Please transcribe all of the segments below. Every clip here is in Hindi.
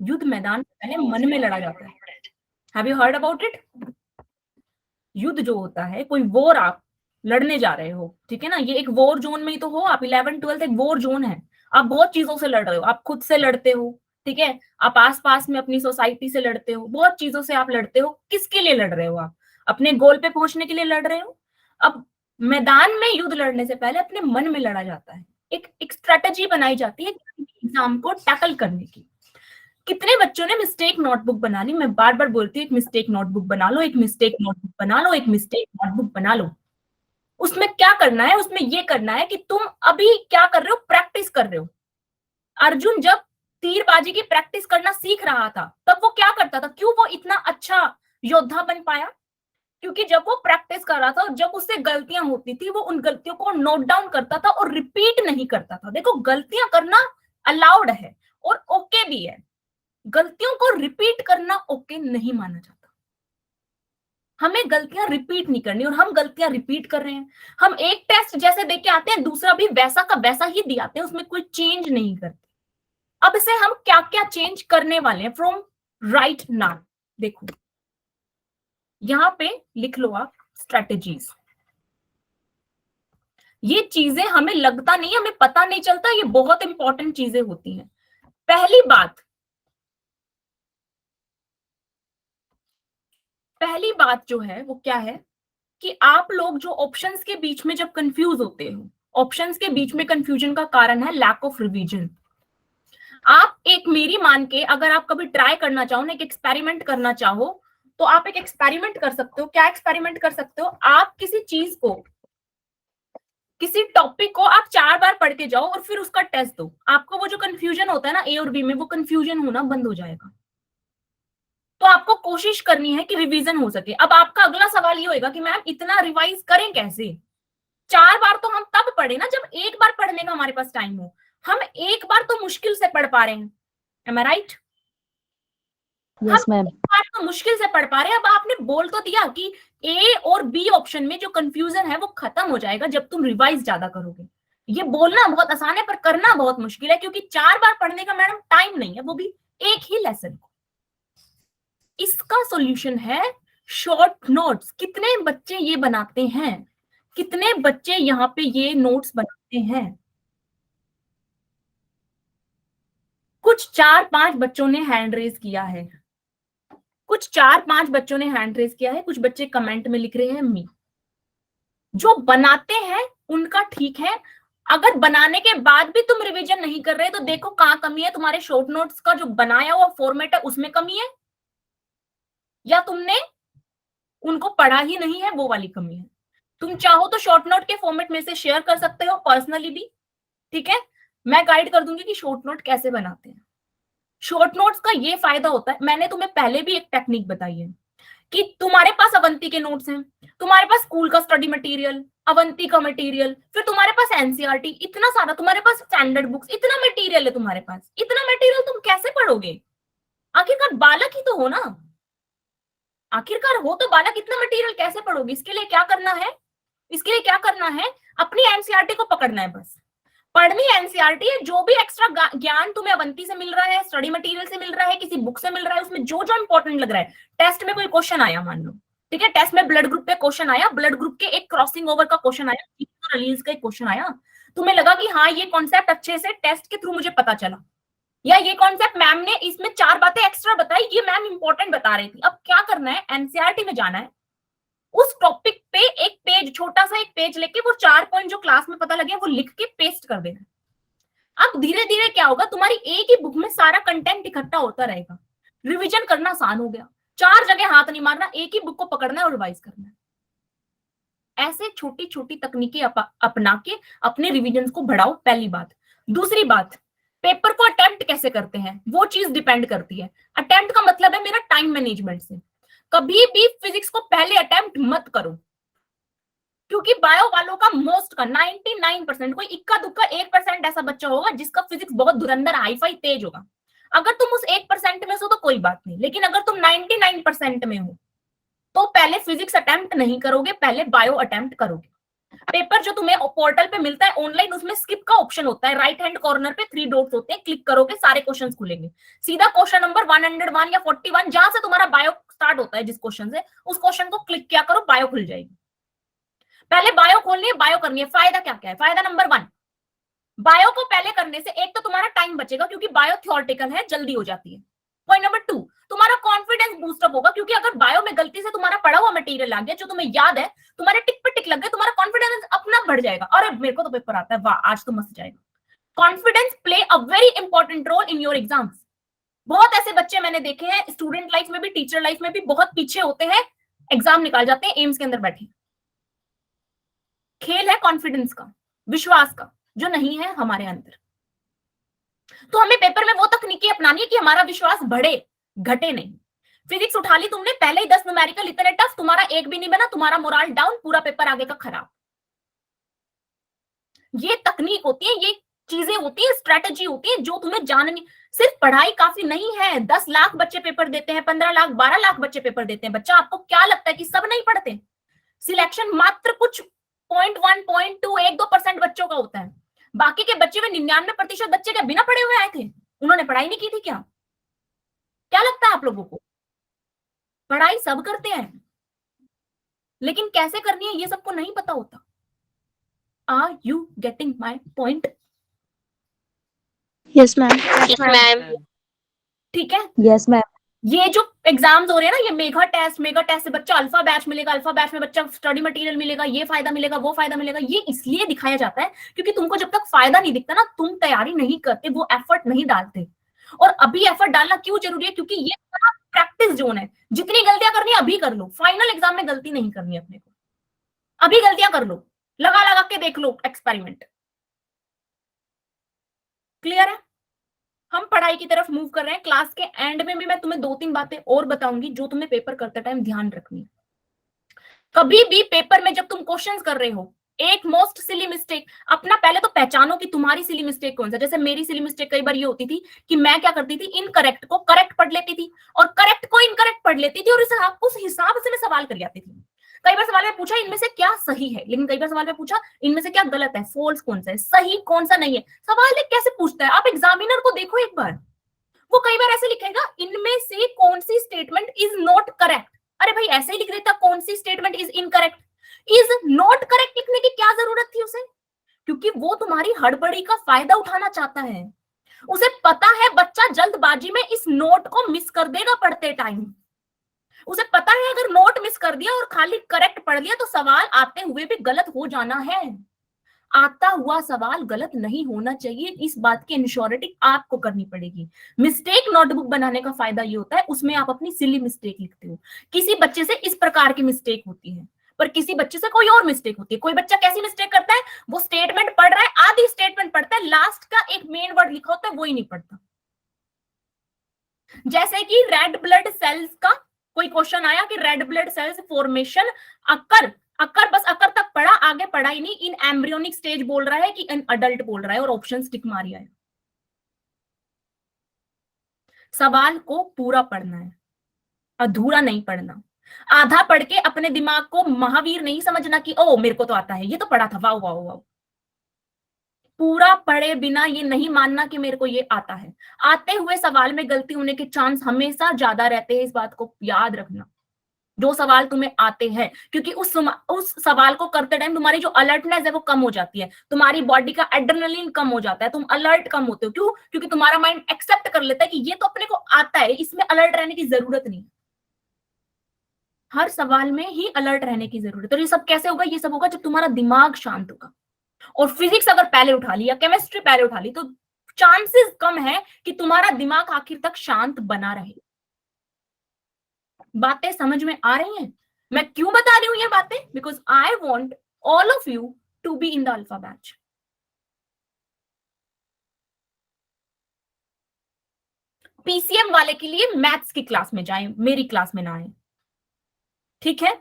युद्ध मैदान पहले मन में लड़ा जाता है। Have you heard about it? युद्ध जो होता है, कोई वॉर आप लड़ने जा रहे हो, ठीक है ना, ये एक वॉर जोन में ही तो हो आप, 11th 12th एक वॉर जोन है। आप बहुत चीजों से लड़ रहे हो, आप खुद से लड़ते हो, ठीक है, आप आसपास में अपनी सोसाइटी से लड़ते हो, बहुत चीजों से आप लड़ते हो। किसके लिए लड़ रहे हो? आप अपने गोल पे पहुंचने के लिए लड़ रहे हो। अब मैदान में युद्ध लड़ने से पहले अपने मन में लड़ा जाता है, एक स्ट्रेटेजी बनाई जाती है एग्जाम को टैकल करने की। कितने बच्चों ने मिस्टेक नोटबुक बना ली? मैं बार बार बोलती हूँ एक मिस्टेक नोटबुक बना लो, एक मिस्टेक नोटबुक बना लो, एक मिस्टेक नोटबुक बना लो। उसमें क्या करना है? उसमें ये करना है कि तुम अभी क्या कर रहे हो? प्रैक्टिस कर रहे हो। अर्जुन जब तीरबाजी की प्रैक्टिस करना सीख रहा था तब वो क्या करता था? क्यों वो इतना अच्छा योद्धा बन पाया? क्योंकि जब वो प्रैक्टिस कर रहा था और जब उससे गलतियां होती थी वो उन गलतियों को नोट डाउन करता था और रिपीट नहीं करता था। देखो, गलतियां करना अलाउड है और ओके भी है, गलतियों को रिपीट करना ओके नहीं माना जाता। हमें गलतियां रिपीट नहीं करनी, और हम गलतियां रिपीट कर रहे हैं। हम एक टेस्ट जैसे दे के आते हैं, दूसरा भी वैसा का वैसा ही दिए आते हैं, उसमें कोई चेंज नहीं करते। अब इसे हम क्या क्या चेंज करने वाले हैं फ्रॉम राइट नाउ? देखो, यहां पे लिख लो आप स्ट्रेटेजीज। ये चीजें हमें लगता नहीं, हमें पता नहीं चलता, ये बहुत इंपॉर्टेंट चीजें होती हैं। पहली बात जो है वो क्या है कि आप लोग जो ऑप्शंस के बीच में जब कंफ्यूज होते हो, ऑप्शंस के बीच में कंफ्यूजन का कारण है लैक ऑफ रिवीजन। आप एक मेरी मान के अगर आप कभी ट्राई करना चाहो ना, एक एक्सपेरिमेंट करना चाहो, तो आप एक एक्सपेरिमेंट कर सकते हो। क्या एक्सपेरिमेंट कर सकते हो? आप किसी चीज को, किसी टॉपिक को आप 4 बार पढ़ के जाओ और फिर उसका टेस्ट दो। आपको वो जो कंफ्यूजन होता है ना ए और बी में, वो कंफ्यूजन होना बंद हो जाएगा। तो आपको कोशिश करनी है कि रिवीजन हो सके। अब आपका अगला सवाल ये होगा कि मैम इतना रिवाइज करें कैसे? 4 बार तो हम तब पढ़े ना जब एक बार पढ़ने का हमारे पास टाइम हो। हम एक बार तो मुश्किल से पढ़ पा रहे हैं, एम आई राइट? हम यस मैम। एक बार तो मुश्किल से पढ़ पा रहे हैं। अब आपने बोल तो दिया कि ए और बी ऑप्शन में जो कंफ्यूजन है वो खत्म हो जाएगा जब तुम रिवाइज ज्यादा करोगे। ये बोलना बहुत आसान है पर करना बहुत मुश्किल है, क्योंकि 4 बार पढ़ने का मैडम टाइम नहीं है, वो भी एक ही लेसन को। इसका सॉल्यूशन है शॉर्ट नोट्स। कितने बच्चे ये बनाते हैं? कितने बच्चे यहाँ पे ये नोट्स बनाते हैं? कुछ 4-5 बच्चों ने हैंड रेज किया है, कुछ 4-5 बच्चों ने हैंड रेज किया है, कुछ बच्चे कमेंट में लिख रहे हैं मी। जो बनाते हैं उनका ठीक है। अगर बनाने के बाद भी तुम रिवीजन नहीं कर रहे तो देखो कहां कमी है। तुम्हारे शॉर्ट नोट्स का जो बनाया हुआ फॉर्मेट है उसमें कमी है, या तुमने उनको पढ़ा ही नहीं है, वो वाली कमी है। तुम चाहो तो शॉर्ट नोट के फॉर्मेट में से शेयर कर सकते हो पर्सनली भी, ठीक है, मैं गाइड कर दूंगी कि शॉर्ट नोट कैसे बनाते हैं। शॉर्ट नोट्स का ये फायदा होता है, मैंने तुम्हें पहले भी एक टेक्निक बताई है कि तुम्हारे पास अवंती के नोट्स हैं, तुम्हारे पास स्कूल का स्टडी मटेरियल, अवंती का मटेरियल, फिर तुम्हारे पास एनसीईआरटी, इतना सारा तुम्हारे पास स्टैंडर्ड बुक्स, इतना मटेरियल है तुम्हारे पास। इतना मटेरियल तुम कैसे पढ़ोगे? आखिरकार बालक ही तो हो ना, आखिरकार हो तो बालक, इतना मटेरियल कैसे पढ़ोगे? इसके लिए क्या करना है? इसके लिए क्या करना है? अपनी एनसीईआरटी को पकड़ना है बस। पढ़नी एनसीईआरटी है, जो भी एक्स्ट्रा ज्ञान तुम्हें अवंती से मिल रहा है, स्टडी मटेरियल से मिल रहा है, किसी बुक से मिल रहा है, उसमें जो जो इंपॉर्टेंट लग रहा है। टेस्ट में कोई क्वेश्चन आया मान लो, ठीक है, टेस्ट में ब्लड ग्रुप पे क्वेश्चन आया, ब्लड ग्रुप के एक क्रॉसिंग ओवर का क्वेश्चन आया, रिलीज का एक क्वेश्चन आया, तुम्हें लगा कि हाँ ये कॉन्सेप्ट अच्छे से टेस्ट के थ्रू मुझे पता चला, या ये कॉन्सेप्ट मैम ने इसमें 4 बातें एक्स्ट्रा बताई, ये मैम इंपॉर्टेंट बता रही थी। अब क्या करना है? एनसीईआरटी में जाना है, उस टॉपिक पे एक पेज, छोटा सा एक पेज लेके वो 4 पॉइंट जो क्लास में पता लगे वो लिख के पेस्ट कर देना। अब धीरे धीरे क्या होगा, तुम्हारी एक ही बुक में सारा कंटेंट इकट्ठा होता रहेगा, रिवीजन करना आसान हो गया। 4 जगह हाथ नहीं मारना, एक ही बुक को पकड़ना है और रिवाइज करना है। ऐसे छोटी छोटी तकनीकें अपना के अपने रिवीजन को बढ़ाओ, पहली बात। दूसरी बात, पेपर को अटेम्प्ट कैसे करते हैं वो चीज डिपेंड करती है। अटेम्प्ट का मतलब है मेरा टाइम मैनेजमेंट से। कभी भी फिजिक्स को पहले अटेम्प्ट मत करो, क्योंकि बायो वालों का मोस्ट का 99%, कोई इक्का दुक्का 1% ऐसा बच्चा होगा जिसका फिजिक्स बहुत धुरंधर हाईफाई तेज होगा। अगर तुम उस 1% में हो तो कोई बात नहीं, लेकिन अगर तुम 99% में हो तो पहले फिजिक्स अटेम्प्ट नहीं करोगे, पहले बायो अटेम्प्ट करोगे। पेपर जो तुम्हें पोर्टल पे मिलता है ऑनलाइन, उसमें स्किप का ऑप्शन होता है, राइट हैंड कॉर्नर पे 3 डॉट्स होते हैं, क्लिक करोगे सारे क्वेश्चंस खुलेंगे, सीधा क्वेश्चन नंबर 101 या 41 जहां से तुम्हारा बायो स्टार्ट होता है, जिस क्वेश्चन से, उस क्वेश्चन को क्लिक किया करो, बायो खुल जाएगी। पहले बायो खोलनी है, बायो करनी है। फायदा क्या क्या है? फायदा नंबर 1, बायो को पहले करने से एक तो तुम्हारा टाइम बचेगा, क्योंकि बायो थ्योरेटिकल है, जल्दी हो जाती है। पॉइंट नंबर 2, तुम्हारा कॉन्फिडेंस बूस्टअप होगा, क्योंकि अगर बायो में गलती से तुम्हारा पढ़ा हुआ मटेरियल आ गया जो तुम्हें याद है, तुम्हारे टिक पे टिक लग गए, तुम्हारा कॉन्फिडेंस अपना बढ़ जाएगा। अरे मेरे को तो पेपर आता है, वाह आज तो मस्त जाएगा। Confidence play a very important role in your exams. बहुत ऐसे बच्चे मैंने देखे हैं, स्टूडेंट लाइफ में भी, टीचर लाइफ में भी, बहुत पीछे होते हैं, एग्जाम निकाल जाते हैं एम्स के अंदर बैठे। खेल है कॉन्फिडेंस का, विश्वास का, जो नहीं है हमारे अंदर। तो हमें पेपर में वो तकनीकें अपनानी है कि हमारा विश्वास बढ़े, घटे नहीं। फिजिक्स उठा ली तुमने, पहले ही 10 न्यूमेरिकल इतने टफ, तुम्हारा एक भी नहीं बना, तुम्हारा मोरल डाउन, पूरा पेपर आगे का खराब। ये तकनीक होती है, ये चीजें होती है, स्ट्रेटेजी होती है जो तुम्हें जाननी। सिर्फ पढ़ाई काफी नहीं है। 10 लाख बच्चे पेपर देते हैं, 15 लाख 12 लाख बच्चे पेपर देते हैं। बच्चा, आपको क्या लगता है कि सब नहीं पढ़ते? सिलेक्शन मात्र कुछ 0.1 0.2 1-2% बच्चों का होता है। बाकी के बच्चे में 99% बच्चे क्या बिना पढ़े हुए आए थे? उन्होंने पढ़ाई नहीं की थी क्या? क्या लगता है आप लोगों को? पढ़ाई सब करते हैं, लेकिन कैसे करनी है ये सबको नहीं पता होता। Are you getting my point? Yes ma'am. Yes ma'am. ठीक है। Yes ma'am. ये जो एग्जाम्स हो रहे हैं ना, ये मेगा टेस्ट से बच्चा अल्फा बैच मिलेगा, अल्फा बैच में बच्चा स्टडी मटेरियल मिलेगा, ये फायदा मिलेगा, वो फायदा मिलेगा, ये इसलिए दिखाया जाता है क्योंकि तुमको जब तक फायदा नहीं दिखता ना, तुम तैयारी नहीं करते, वो एफर्ट नहीं डालते। और अभी एफर्ट डालना क्यों जरूरी है? क्योंकि ये प्रैक्टिस जोन है। जितनी गलतियां करनी है अभी कर लो, फाइनल एग्जाम में गलती नहीं करनी है अपने को। अभी गलतियां कर लो, लगा लगा के देख लो एक्सपेरिमेंट। क्लियर है? हम पढ़ाई की तरफ मूव कर रहे हैं। क्लास के एंड में भी मैं तुम्हें 2-3 बातें और बताऊंगी जो तुम्हें पेपर करते टाइम ध्यान रखनी है। कभी भी पेपर में जब तुम क्वेश्चंस कर रहे हो, एक मोस्ट सिली मिस्टेक अपना पहले तो पहचानो कि तुम्हारी सिली मिस्टेक कौन सा। जैसे मेरी सिली मिस्टेक कई बार ये होती थी कि मैं क्या करती थी, इनकरेक्ट को करेक्ट पढ़ लेती थी और करेक्ट को इनकरेक्ट पढ़ लेती थी, और उस हिसाब से मैं सवाल कर जाती थी। कई बार सवाल में पूछा इनमें से क्या सही है, लेकिन कई बार सवाल में पूछा इनमें से क्या गलत है, फॉल्स कौन सा है, सही कौन सा नहीं है। सवाल कैसे पूछता है? आप एग्जामिनर को देखो एक बार, वो कई बार ऐसे लिखेगा इनमें से कौन सी स्टेटमेंट इज नॉट करेक्ट। अरे भाई ऐसे ही लिख देता कौन सी statement is incorrect. Is not correct लिखने की क्या जरूरत थी उसे? क्योंकि वो तुम्हारी हड़बड़ी का फायदा उठाना चाहता है। उसे पता है बच्चा जल्दबाजी में इस नोट को मिस कर देगा पढ़ते टाइम। उसे पता है अगर नोट मिस कर दिया और खाली करेक्ट पढ़ लिया तो सवाल आते हुए भी गलत हो जाना है। आता हुआ सवाल गलत नहीं होना चाहिए, इस बात की इंश्योरिटी आपको करनी पड़ेगी। मिस्टेक नोटबुक बनाने का फायदा ये होता है, उसमें आप अपनी सिली मिस्टेक लिखते हो। किसी बच्चे से इस प्रकार की मिस्टेक होती है, पर किसी बच्चे से कोई और मिस्टेक होती है। कोई बच्चा कैसी मिस्टेक करता है, वो स्टेटमेंट पढ़ रहा है, आधी स्टेटमेंट पढ़ता है, लास्ट का एक मेन वर्ड लिखा होता है वो ही नहीं पढ़ता। जैसे कि रेड ब्लड सेल्स का कोई क्वेश्चन आया कि रेड ब्लड सेल्स फॉर्मेशन अकर अकर बस अकर तक पढ़ा, आगे पढ़ा ही नहीं। इन एम्ब्रियोनिक स्टेज बोल रहा है कि इन अडल्ट बोल रहा है, और ऑप्शन टिक मारिया है। सवाल को पूरा पढ़ना है, अधूरा नहीं पढ़ना। आधा पढ़ के अपने दिमाग को महावीर नहीं समझना कि ओ मेरे को तो आता है, ये तो पढ़ा था, वाओ वाओ वाओ। पूरा पढ़े बिना ये नहीं मानना कि मेरे को ये आता है। आते हुए सवाल में गलती होने के चांस हमेशा ज्यादा रहते हैं, इस बात को याद रखना। जो सवाल तुम्हें आते हैं, क्योंकि उस सवाल को करते टाइम तुम्हारी जो अलर्टनेस है वो कम हो जाती है, तुम्हारी बॉडी का एड्रेनलिन कम हो जाता है, तुम अलर्ट कम होते हो। क्यों? क्योंकि तुम्हारा माइंड एक्सेप्ट कर लेता है कि ये तो अपने को आता है, इसमें अलर्ट रहने की जरूरत नहीं। हर सवाल में ही अलर्ट रहने की जरूरत है। और ये सब कैसे होगा? ये सब होगा जब तुम्हारा दिमाग शांत होगा। और फिजिक्स अगर पहले उठा ली या केमिस्ट्री पहले उठा ली तो चांसेस कम है कि तुम्हारा दिमाग आखिर तक शांत बना रहे। बातें समझ में आ रही हैं? मैं क्यों बता रही हूं ये बातें? Because I want all of you to be in the alpha batch. PCM वाले के लिए मैथ्स की क्लास में जाएं, मेरी क्लास में ना आए, ठीक है?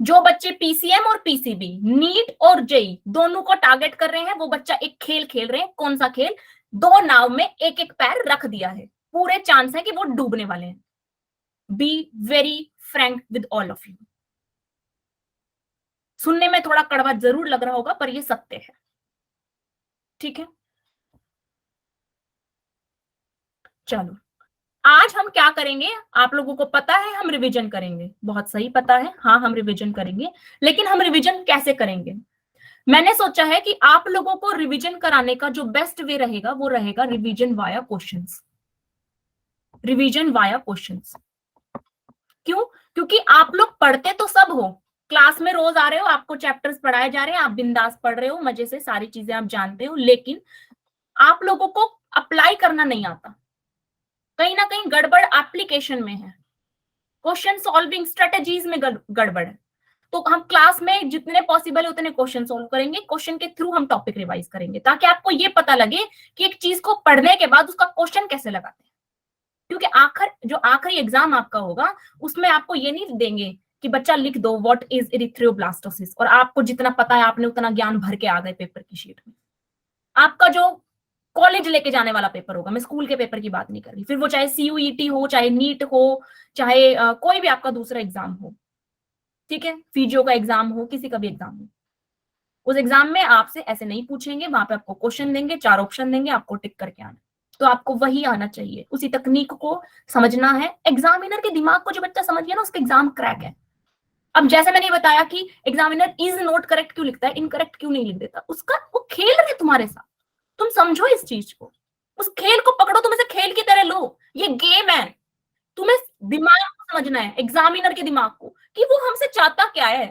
जो बच्चे पीसीएम और पीसीबी, नीट और जेई दोनों को टारगेट कर रहे हैं, वो बच्चा एक खेल खेल रहे हैं। कौन सा खेल? दो नाव में एक एक पैर रख दिया है, पूरे चांस है कि वो डूबने वाले हैं। Be very Frank with all of you. सुनने में थोड़ा कड़वा जरूर लग रहा होगा, पर ये सत्य है। ठीक है, चलो आज हम क्या करेंगे, आप लोगों को पता है हम रिवीजन करेंगे, बहुत सही पता है, हाँ हम रिवीजन करेंगे, लेकिन हम रिवीजन कैसे करेंगे? मैंने सोचा है कि आप लोगों को रिवीजन कराने का जो बेस्ट वे रहेगा वो रहेगा revision via questions. Revision via questions क्यों? क्योंकि आप लोग पढ़ते तो सब हो, क्लास में रोज आ रहे हो, आपको चैप्टर्स पढ़ाए जा रहे हैं, आप बिंदास पढ़ रहे हो, मजे से सारी चीजें आप जानते हो, लेकिन आप लोगों को अप्लाई करना नहीं आता, कहीं ना कहीं गड़बड़ एप्लीकेशन में है, क्वेश्चन सॉल्विंग स्ट्रेटेजीज में गड़बड़ है। तो हम क्लास में जितने पॉसिबल है उतने क्वेश्चन सॉल्व करेंगे, क्वेश्चन के थ्रू हम टॉपिक रिवाइज करेंगे, ताकि आपको ये पता लगे कि एक चीज को पढ़ने के बाद उसका क्वेश्चन कैसे लगाते हैं। क्योंकि जो आखिरी एग्जाम आपका होगा उसमें आपको ये नहीं देंगे कि बच्चा लिख दो व्हाट इज इरिथ्रोब्लास्टोसिस, और आपको जितना पता है आपने उतना ज्ञान भर के आ गए पेपर की शीट में। आपका जो कॉलेज लेके जाने वाला पेपर होगा, मैं स्कूल के पेपर की बात नहीं कर रही, फिर वो चाहे सीयूईटी हो, चाहे नीट हो, चाहे कोई भी आपका दूसरा एग्जाम हो, ठीक है, फिजियो का एग्जाम हो, किसी का भी एग्जाम हो, उस एग्जाम में आपसे ऐसे नहीं पूछेंगे, वहां पे आपको क्वेश्चन देंगे, 4 ऑप्शन देंगे, आपको टिक करके आना। तो आपको वही आना चाहिए, उसी तकनीक को समझना है। एग्जामिनर के दिमाग को जो बच्चा समझ गया ना, उसका एग्जाम क्रैक है। अब जैसे मैंने बताया कि एग्जामिनर इज नोट करेक्ट क्यों लिखता है, इनकरेक्ट क्यों नहीं लिख देता, उसका वो खेल रहे तुम्हारे साथ, तुम समझो इस चीज को, उस खेल को पकड़ो, तुम इसे खेल की तरह लो, ये गेम है। तुम्हें दिमाग को समझना है, एग्जामिनर के दिमाग को, कि वो हमसे चाहता क्या है,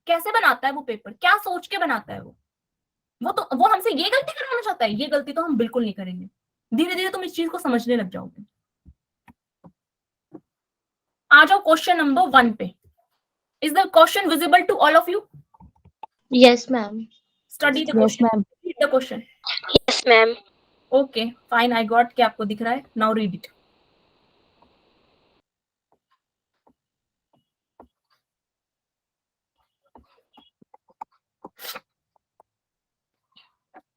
कैसे बनाता है वो पेपर, क्या सोच के बनाता है वो हमसे ये गलती करवाना चाहता है, ये गलती तो हम बिल्कुल नहीं करेंगे। धीरे धीरे तुम इस चीज को समझने लग जाओगे। आ जाओ क्वेश्चन नंबर 1 पे। Is the question visible to all of you? Yes, ma'am. Study the Yes, question, ma'am. Read the question. Yes, ma'am. Okay fine, I got कि आपको दिख रहा है, now read it.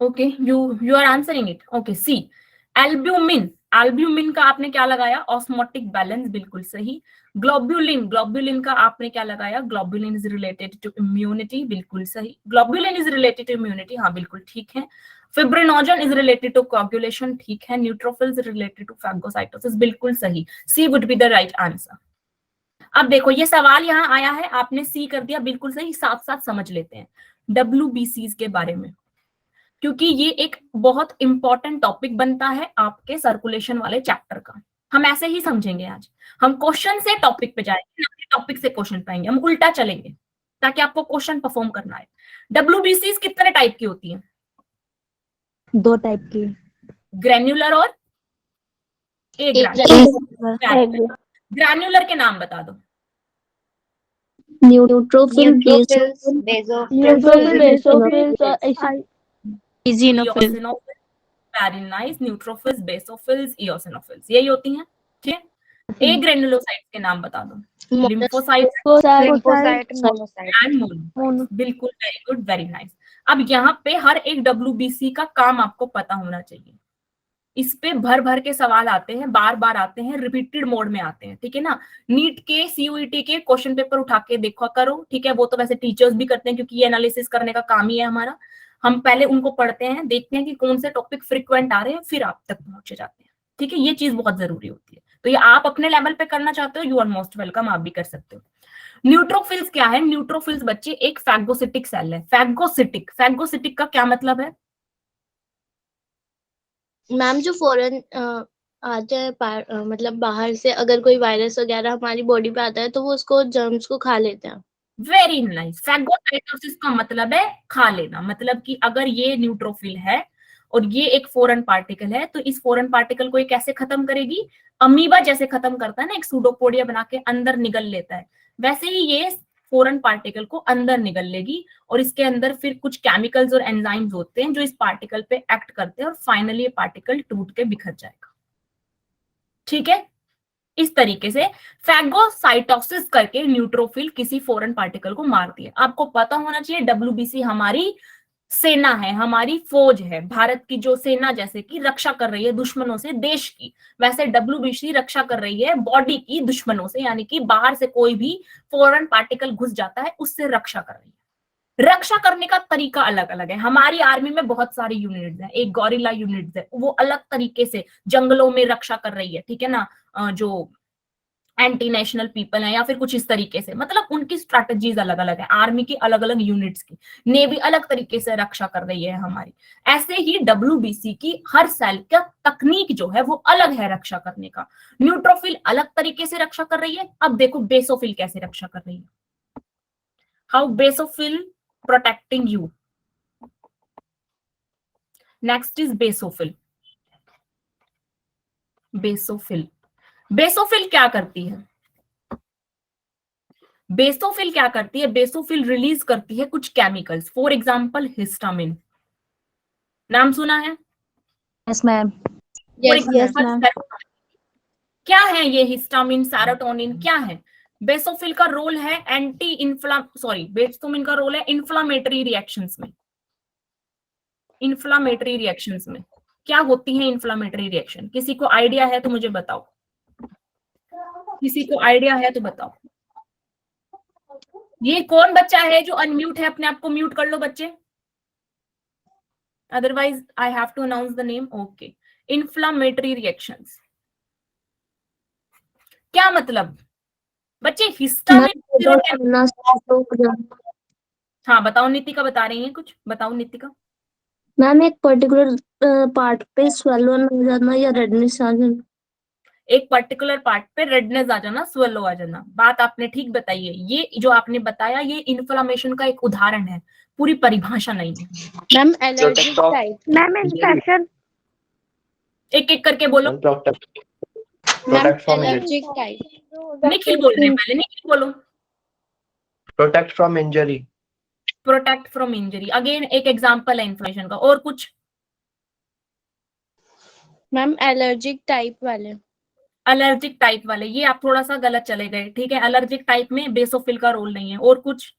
Okay, you are answering it. Okay, C albumin, albumin का आपने क्या लगाया, ऑस्मोटिक बैलेंस, बिल्कुल सही। ग्लोब्यूलिन, ग्लोब्यूलिन का आपने क्या लगाया, globulin is related to immunity, बिल्कुल सही। Globulin is related to immunity, हाँ बिल्कुल ठीक है। Fibrinogen is related to coagulation, ठीक है। न्यूट्रोफिल्स रिलेटेड टू फैगोसाइटोसिस, बिल्कुल सही। C would be the right answer. अब देखो ये सवाल यहाँ आया है, आपने सी कर दिया, बिल्कुल सही। साथ साथ समझ लेते हैं WBCs के बारे में, क्योंकि ये एक बहुत इंपॉर्टेंट टॉपिक बनता है आपके सर्कुलेशन वाले चैप्टर का। हम ऐसे ही समझेंगे आज, हम क्वेश्चन से टॉपिक पे जाएंगे, ना कि टॉपिक से क्वेश्चन पाएंगे, हम उल्टा चलेंगे ताकि आपको क्वेश्चन परफॉर्म करना है। WBCs कितने टाइप की होती हैं? 2 टाइप की। ग्रैन्युलर और ग्रैन्युलर के नाम बता दो। Neutrophil, Neutrophil, basophils और eosinophil. Very nice. Neutrophils, basophils, eosinophils, यही होती हैं, ठीक है। ए ग्रेनुलोसाइट्स के नाम बता दो। लिम्फोसाइट्स एंड मोनोसाइट्स, बिल्कुल, वेरी गुड, वेरी नाइस। अब यहाँ पे हर एक WBC का काम आपको पता होना चाहिए। इस पे भर भर के सवाल आते हैं, बार बार आते हैं, रिपीटेड मोड में आते हैं, ठीक है ना। नीट के, सीयूईटी के क्वेश्चन पेपर उठा के देखा करो, ठीक है। वो तो वैसे टीचर्स भी करते हैं, क्योंकि ये एनालिसिस करने का काम ही है हमारा। हम पहले उनको पढ़ते हैं, देखते हैं कि कौन से टॉपिक फ्रिक्वेंट आ रहे हैं, फिर आप तक पहुंचे जाते हैं, ठीक है। ये चीज बहुत जरूरी होती है। तो ये आप अपने लेवल पे करना चाहते हो, यू आर मोस्ट वेलकम, आप भी कर सकते हो। न्यूट्रोफिल्स क्या है? न्यूट्रोफिल्स बच्चे एक फैगोसिटिक सेल है। फैगोसिटिक, फैगोसिटिक का क्या मतलब है? मैम जो फॉरेन आते हैं मतलब बाहर से, अगर कोई वायरस वगैरह हमारी बॉडी पे आता है तो वो उसको, जर्म्स को खा लेते हैं। Very nice. फैगोसाइटोसिस का मतलब है खा लेना, मतलब कि अगर ये न्यूट्रोफिल है और ये एक फॉरेन पार्टिकल है, तो इस फॉरेन पार्टिकल को ये कैसे खत्म करेगी? अमीबा जैसे खत्म करता है ना, एक सूडोपोडिया बना के अंदर निगल लेता है, वैसे ही ये फॉरेन पार्टिकल को अंदर निगल लेगी, और इसके अंदर फिर कुछ केमिकल्स और एंजाइम्स होते हैं जो इस पार्टिकल पे एक्ट करते हैं, और फाइनली ये पार्टिकल टूट के बिखर जाएगा, ठीक है। इस तरीके से फैगोसाइटोसिस करके न्यूट्रोफिल किसी फॉरेन पार्टिकल को मारती है। आपको पता होना चाहिए WBC हमारी सेना है, हमारी फौज है, भारत की जो सेना जैसे कि रक्षा कर रही है दुश्मनों से देश की, वैसे WBC रक्षा कर रही है बॉडी की दुश्मनों से, यानी कि बाहर से कोई भी फॉरेन पार्टिकल घुस जाता है उससे रक्षा कर रही है, रक्षा करने का तरीका अलग अलग है। हमारी आर्मी में बहुत सारी यूनिट्स हैं, एक गॉरिला यूनिट्स है, वो अलग तरीके से जंगलों में रक्षा कर रही है, ठीक है ना, जो एंटी नेशनल पीपल है या फिर कुछ इस तरीके से, मतलब उनकी स्ट्रैटेजीज अलग अलग है, आर्मी की अलग अलग यूनिट्स की। नेवी अलग तरीके से रक्षा कर रही है हमारी। ऐसे ही WBC की हर सेल का तकनीक जो है वो अलग है रक्षा करने का। न्यूट्रोफिल अलग तरीके से रक्षा कर रही है। अब देखो बेसोफिल कैसे रक्षा कर रही है, how basophil protecting you. Next is basophil. Basophil, basophil क्या करती है? बेसोफिल क्या करती है? बेसोफिल रिलीज करती है कुछ केमिकल्स, फॉर एग्जांपल हिस्टामिन। नाम सुना है? Yes ma'am. For yes Yes, example ma'am. क्या है ये हिस्टामिन, सेरोटोनिन क्या है? बेसोफिल का रोल है एंटी इन्फ्लाम सॉरी बेसोफिल का रोल है इन्फ्लामेटरी रिएक्शंस में। इन्फ्लामेटरी रिएक्शंस में क्या होती है इन्फ्लामेटरी रिएक्शन? किसी को आइडिया है तो मुझे बताओ, किसी को आइडिया है तो बताओ। ये कौन बच्चा है जो अनम्यूट है? अपने आप को म्यूट कर लो बच्चे, otherwise I have to announce the name. Okay, inflammatory reactions क्या मतलब बच्चे? हिस्टामिन, हाँ बताओ, नितिका बता रही है कुछ, बताओ नितिका। मैम एक पर्टिकुलर पार्ट पे स्वेलो हो जाना या रेडनेस आ जाना। एक पर्टिकुलर पार्ट पे रेडनेस आ जाना, स्वेलो आ जाना, बात आपने ठीक बताई है। ये जो आपने बताया ये इन्फ्लामेशन का एक उदाहरण है, पूरी परिभाषा नहीं है। Ma'am allergic type. Ma'am infection. एक एक करके बोलो। Ma'am allergic type. निखिल बोल रहे हैं पहले, निखिल बोलो। Protect from injury. Protect from injury, again एक एग्जांपल है इन्फ्लेमेशन का। और कुछ? मैम एलर्जिक टाइप वाले। एलर्जिक टाइप वाले, ये आप थोड़ा सा गलत चले गए, ठीक है। एलर्जिक टाइप में बेसोफिल का रोल नहीं है। और कुछ?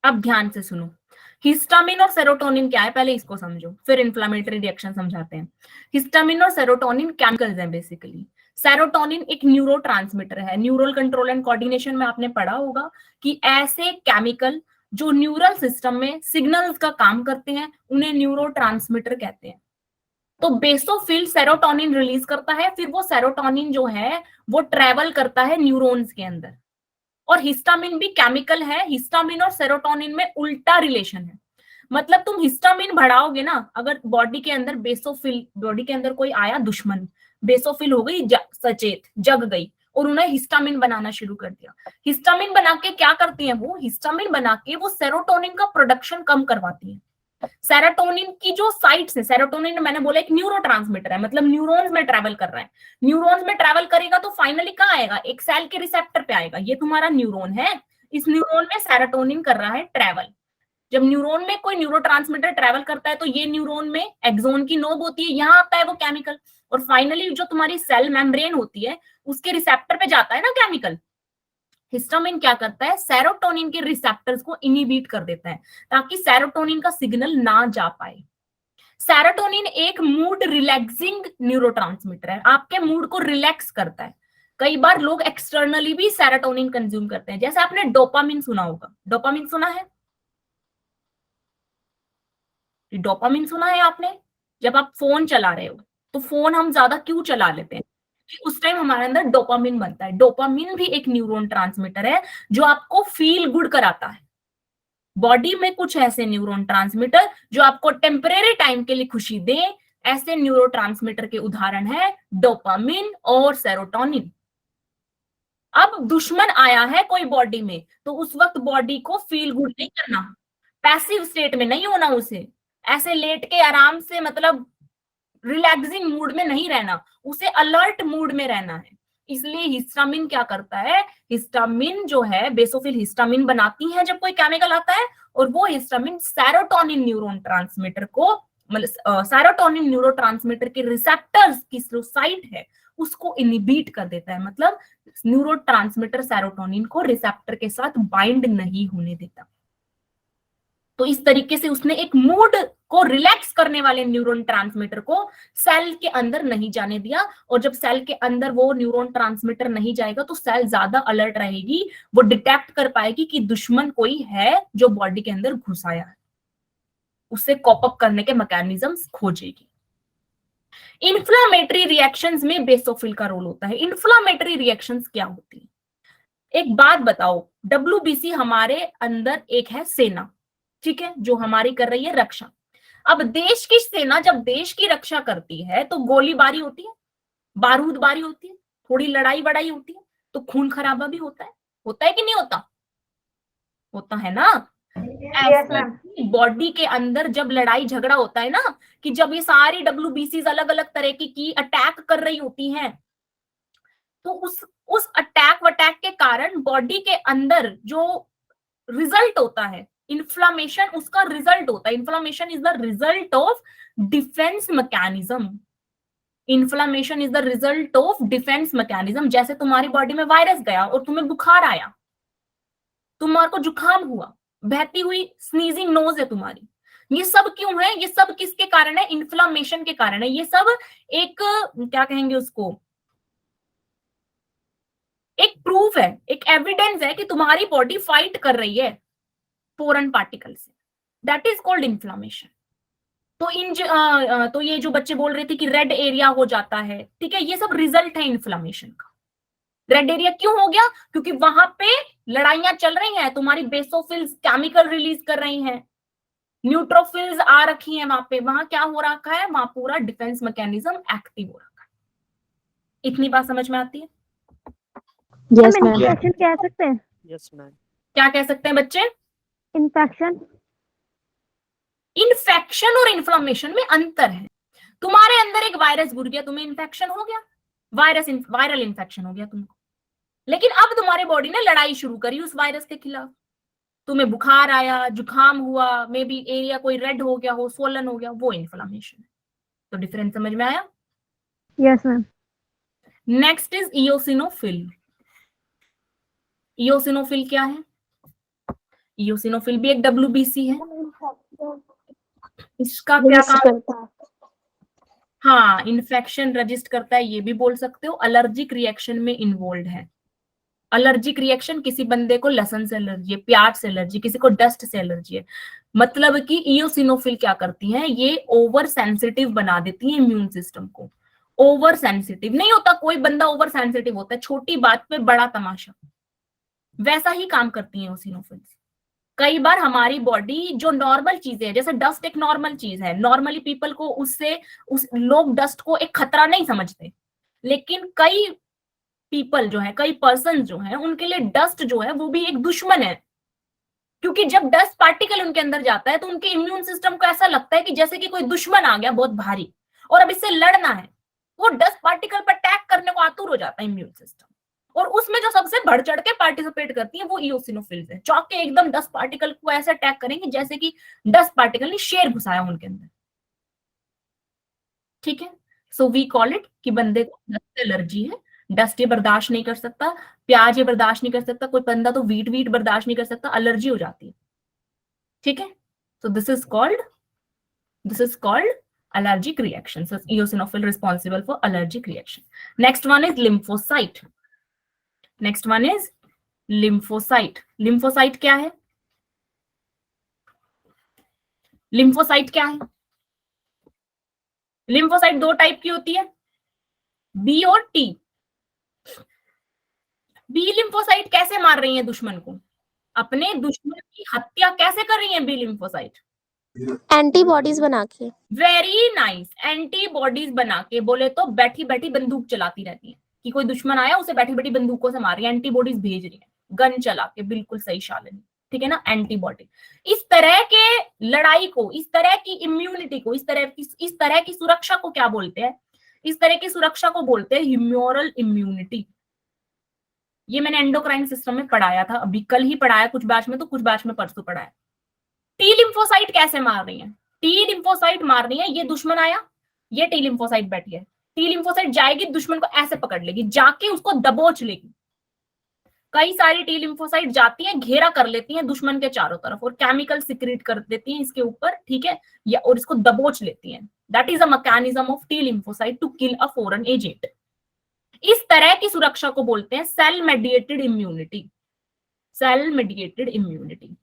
अब ध्यान से सुनो, हिस्टामिन और सेरोटोनिन क्या है पहले इसको समझो, फिर इन्फ्लामेटरी रिएक्शन समझाते हैं। हिस्टामिन और सेरोटोनिन केमिकल्स हैं बेसिकली। सेरोटोनिन एक न्यूरोट्रांसमीटर है। न्यूरल कंट्रोल एंड कोऑर्डिनेशन में आपने पढ़ा होगा कि ऐसे केमिकल जो न्यूरल सिस्टम में सिग्नल्स का काम करते हैं उन्हें न्यूरोट्रांसमीटर कहते हैं। तो बेसोफिल सेरोटोनिन रिलीज करता है, फिर वो सेरोटोनिन जो है वो ट्रेवल करता है न्यूरॉन्स के अंदर। और हिस्टामिन भी केमिकल है, हिस्टामिन और सेरोटोनिन में उल्टा रिलेशन है। मतलब तुम हिस्टामिन बढ़ाओगे ना, अगर बॉडी के अंदर बेसोफिल, बॉडी के अंदर कोई आया दुश्मन, बेसोफिल हो गई सचेत, जग गई और उन्हें हिस्टामिन बनाना शुरू कर दिया। हिस्टामिन बना के क्या करती है वो? हिस्टामिन बना के वो सेरोटोनिन का प्रोडक्शन कम करवाती है। सेरोटोनिन की जो साइट्स है, सेरोटोनिन मैंने बोला एक न्यूरोट्रांसमीटर है, मतलब न्यूरॉन्स में ट्रैवल कर रहा है। न्यूरॉन्स में ट्रैवल करेगा तो फाइनली कहाँ आएगा? एक सेल के रिसेप्टर पे आएगा। ये तुम्हारा न्यूरॉन है, इस न्यूरॉन में सेरोटोनिन कर रहा है ट्रैवल। जब न्यूरॉन में कोई न्यूरोट्रांसमीटर ट्रैवल करता है तो ये न्यूरॉन में एक्सोन की नोब होती है, यहाँ आता है वो केमिकल, और फाइनली जो तुम्हारी सेल मेम्ब्रेन होती है उसके रिसेप्टर पे जाता है ना केमिकल। हिस्टामिन क्या करता है? सेरोटोनिन के रिसेप्टर्स को इनिबिट कर देता है ताकि सेरोटोनिन का सिग्नल ना जा पाए। सेरोटोनिन एक मूड रिलैक्सिंग न्यूरोट्रांसमीटर है, आपके मूड को रिलैक्स करता है। कई बार लोग एक्सटर्नली भी सेरोटोनिन कंज्यूम करते हैं, जैसे आपने डोपामिन सुना होगा। डोपामिन सुना है? डोपामिन सुना है आपने? जब आप फोन चला रहे हो तो फोन हम ज्यादा क्यों चला लेते हैं? उस टाइम हमारे अंदर डोपामिन बनता है। डोपामिन भी एक न्यूरॉन ट्रांसमीटर है जो आपको फील गुड कराता है। बॉडी में कुछ ऐसे न्यूरॉन ट्रांसमीटर जो आपको टेम्परेरी टाइम के लिए खुशी दें, ऐसे न्यूरोट्रांसमीटर के उदाहरण है डोपामिन और सेरोटोनिन। अब दुश्मन आया है कोई बॉडी में तो उस वक्त बॉडी को फील गुड नहीं करना, पैसिव स्टेट में नहीं होना, उसे ऐसे लेट के आराम से मतलब रिलैक्सिंग मूड में नहीं रहना, उसे अलर्ट मूड में रहना है। इसलिए हिस्टामिन क्या करता है? हिस्टामिन जो है, बेसोफिल हिस्टामिन बनाती है जब कोई केमिकल आता है, और वो हिस्टामिन सेरोटोनिन न्यूरॉन ट्रांसमीटर को, मतलब सेरोटोनिन न्यूरोट्रांसमीटर के रिसेप्टर्स की जो साइट है उसको इनिबिट कर देता है। मतलब न्यूरोट्रांसमीटर सेरोटोनिन को रिसेप्टर के साथ बाइंड नहीं होने देता। तो इस तरीके से उसने एक मूड को रिलैक्स करने वाले न्यूरॉन ट्रांसमीटर को सेल के अंदर नहीं जाने दिया, और जब सेल के अंदर वो न्यूरॉन ट्रांसमीटर नहीं जाएगा तो सेल ज्यादा अलर्ट रहेगी, वो डिटेक्ट कर पाएगी कि दुश्मन कोई है जो बॉडी के अंदर घुस आया है, उससे कॉप अप करने के मैकेनिज्म्स खोजेगी। इन्फ्लामेटरी रिएक्शंस में बेसोफिल का रोल होता है। इन्फ्लामेटरी रिएक्शंस क्या होती है? एक बात बताओ, डब्ल्यूबीसी हमारे अंदर एक है सेना, ठीक है, जो हमारी कर रही है रक्षा। अब देश की सेना जब देश की रक्षा करती है तो गोलीबारी होती है, बारूदबारी होती है, थोड़ी लड़ाई वड़ाई होती है, तो खून खराबा भी होता है कि नहीं होता? होता है ना। बॉडी के अंदर जब लड़ाई झगड़ा होता है ना, कि जब ये सारी डब्ल्यूबीसी अलग अलग तरह की अटैक कर रही होती हैं, तो उस अटैक के कारण बॉडी के अंदर जो रिजल्ट होता है इन्फ्लामेशन, उसका रिजल्ट होता है, inflammation is the result of defence mechanism. Inflammation is the result of defence mechanism. जैसे तुम्हारी बॉडी में वायरस गया और तुम्हें बुखार आया, तुम्हारे को जुकाम हुआ, बहती हुई स्नीजिंग नोज है तुम्हारी, ये सब क्यों है? ये सब किसके कारण है? इन्फ्लामेशन के कारण है। ये सब एक क्या कहेंगे उसको, एक प्रूफ है, एक एविडेंस है कि तुम्हारी बॉडी फाइट कर रही है फोरेन पार्टिकल से। That is called inflammation. तो ये जो बच्चे बोल रहे थे कि रेड एरिया हो जाता है, ठीक है, ये सब रिजल्ट है इन्फ्लामेशन का। रेड एरिया क्यों हो गया? क्योंकि वहां पे लड़ाइयां चल रही हैं, तुम्हारी बेसोफिल्स केमिकल रिलीज कर रही हैं, न्यूट्रोफिल्स आ रखी हैं वहां पे, वहां क्या हो रखा है? वहां पूरा डिफेंस मैकेनिज्म एक्टिव हो रखा है। इतनी बात समझ में आती है? Yes ma'am. इन्फेक्शन कह सकते हैं? Yes ma'am. क्या कह सकते हैं बच्चे? इन्फेक्शन। इन्फेक्शन और इन्फ्लामेशन में अंतर है। तुम्हारे अंदर एक वायरस घुस गया, तुम्हें इन्फेक्शन हो गया, वायरल इन्फेक्शन हो गया तुमको, लेकिन अब तुम्हारी बॉडी ने लड़ाई शुरू करी उस वायरस के खिलाफ, तुम्हें बुखार आया, जुकाम हुआ, मे बी एरिया कोई रेड हो गया हो, स्वोलन हो गया, वो इन्फ्लामेशन है। तो डिफरेंस समझ में आया? Yes ma'am. Next is eosinophil. Eosinophil क्या है? इयोसिनोफिल भी एक डब्ल्यूबीसी है। इसका क्या काम? हाँ, इन्फेक्शन रजिस्ट करता है, ये भी बोल सकते हो। अलर्जिक रिएक्शन में इन्वॉल्व है। अलर्जिक रिएक्शन, किसी बंदे को लहसुन से एलर्जी है, प्याज से एलर्जी, किसी को डस्ट से एलर्जी है, मतलब कि इयोसिनोफिल क्या करती हैं, ये ओवर सेंसिटिव बना देती है इम्यून सिस्टम को। ओवर सेंसिटिव नहीं होता, कोई बंदा ओवर सेंसिटिव होता है, छोटी बात पे बड़ा तमाशा, वैसा ही काम करती है इयोसिनोफिल्स। कई बार हमारी बॉडी जो नॉर्मल चीजें है, जैसे डस्ट एक नॉर्मल चीज है, नॉर्मली पीपल को लोग डस्ट को एक खतरा नहीं समझते, लेकिन कई पीपल जो है, कई पर्सन जो है, उनके लिए डस्ट जो है वो भी एक दुश्मन है। क्योंकि जब डस्ट पार्टिकल उनके अंदर जाता है तो उनके इम्यून सिस्टम को ऐसा लगता है कि जैसे कि कोई दुश्मन आ गया बहुत भारी और अब इससे लड़ना है, वो डस्ट पार्टिकल पर अटैक करने को आतुर हो जाता है इम्यून सिस्टम। और उसमें जो सबसे बढ़ चढ़ के पार्टिसिपेट करती है वो इयोसिनोफिल्स है। चौक के एकदम डस्ट पार्टिकल को ऐसे अटैक करेंगे जैसे कि डस्ट पार्टिकल ने शेर घुसाया उनके अंदर, ठीक है। सो वी कॉल इट कि बंदे को डस्ट एलर्जी है, डस्ट ये बर्दाश्त नहीं कर सकता, प्याज ये बर्दाश्त नहीं कर सकता, कोई बंदा तो वीट बर्दाश्त नहीं कर सकता, एलर्जी हो जाती है, ठीक है। So this is called allergic reaction. So eosinophil responsible for allergic reaction. Next one is lymphocyte. lymphocyte क्या है? lymphocyte क्या है? lymphocyte दो टाइप की होती है, बी और टी। बी लिम्फोसाइट कैसे मार रही है दुश्मन को? अपने दुश्मन की हत्या कैसे कर रही है बी लिम्फोसाइट? एंटीबॉडीज बना के। वेरी नाइस, एंटीबॉडीज बना के। बोले तो बैठी बैठी बंदूक चलाती रहती है, कि कोई दुश्मन आया उसे बैठी बैठी बंदूकों से मार रही है, एंटीबॉडीज भेज रही है, गन चला के। बिल्कुल सही शालिनी, ठीक है ना, एंटीबॉडी। इस तरह के लड़ाई को, इस तरह की इम्यूनिटी को, इस तरह की सुरक्षा को क्या बोलते हैं? इस तरह की सुरक्षा को बोलते हैं ह्यूमोरल इम्यूनिटी। ये मैंने एंडोक्राइन सिस्टम में पढ़ाया था, अभी कल ही पढ़ाया कुछ बैच में, तो कुछ बैच में परसों पढ़ाया। टी लिम्फोसाइट कैसे मार रही है? टी लिम्फोसाइट मार रही है, ये दुश्मन आया, ये टी लिम्फोसाइट बैठी है, टी लिम्फोसाइट जाएगी दुश्मन को ऐसे पकड़ लेगी, जाके उसको दबोच लेगी, कई सारी टी लिम्फोसाइट जाती हैं, घेरा कर लेती हैं दुश्मन के चारों तरफ और केमिकल सिक्रीट कर देती हैं इसके ऊपर, ठीक है, या और इसको दबोच लेती हैं। That is a mechanism of T lymphocyte to kill a foreign agent. इस तरह की सुरक्षा को बोलते हैं cell mediated immunity, cell mediated immunity,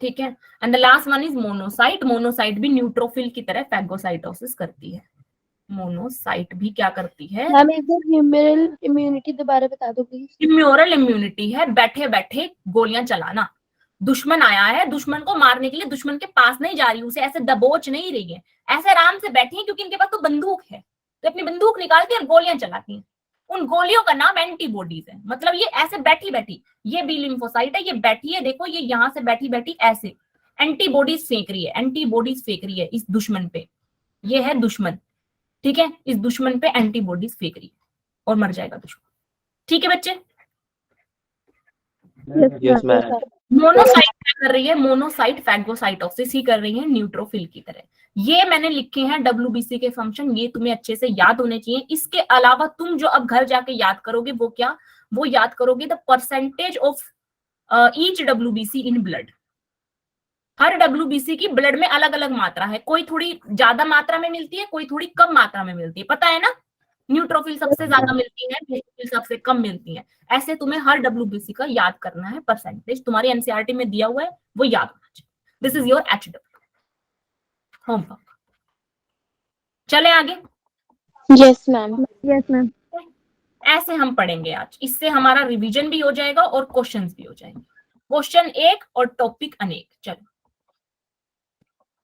ठीक है। And the last one is monocyte. Monocyte भी न्यूट्रोफिल की तरह फैगोसाइटोसिस करती है। मोनोसाइट भी क्या करती है? मैम एक बार ह्यूमरल इम्यूनिटी दोबारा बता दो प्लीज। इम्यूरल इम्यूनिटी है बैठे बैठे गोलियां चलाना। दुश्मन आया है, दुश्मन को मारने के लिए दुश्मन के पास नहीं जा रही, उसे ऐसे दबोच नहीं रही है, ऐसे आराम से बैठी है क्योंकि इनके पास तो बंदूक है, तो अपनी बंदूक निकालती है और गोलियां चलाती हैं। उन गोलियों का नाम एंटीबॉडीज है। मतलब ये ऐसे बैठी बैठी, ये बी लिम्फोसाइट है, ये बैठी है, देखो ये यहां से बैठी बैठी ऐसे एंटीबॉडीज फेंक रही है, एंटीबॉडीज फेंक रही है इस दुश्मन पे। ये है दुश्मन, ठीक है, इस दुश्मन पे एंटीबॉडीज फेंक रही है और मर जाएगा दुश्मन। ठीक है बच्चे? Yes ma'am. मोनोसाइट क्या कर रही है? मोनोसाइट फैगोसाइटोसिस ही कर रही है न्यूट्रोफिल की तरह। ये मैंने लिखे हैं WBC के फंक्शन, ये तुम्हें अच्छे से याद होने चाहिए। इसके अलावा तुम जो अब घर जाके याद करोगे वो क्या? वो याद करोगे the percentage of each WBC in blood. Her WBC की ब्लड में अलग अलग मात्रा है, कोई थोड़ी ज्यादा मात्रा में मिलती है, कोई थोड़ी कम मात्रा में मिलती है, पता है ना? न्यूट्रोफिल सबसे ज्यादा मिलती है, बेसिल सबसे कम मिलती है। ऐसे तुम्हें हर WBC का याद करना है, परसेंटेज तुम्हारी NCERT में दिया हुआ है, वो याद होना चाहिए। This is your HW homework. चले आगे। Yes ma'am. Yes ma'am. ऐसे हम पढ़ेंगे आज, इससे हमारा रिवीजन भी हो जाएगा और क्वेश्चंस भी हो जाएंगे। क्वेश्चन एक और टॉपिक अनेक। चलो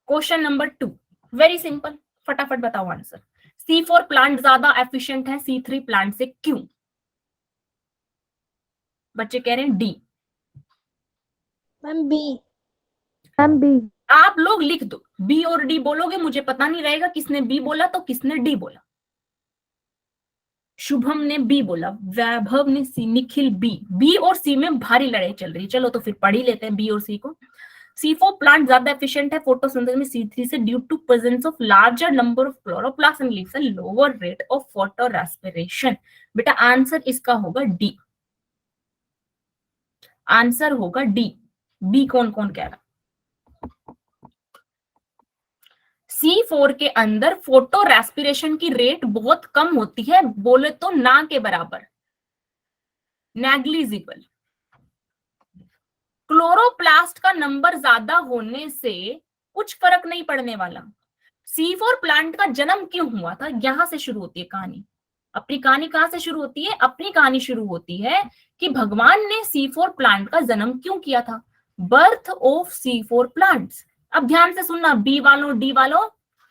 क्वेश्चन नंबर 2, वेरी सिंपल, फटाफट बताओ आंसर। C4 प्लांट ज्यादा एफिशिएंट है C3 प्लांट से, क्यों? बच्चे कह रहे हैं D. Ma'am B. Ma'am B. आप लोग लिख दो, बी और डी बोलोगे, मुझे पता नहीं रहेगा किसने बी बोला तो किसने डी बोला। शुभम ने बी बोला, वैभव ने सी, निखिल बी। बी और सी में भारी लड़ाई चल रही है। चलो तो फिर पढ़ ही लेते हैं बी और सी को। C4 प्लांट ज्यादा एफिशिएंट है फोटोसिंथेसिस में C3 से due to presence of larger number of chloroplast and leaves a lower rate of photo respiration. बेटा आंसर इसका होगा डी, आंसर होगा डी। बी कौन कौन कह रहा? C4 के अंदर फोटो रेस्पिरेशन की रेट बहुत कम होती है, बोले तो ना के बराबर, नेग्लिजिबल। क्लोरोप्लास्ट का नंबर ज्यादा होने से कुछ फर्क नहीं पड़ने वाला। C4 प्लांट का जन्म क्यों हुआ था, यहां से शुरू होती है कहानी। अपनी कहानी कहां से शुरू होती है? अपनी कहानी शुरू होती है कि भगवान ने C4 प्लांट का जन्म क्यों किया था। Birth of C4 plants. अब ध्यान से सुनना, बी वालों डी वालों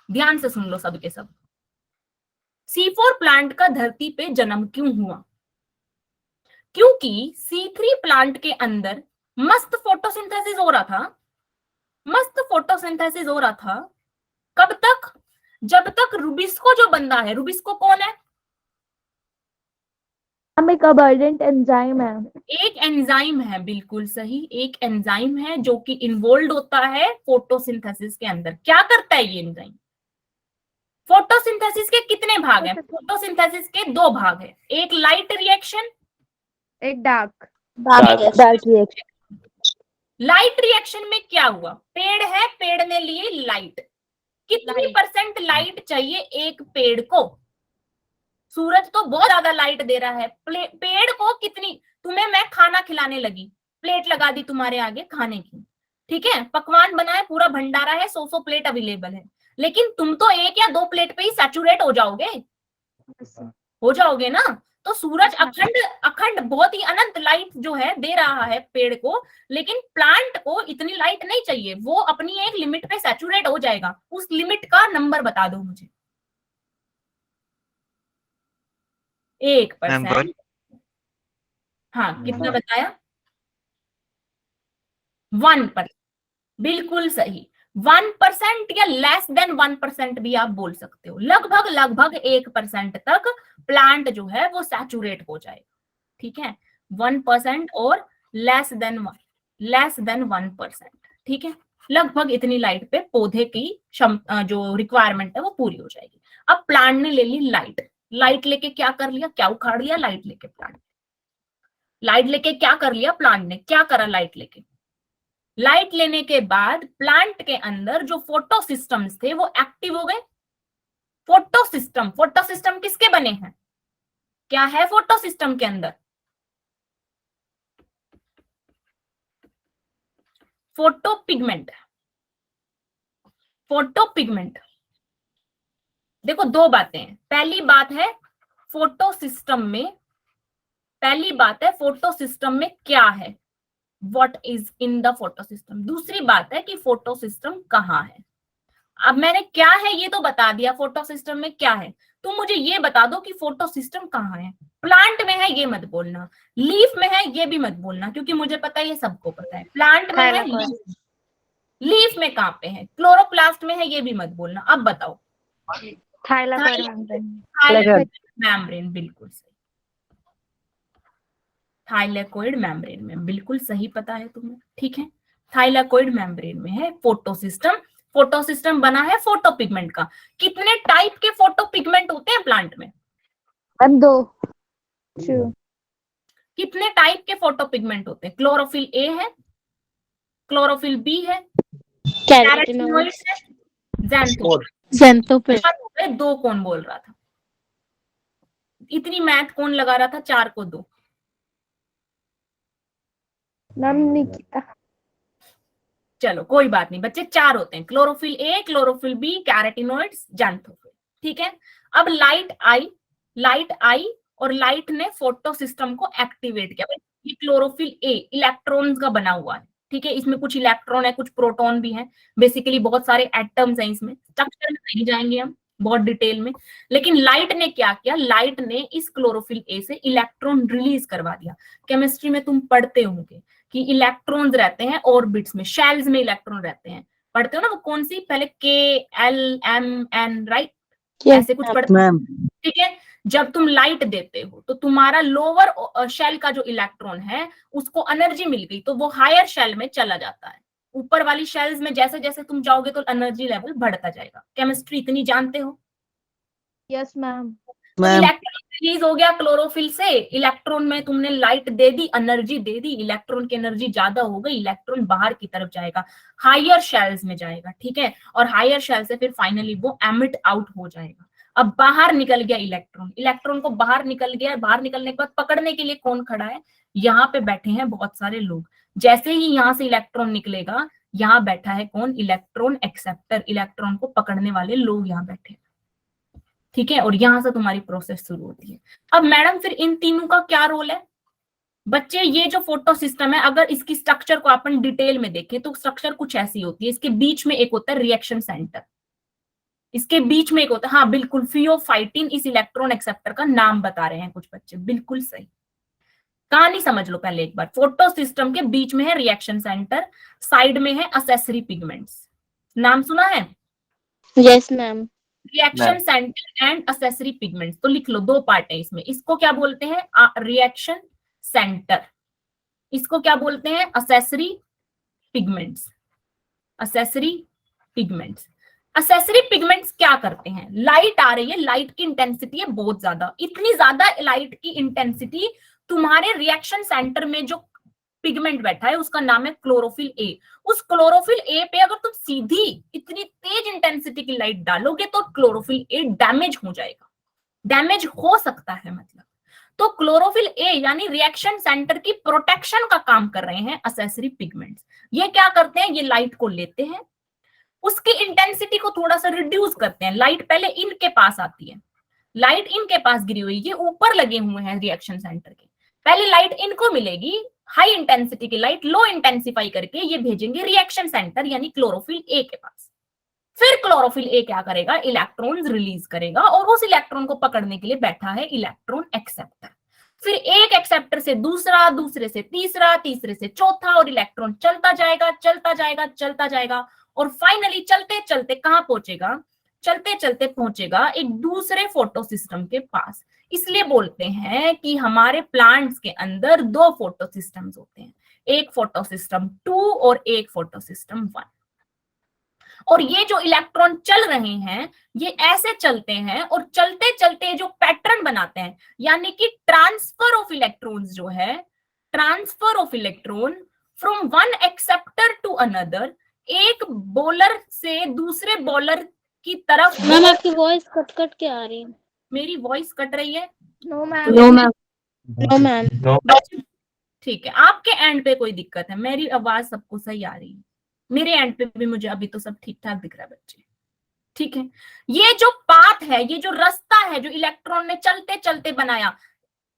ध्यान से सुन लो सब के सब। C4 प्लांट का धरती पे जन्म क्यों हुआ? क्योंकि C3 प्लांट के अंदर मस्त फोटोसिंथेसिस हो रहा था, मस्त फोटोसिंथेसिस हो रहा था। कब तक? जब तक रुबिस्को जो बंदा है, रुबिस्को कौन है? हम एक अबर्डेंट एंजाइम है। एक एंजाइम है, बिल्कुल सही, एक एंजाइम है जो कि इन्वॉल्व होता है फोटोसिंथेसिस के अंदर। क्या करता है ये एंजाइम? फोटोसिंथेसिस के कितने भाग हैं? फोटोसिंथेसिस के 2 भाग है, एक लाइट रिएक्शन, एक dark. Dark reaction. Light reaction में क्या हुआ? पेड़ है, पेड़ ने लिए लाइट। कितनी परसेंट लाइट चाहिए एक पेड़ को? सूरज तो बहुत ज्यादा लाइट दे रहा है, पेड़ को कितनी? तुम्हें मैं खाना खिलाने लगी, प्लेट लगा दी तुम्हारे आगे खाने की, ठीक है, पकवान बनाए, पूरा भंडारा है, 100 प्लेट अवेलेबल है, लेकिन तुम तो 1 या 2 प्लेट पे ही सैचुरेट हो जाओगे, हो जाओगे ना। तो सूरज अखंड अखंड बहुत ही अनंत लाइट जो है दे रहा है पेड़ को, लेकिन प्लांट को इतनी लाइट नहीं चाहिए, वो अपनी एक लिमिट पे सैचुरेट हो जाएगा। उस लिमिट का नंबर बता दो मुझे। 1%। हाँ कितना बताया? 1%, बिल्कुल सही। 1% या लेस देन 1% भी आप बोल सकते हो। लगभग लगभग 1% तक प्लांट जो है वो सैचुरेट हो जाएगा, ठीक है। 1% और लेस देन 1%, ठीक है। लगभग इतनी लाइट पे पौधे की जो रिक्वायरमेंट है वो पूरी हो जाएगी। अब प्लांट ने ले ली लाइट, लाइट लेके क्या कर लिया? क्या उखाड़ लिया? लाइट लेके प्लांट। लाइट लेके क्या कर लिया प्लांट ने, क्या करा लाइट लेके? लाइट लेने के बाद प्लांट के अंदर जो फोटो सिस्टम्स थे वो एक्टिव हो गए। फोटो सिस्टम किसके बने हैं? क्या है फोटो सिस्टम के अंदर? Photo pigment. फोटो पिगमेंट, देखो दो बातें हैं। पहली बात है फोटो सिस्टम में, पहली बात है फोटो सिस्टम में क्या है, what is in the photo system. दूसरी बात है कि फोटो सिस्टम कहाँ है। अब मैंने क्या है ये तो बता दिया, फोटो सिस्टम में क्या है। तुम मुझे ये बता दो कि फोटो सिस्टम कहाँ है। प्लांट में है ये मत बोलना, लीफ में है ये भी मत बोलना, क्योंकि मुझे पता है ये सबको पता है। प्लांट में है, लीफ में कहाँ पे है, क्लोरोप्लास्ट में है ये भी मत बोलना। अब बताओ। थाइलेकोइड मेम्ब्रेन, बिल्कुल सही। थाइलेकोइड मेम्ब्रेन में, बिल्कुल सही पता है तुम्हें, ठीक है। थाइलेकोइड मेम्ब्रेन में है फोटो सिस्टम। फोटो सिस्टम बना है फोटो पिगमेंट का। कितने टाइप के फोटो पिगमेंट होते हैं प्लांट में? मैम 2 कितने टाइप के फोटो पिगमेंट होते हैं? क्लोरोफिल ए है, क्लोरोफिल बी है, कैरोटीनॉइड्स है, ज़ैंथोफिल। दो कौन बोल रहा था? इतनी मैथ कौन लगा रहा था 4 को 2? मैम निकिता। चलो कोई बात नहीं बच्चे, 4 होते हैं, chlorophyll A, chlorophyll B, carotenoids, xanthophyll, ठीक है। अब लाइट आई और लाइट ने फोटो सिस्टम को एक्टिवेट किया। ये क्लोरोफिल ए इलेक्ट्रॉन्स का बना हुआ है, ठीक है। इसमें कुछ इलेक्ट्रॉन है, कुछ प्रोटॉन भी है, बेसिकली बहुत सारे एटम्स हैं इसमें। स्ट्रक्चर में नहीं जाएंगे हम बहुत डिटेल में, लेकिन लाइट ने क्या किया, लाइट ने इस क्लोरोफिल ए से इलेक्ट्रॉन रिलीज करवा दिया। केमिस्ट्री में तुम पढ़ते होंगे कि इलेक्ट्रॉन्स रहते हैं ऑर्बिट्स में, शेल्स में इलेक्ट्रॉन रहते हैं, पढ़ते हो ना वो कौन सी, पहले KLMN, राइट? ऐसे कुछ पढ़ते हैं, ठीक है। जब तुम लाइट देते हो तो तुम्हारा लोअर शेल का जो इलेक्ट्रॉन है उसको एनर्जी मिल गई, तो वो हायर शेल में चला जाता है। ऊपर वाली शेल्स में जैसे जैसे तुम जाओगे तो एनर्जी लेवल बढ़ता जाएगा। केमिस्ट्री इतनी जानते हो? Yes ma'am. तो इलेक्ट्रॉन रिलीज हो गया क्लोरोफिल से, इलेक्ट्रॉन में तुमने लाइट दे दी, एनर्जी दे दी, इलेक्ट्रॉन की एनर्जी ज्यादा हो गई, इलेक्ट्रॉन बाहर की तरफ जाएगा, हायर शेल्स में जाएगा, ठीक है। और हायर शेल से फिर फाइनली वो एमिट आउट हो जाएगा। अब बाहर निकल गया इलेक्ट्रॉन, इलेक्ट्रॉन को बाहर निकल गया, बाहर निकलने के बाद पकड़ने के लिए कौन खड़ा है? यहाँ पे बैठे हैं बहुत सारे लोग। जैसे ही यहाँ से इलेक्ट्रॉन निकलेगा, यहाँ बैठा है कौन? इलेक्ट्रॉन एक्सेप्टर, इलेक्ट्रॉन को पकड़ने वाले लोग यहाँ बैठे, ठीक है। और यहां से तुम्हारी प्रोसेस शुरू होती है। अब मैडम फिर इन तीनों का क्या रोल है? बच्चे ये जो फोटो सिस्टम है, अगर इसकी स्ट्रक्चर को अपन डिटेल में देखें तो स्ट्रक्चर कुछ ऐसी होती है। इसके बीच में एक होता है रिएक्शन सेंटर, इसके बीच में एक होता है, हाँ बिल्कुल, फियोफाइटिन इस इलेक्ट्रॉन एक्सेप्टर का नाम बता रहे हैं कुछ बच्चे, बिल्कुल सही। कहानी समझ लो पहले एक बार। फोटो सिस्टम के बीच में है रिएक्शन सेंटर, साइड में है असेसरी पिगमेंट्स। नाम सुना है? Yes ma'am. Reaction centre and accessory pigments, तो लिख लो, 2 पार्ट है इसमें। इसको क्या बोलते हैं? Reaction centre. इसको क्या बोलते हैं? Accessory pigments. Accessory pigments, accessory pigments क्या करते हैं? लाइट आ रही है, लाइट की इंटेंसिटी है बहुत ज्यादा, इतनी ज्यादा लाइट की इंटेंसिटी, तुम्हारे रिएक्शन सेंटर में जो पिगमेंट बैठा है उसका नाम है क्लोरोफिल ए। उस क्लोरोफिल ए पे अगर तुम सीधी इतनी तेज इंटेंसिटी की लाइट डालोगे तो क्लोरोफिल ए डैमेज हो जाएगा, डैमेज हो सकता है मतलब। तो क्लोरोफिल ए यानी रिएक्शन सेंटर की प्रोटेक्शन का काम कर रहे हैं असेसरी पिगमेंट्स। ये क्या करते हैं? ये लाइट को लेते हैं, उसकी इंटेंसिटी को थोड़ा सा रिड्यूस करते हैं। लाइट पहले इनके पास आती है, लाइट इनके पास गिरी हुई, ये ऊपर लगे हुए हैं रिएक्शन सेंटर के, पहले लाइट इनको मिलेगी, हाई इंटेंसिटी की लाइट लो इंटेंसिफाई करके ये भेजेंगे रिएक्शन सेंटर यानी क्लोरोफिल ए के पास। फिर क्लोरोफिल ए क्या करेगा? इलेक्ट्रॉन्स रिलीज करेगा, और उस इलेक्ट्रॉन को पकड़ने के लिए बैठा है इलेक्ट्रॉन एक्सेप्टर। फिर एक एक्सेप्टर से दूसरा, दूसरे से तीसरा, तीसरे से चौथा, और इलेक्ट्रॉन चलता जाएगा, चलता जाएगा, चलता जाएगा, और फाइनली चलते चलते कहां पहुंचेगा? चलते चलते पहुंचेगा एक दूसरे फोटो सिस्टम के पास। इसलिए बोलते हैं कि हमारे प्लांट्स के अंदर 2 फोटो सिस्टम्स होते हैं, एक फोटो सिस्टम 2 और एक फोटो सिस्टम 1। और ये जो इलेक्ट्रॉन चल रहे हैं ये ऐसे चलते हैं, और चलते चलते जो पैटर्न बनाते हैं, यानी कि ट्रांसफर ऑफ इलेक्ट्रॉन्स जो है transfer of electron from one acceptor to another, एक बॉलर से दूसरे बॉलर की तरफ। मैम आपकी वॉइस कट कट के आ रही है। मेरी वॉइस कट रही है? No ma'am. No ma'am. No ma'am. बच्चे, ठीक है, आपके एंड पे कोई दिक्कत है? मेरी आवाज सबको सही आ रही है? मेरे एंड पे भी मुझे अभी तो सब ठीक ठाक दिख रहा है बच्चे, ठीक है। ये जो पाथ है, ये जो रास्ता है जो इलेक्ट्रॉन ने चलते चलते बनाया,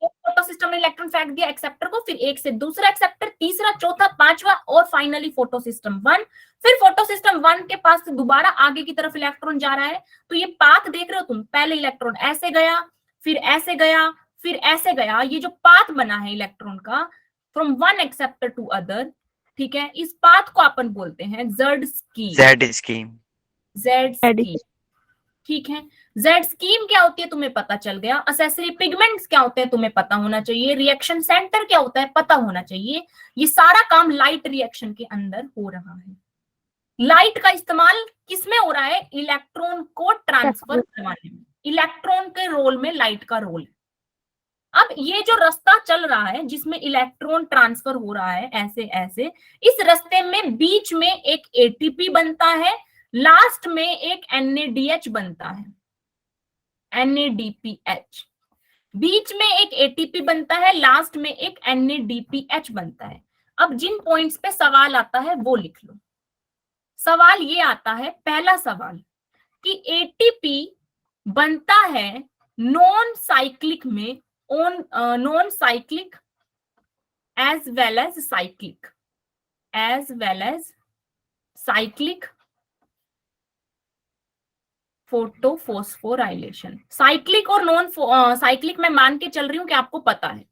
फोटो सिस्टम ने इलेक्ट्रॉन फेंक दिया एक्सेप्टर को, फिर एक से दूसरा एक्सेप्टर, तीसरा, चौथा, पांचवा और फाइनली फोटो सिस्टम 1, फिर फोटो सिस्टम 1 के पास से दोबारा आगे की तरफ इलेक्ट्रॉन जा रहा है। तो ये पाथ देख रहे हो तुम, पहले इलेक्ट्रॉन ऐसे गया, फिर ऐसे गया, फिर ऐसे गया, ये जो पाथ बना है इलेक्ट्रॉन का from one acceptor to other, ठीक है, इस पाथ को अपन बोलते हैं Z scheme. Z scheme. Z scheme, ठीक है। जेड स्कीम क्या होती है तुम्हें पता चल गया। असेसरी पिगमेंट्स क्या होते हैं तुम्हें पता होना चाहिए। रिएक्शन सेंटर क्या होता है पता होना चाहिए। ये सारा काम लाइट रिएक्शन के अंदर हो रहा है। लाइट का इस्तेमाल किसमें हो रहा है? इलेक्ट्रॉन को ट्रांसफर करवाने में। इलेक्ट्रॉन के रोल में लाइट का रोल है। अब ये जो रास्ता चल रहा है जिसमें इलेक्ट्रॉन ट्रांसफर हो रहा है ऐसे ऐसे, इस रास्ते में बीच में एक एटीपी बनता है, लास्ट में एक NADH बनता है, NADPH। बीच में एक एटीपी बनता है, लास्ट में एक NADPH बनता है। अब जिन पॉइंट्स पे सवाल आता है वो लिख लो। सवाल ये आता है, पहला सवाल कि एटीपी बनता है नॉन साइक्लिक में, non cyclic as well as cyclic, as well as cyclic photophosphorylation. Cyclic और नॉन साइक्लिक मैं मान के चल रही हूं कि आपको पता है।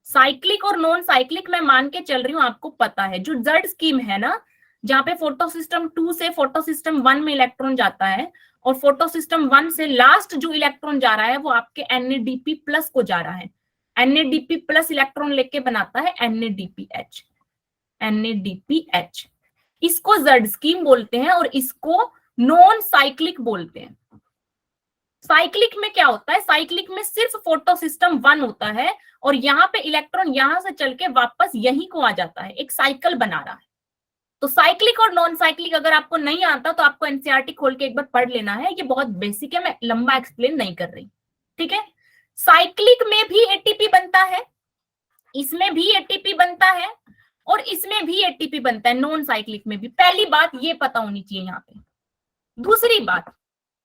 साइक्लिक और नॉन साइक्लिक मैं मान के चल रही हूं आपको पता है। जो जेड स्कीम है ना, जहां पे फोटो सिस्टम 2 से फोटो सिस्टम 1 में इलेक्ट्रॉन जाता है और फोटो सिस्टम 1 से लास्ट जो इलेक्ट्रॉन जा रहा है वो आपके NADP प्लस को जा रहा है। NADP प्लस इलेक्ट्रॉन लेके बनाता है NADPH, NADPH। इसको जेड स्कीम बोलते हैं और इसको नॉन साइक्लिक बोलते हैं। साइक्लिक में क्या होता है? साइक्लिक में सिर्फ फोटो सिस्टम 1 होता है और यहाँ पे इलेक्ट्रॉन यहां से चल के वापस यहीं को आ जाता है, एक साइकिल बना रहा है। तो साइक्लिक और नॉन साइक्लिक अगर आपको नहीं आता तो आपको एनसीईआरटी खोल के एक बार पढ़ लेना है। ये बहुत बेसिक है, मैं लंबा एक्सप्लेन नहीं कर रही, ठीक है। साइक्लिक में भी एटीपी बनता है, इसमें भी एटीपी बनता है और इसमें भी एटीपी बनता है, नॉन साइक्लिक में भी। पहली बात ये पता होनी चाहिए यहाँ पे। दूसरी बात,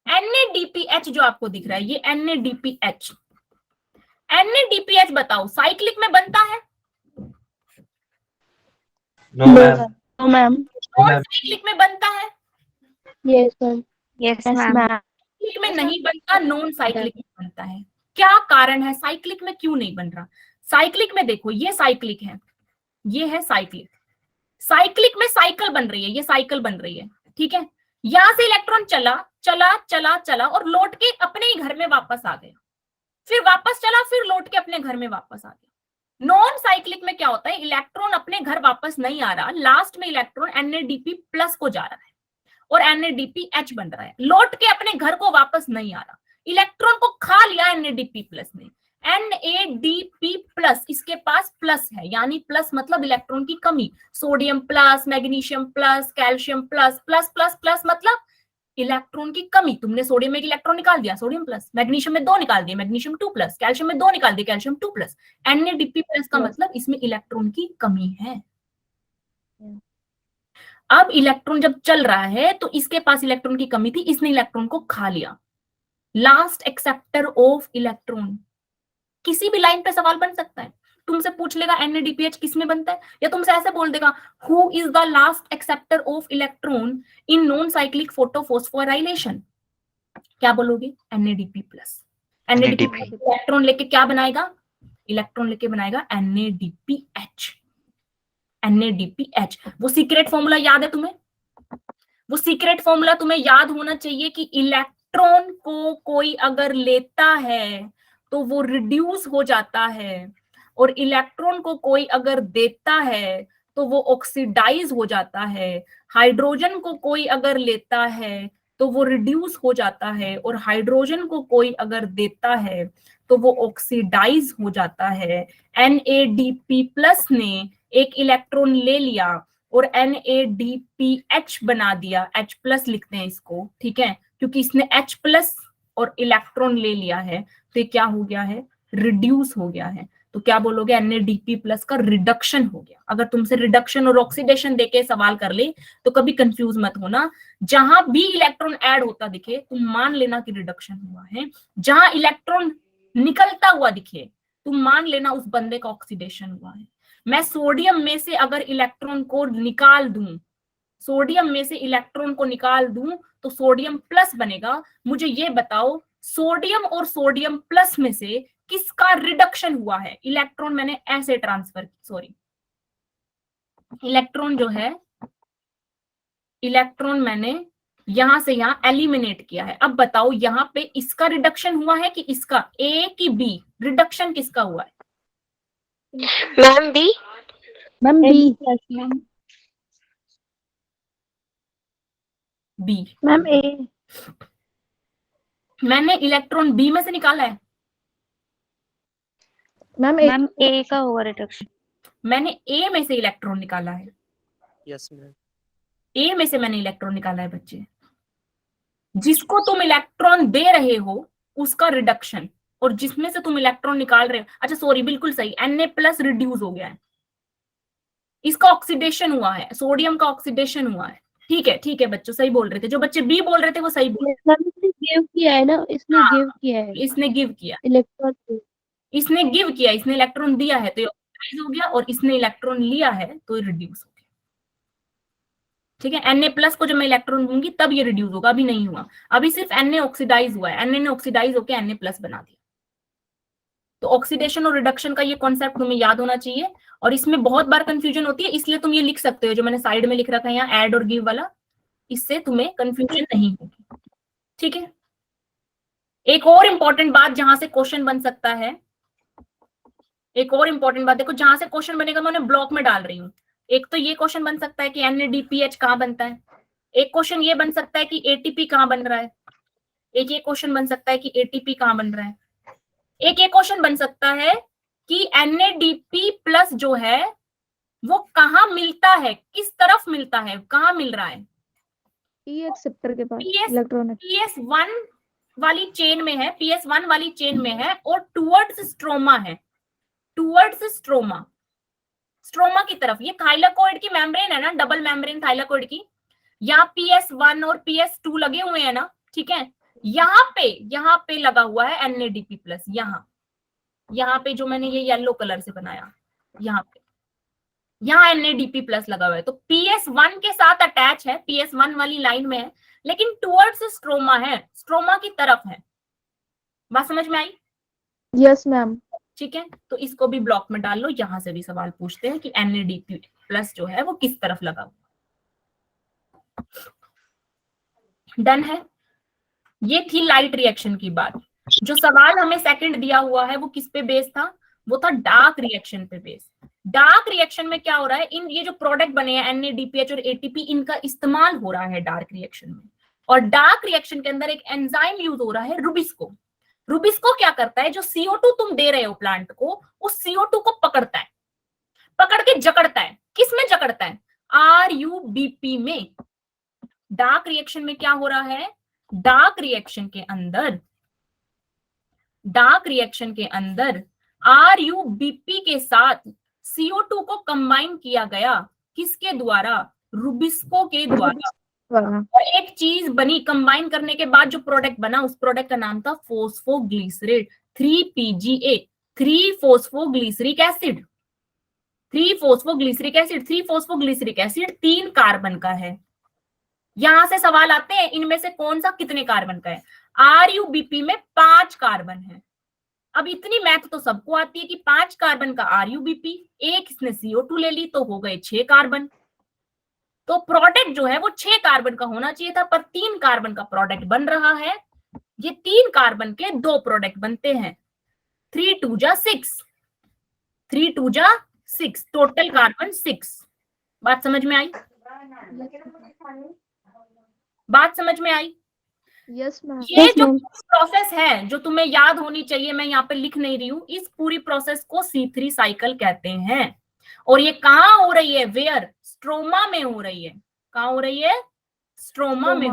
NADPH जो आपको दिख रहा है ये NADPH, NADPH बताओ साइक्लिक में बनता है? No ma'am. No ma'am. Non cyclic में बनता है? Yes ma'am. Yes ma'am. Cyclic में नहीं बनता, नॉन साइक्लिक में बनता है। क्या कारण है? साइक्लिक में क्यों नहीं बन रहा? साइक्लिक में देखो, ये साइक्लिक है, ये है साइक्लिक। साइक्लिक में साइकिल बन रही है, ये साइकिल बन रही है, ठीक है। यहां से इलेक्ट्रॉन चला चला चला चला और लौट के अपने ही घर में वापस आ गया, फिर वापस चला, फिर लौट के अपने घर में वापस आ गया। नॉन साइक्लिक में क्या होता है? इलेक्ट्रॉन अपने घर वापस नहीं आ रहा, लास्ट में इलेक्ट्रॉन NADP प्लस को जा रहा है और NADPH बन रहा है, लौट के अपने घर को वापस नहीं आ रहा। इलेक्ट्रॉन को खा लिया NADP प्लस ने। NADP प्लस इसके पास प्लस है, यानी प्लस मतलब इलेक्ट्रॉन की कमी। Sodium plus, magnesium plus, calcium plus, plus plus plus मतलब इलेक्ट्रॉन की कमी। तुमने सोडियम में एक इलेक्ट्रॉन निकाल दिया, सोडियम प्लस, मैग्नीशियम में 2 निकाल दिए, मैग्नीशियम 2 प्लस, कैल्शियम में 2 निकाल दिए, कैल्शियम 2 प्लस। NADP प्लस का मतलब इसमें इलेक्ट्रॉन की कमी है। अब इलेक्ट्रॉन जब चल रहा है तो इसके पास इलेक्ट्रॉन की कमी थी, इसने इलेक्ट्रॉन को खा लिया। Last acceptor of electron. किसी भी लाइन पे सवाल बन सकता है, तुमसे पूछ लेगा NADPH किस में बनता है, या तुमसे ऐसे बोल देगा who is the last acceptor of electron in non cyclic photophosphorylation. क्या बोलोगे? NADP plus. NADP इलेक्ट्रॉन लेके क्या बनाएगा? इलेक्ट्रॉन लेके बनाएगा NADPH। NADPH वो सीक्रेट फॉर्मूला याद है तुम्हें? वो सीक्रेट फॉर्मूला तुम्हें याद होना चाहिए कि इलेक्ट्रॉन को कोई अगर लेता है तो वो रिड्यूस हो जाता है और इलेक्ट्रॉन को कोई अगर देता है तो वो ऑक्सीडाइज हो जाता है। हाइड्रोजन को कोई अगर लेता है तो वो रिड्यूस हो जाता है और हाइड्रोजन को कोई अगर देता है तो वो ऑक्सीडाइज हो जाता है। NADP+ ने एक इलेक्ट्रॉन ले लिया और NADPH बना दिया, H+ लिखते हैं इसको, ठीक है, क्योंकि इसने H+ और इलेक्ट्रॉन ले लिया है, तो ये क्या हो गया है, रिड्यूस हो गया है। तो क्या बोलोगे, NADP+ का रिडक्शन हो गया। अगर तुमसे रिडक्शन और ऑक्सीडेशन देके सवाल कर ले तो कभी कंफ्यूज मत होना, जहां भी इलेक्ट्रॉन ऐड होता दिखे तुम मान लेना कि रिडक्शन हुआ है, जहां इलेक्ट्रॉन निकलता हुआ दिखे तुम मान लेना उस बंदे का ऑक्सीडेशन हुआ है। मैं सोडियम में से अगर इलेक्ट्रॉन को निकाल दूं, सोडियम में से इलेक्ट्रॉन को निकाल दूं तो सोडियम+ बनेगा। मुझे ये बताओ सोडियम और सोडियम+ में से किसका रिडक्शन हुआ है? इलेक्ट्रॉन मैंने ऐसे ट्रांसफर, सॉरी, इलेक्ट्रॉन जो है, इलेक्ट्रॉन मैंने यहां से यहां एलिमिनेट किया है। अब बताओ यहां पे इसका रिडक्शन हुआ है कि इसका, ए की बी? रिडक्शन किसका हुआ है? Ma'am B. Ma'am B. Ma'am B. Ma'am A. मैंने इलेक्ट्रॉन बी में से निकाला है, मैम ए। मैम ए का होगा रिडक्शन। मैंने ए में से इलेक्ट्रॉन निकाला है, यस मैम। ए में से मैंने इलेक्ट्रॉन निकाला है बच्चे। जिसको तुम इलेक्ट्रॉन दे रहे हो उसका रिडक्शन, और जिसमें से तुम इलेक्ट्रॉन निकाल रहे हो, अच्छा सॉरी बिल्कुल सही, Na+ रिड्यूस हो गया है, इसका ऑक्सीडेशन हुआ है, सोडियम का ऑक्सीडेशन हुआ है। ठीक है बच्चों, सही बोल रहे थे, जो बच्चे बी बोल रहे थे वो सही बोल मैम इसने गिव किया है ना, इसने हाँ, गिव किया है इसने गिव किया, इलेक्ट्रॉन। इसने गिव किया, इसने इलेक्ट्रॉन दिया है तो ये ऑक्सीडाइज हो गया, और इसने इलेक्ट्रॉन लिया है तो ये रिड्यूस हो गया। ठीक है, Na+ को जब मैं इलेक्ट्रॉन दूंगी तब ये रिड्यूस होगा, अभी नहीं हुआ, अभी सिर्फ Na ऑक्सीडाइज हुआ है, Na ने ऑक्सीडाइज होकर Na+ बना दिया। तो ऑक्सीडेशन और रिडक्शन का ये कॉन्सेप्ट तुम्हें याद होना चाहिए, और इसमें बहुत बार कंफ्यूजन होती है, इसलिए तुम ये लिख सकते हो जो मैंने साइड में लिख रखा है यहाँ, ऐड और गिव वाला, इससे तुम्हें कंफ्यूजन नहीं होगी। ठीक है, एक और इंपॉर्टेंट बात जहां से क्वेश्चन बन सकता है, एक और इंपॉर्टेंट बात देखो, जहां से क्वेश्चन बनेगा मैं उन्हें ब्लॉक में डाल रही हूँ। एक तो ये क्वेश्चन बन सकता है कि NADPH कहाँ बनता है, एक क्वेश्चन ये बन सकता है कि ATP कहाँ बन रहा है, एक ये क्वेश्चन बन सकता है कि ATP कहाँ बन रहा है, एक ये क्वेश्चन बन सकता है कि NADP+ जो है वो कहाँ मिलता है, किस तरफ मिलता है, कहाँ मिल रहा है, ई एक्सेप्टर के पास PS इलेक्ट्रॉन। PS1 वाली चेन में है, PS1 वाली चेन में है, और टुवर्ड्स स्ट्रोमा है, टुवर्ड्स स्ट्रोमा, स्ट्रोमा की तरफ। ये थाइलाकोइड की मेम्ब्रेन है ना, डबल मेम्ब्रेन थाइलाकोइड की, यहाँ PS1 और PS2 लगे हुए हैं ना, ठीक है, यहाँ पे लगा हुआ है NADP+, यहाँ पे जो मैंने ये येलो कलर से बनाया, यहाँ NADP+ लगा हुआ है, तो PS1 के साथ अटैच है, PS1 वाली लाइन में है, लेकिन टुवर्ड्स स्ट्रोमा है, स्ट्रोमा की तरफ है। बात समझ में आई? Yes ma'am. ठीक है, तो इसको भी ब्लॉक में डाल लो, यहां से भी सवाल पूछते हैं कि NADP+ जो है वो किस तरफ लगा हुआ। डन है, ये थी लाइट रिएक्शन की बात। जो सवाल हमें सेकंड दिया हुआ है वो किस पे बेस था, वो था डार्क रिएक्शन पे बेस। डार्क रिएक्शन में क्या हो रहा है, इन ये जो प्रोडक्ट बने हैं NADPH और ATP, इनका इस्तेमाल हो रहा है डार्क रिएक्शन में, और डार्क रिएक्शन के अंदर एक एंजाइम यूज हो रहा है रुबिस्को। रुबिस्को क्या करता है, जो CO2 तुम दे रहे हो प्लांट को, उस CO2 को पकड़ता है, पकड़ के जकड़ता है। किस में जकड़ता है? RUBP में। डार्क रिएक्शन में क्या हो रहा है, डार्क रिएक्शन के अंदर RUBP के साथ CO2 को कंबाइन किया गया, किसके द्वारा, रुबिस्को के द्वारा, और एक चीज बनी, कंबाइन करने के बाद जो प्रोडक्ट बना, उस प्रोडक्ट का नाम था फोस्फोग्लिसरेट, 3PGA, 3-फोस्फोग्लिसरिक एसिड। 3-फोस्फोग्लिसरिक एसिड 3 कार्बन का है। यहां से सवाल आते हैं, इनमें से कौन सा कितने कार्बन का है? RUBP में 5 कार्बन है। अब इतनी मैथ तो सबको आती है कि 5 कार्बन का RUBP, एक इसने CO2 ले ली तो हो गए 6 कार्बन। तो प्रोडक्ट जो है वो 6 कार्बन का होना चाहिए था, पर 3 कार्बन का प्रोडक्ट बन रहा है। ये 3 कार्बन के 2 प्रोडक्ट बनते हैं, 3 2 6, टोटल कार्बन 6। बात समझ में आई? बात समझ में आई? Yes ma'am. ये Yes, जो ma'am. प्रोसेस है जो तुम्हें याद होनी चाहिए, मैं यहाँ पे लिख नहीं रही हूँ, इस पूरी प्रोसेस को C3 साइकिल कहते हैं। और ये कहाँ हो रही है? वेयर? स्ट्रोमा में हो रही है। कहाँ हो रही है? स्ट्रोमा में।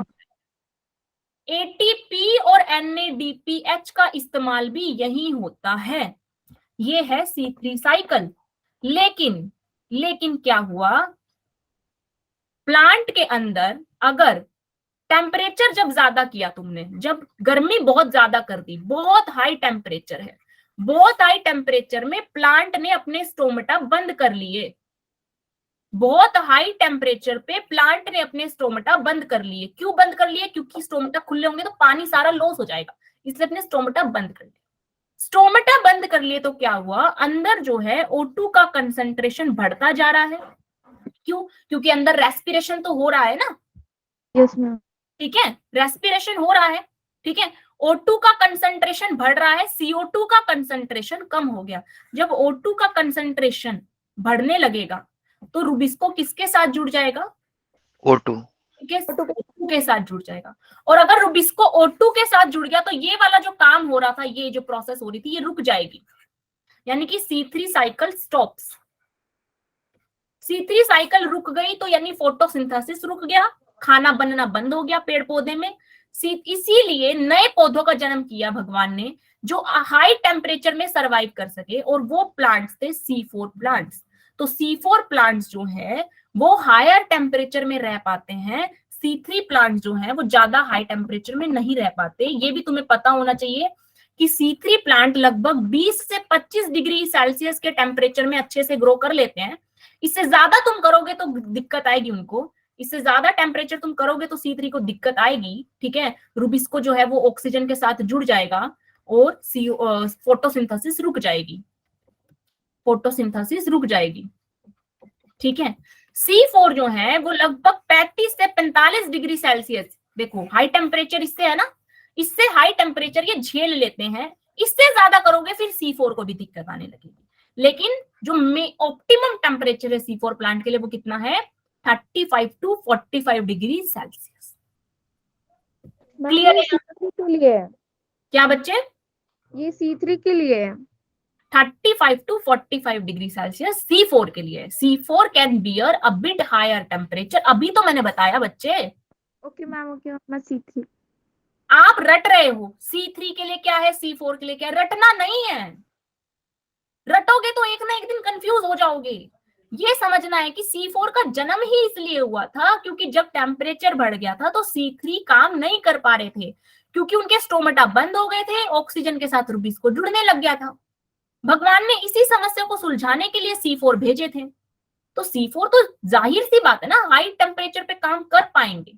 एटीपी और NADPH का इस्तेमाल भी यही होता है। ये है C3 साइकिल। लेकिन क्या हुआ, प्लांट के अंदर अगर टेम्परेचर जब ज्यादा किया तुमने, जब गर्मी बहुत ज्यादा कर दी, बहुत हाई टेम्परेचर है, बहुत हाई टेम्परेचर में प्लांट ने अपने स्टोमेटा बंद कर लिए। बहुत हाई टेम्परेचर पे प्लांट ने अपने स्टोमेटा बंद कर लिए। क्यों बंद कर लिए? क्योंकि स्टोमेटा खुले होंगे तो पानी सारा लॉस हो जाएगा, इसलिए अपने स्टोमेटा बंद कर लिए। स्टोमेटा बंद कर लिए तो क्या हुआ, अंदर जो है O2 का कंसंट्रेशन बढ़ता जा रहा है। क्यों? क्योंकि अंदर रेस्पिरेशन तो हो रहा है ना। Yes ma'am. ठीक है, रेस्पिरेशन हो रहा है। ठीक है, O2 का कंसंट्रेशन बढ़ रहा है, CO2 का कंसंट्रेशन कम हो गया। जब O2 का कंसंट्रेशन बढ़ने लगेगा तो रुबिस्को किसके साथ जुड़ जाएगा? O2 O2 के साथ जुड़ जाएगा। और अगर रुबिस्को O2 के साथ जुड़ गया तो ये वाला जो काम हो रहा था, ये जो प्रोसेस हो रही थी, ये रुक जाएगी। यानी कि C3 cycle stops. C3 cycle रुक गई तो यानी फोटोसिंथेसिस रुक गया, खाना बनना बंद हो गया पेड़ पौधे में। इसीलिए नए पौधों का जन्म किया भगवान ने जो हाई टेम्परेचर में सरवाइव कर सके, और वो प्लांट्स थे C4 प्लांट्स। तो C4 प्लांट्स जो है वो हायर टेम्परेचर में रह पाते हैं, C3 प्लांट्स जो है वो ज्यादा हाई टेम्परेचर में नहीं रह पाते। ये भी तुम्हें पता होना चाहिए कि C3 प्लांट लगभग 20 से 25 डिग्री सेल्सियस के टेम्परेचर में अच्छे से ग्रो कर लेते हैं। इससे ज्यादा तुम करोगे तो दिक्कत आएगी उनको, इससे ज्यादा टेम्परेचर तुम करोगे तो C3 को दिक्कत आएगी। ठीक है, रुबिस्को जो है वो ऑक्सीजन के साथ जुड़ जाएगा और फोटोसिंथेसिस रुक जाएगी, फोटोसिंथेसिस रुक जाएगी। ठीक है, C4 जो है वो लगभग 35 से 45 डिग्री सेल्सियस, देखो हाई टेम्परेचर इससे है ना, इससे हाई टेम्परेचर ये झेल लेते हैं। इससे ज्यादा करोगे फिर C4 को भी दिक्कत आने लगेगी। लेकिन जो ऑप्टिमम टेम्परेचर है C4 प्लांट के लिए वो कितना है? 35 to 45 डिग्री सेल्सियस। क्लियर है? C3 के लिए है। क्या बच्चे? ये C3 के लिए है। 35 to 45 डिग्री सेल्सियस C4 के लिए। C4 can bear a bit higher temperature. अभी तो मैंने बताया बच्चे। ओके मैम, ओके मैं C3। आप रट रहे हो C3 के लिए क्या है, C4 के लिए क्या है। रटना नहीं है, रटोगे तो एक ना एक दिन कंफ्यूज हो जाओगे। ये समझना है कि C4 का जन्म ही इसलिए हुआ था क्योंकि जब टेम्परेचर बढ़ गया था तो C3 काम नहीं कर पा रहे थे, क्योंकि उनके स्टोमेटा बंद हो गए थे, ऑक्सीजन के साथ रुबिस्को जुड़ने लग गया था। भगवान ने इसी समस्या को सुलझाने के लिए C4 भेजे थे। तो C4 तो जाहिर सी बात है ना, हाई टेम्परेचर पे काम कर पाएंगे।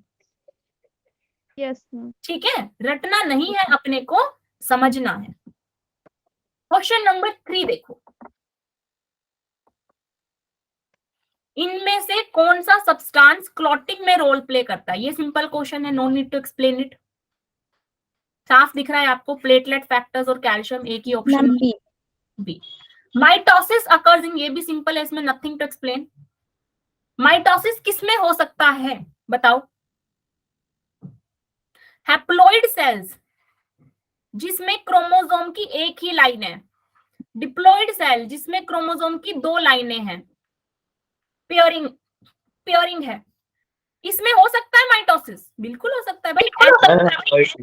Yes ma'am. ठीक है, रटना नहीं है, अपने को समझना है। क्वेश्चन नंबर 3 देखो, इनमें से कौन सा सब्सटेंस क्लॉटिंग में रोल प्ले करता है? ये सिंपल क्वेश्चन है, no need to explain it. साफ दिख रहा है आपको, प्लेटलेट फैक्टर्स और कैल्शियम एक ही option B. B. Mitosis occurs in, ये भी सिंपल है, इसमें नथिंग टू एक्सप्लेन। माइटोसिस किसमें हो सकता है बताओ? हैप्लॉइड सेल्स जिसमें क्रोमोसोम की एक ही लाइन है, डिप्लॉइड सेल जिसमें क्रोमोसोम की 2 लाइनें हैं, पेयरिंग है, इसमें हो सकता है माइटोसिस। बिल्कुल हो सकता है भाई।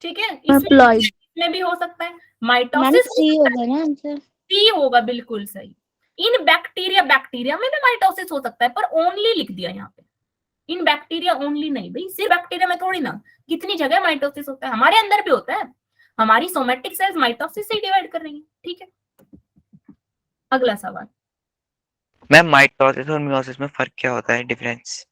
ठीक है, इसमें भी हो सकता है माइटोसिस। सी होगा ना आंसर? सी होगा, बिल्कुल सही। इन बैक्टीरिया में भी माइटोसिस हो सकता है, पर ओनली लिख दिया यहाँ पे, इन बैक्टीरिया ओनली नहीं भाई, सिर्फ बैक्टीरिया में थोड़ी ना, कितनी जगह माइटोसिस होता है, हमारे अंदर भी होता है। हमारी सोमेटिक सेल्स माइटोसिस से डिवाइड कर रही है। ठीक है, अगला सवाल। मैम माइटोसिस और मियोसिस में फर्क क्या होता है, डिफरेंस?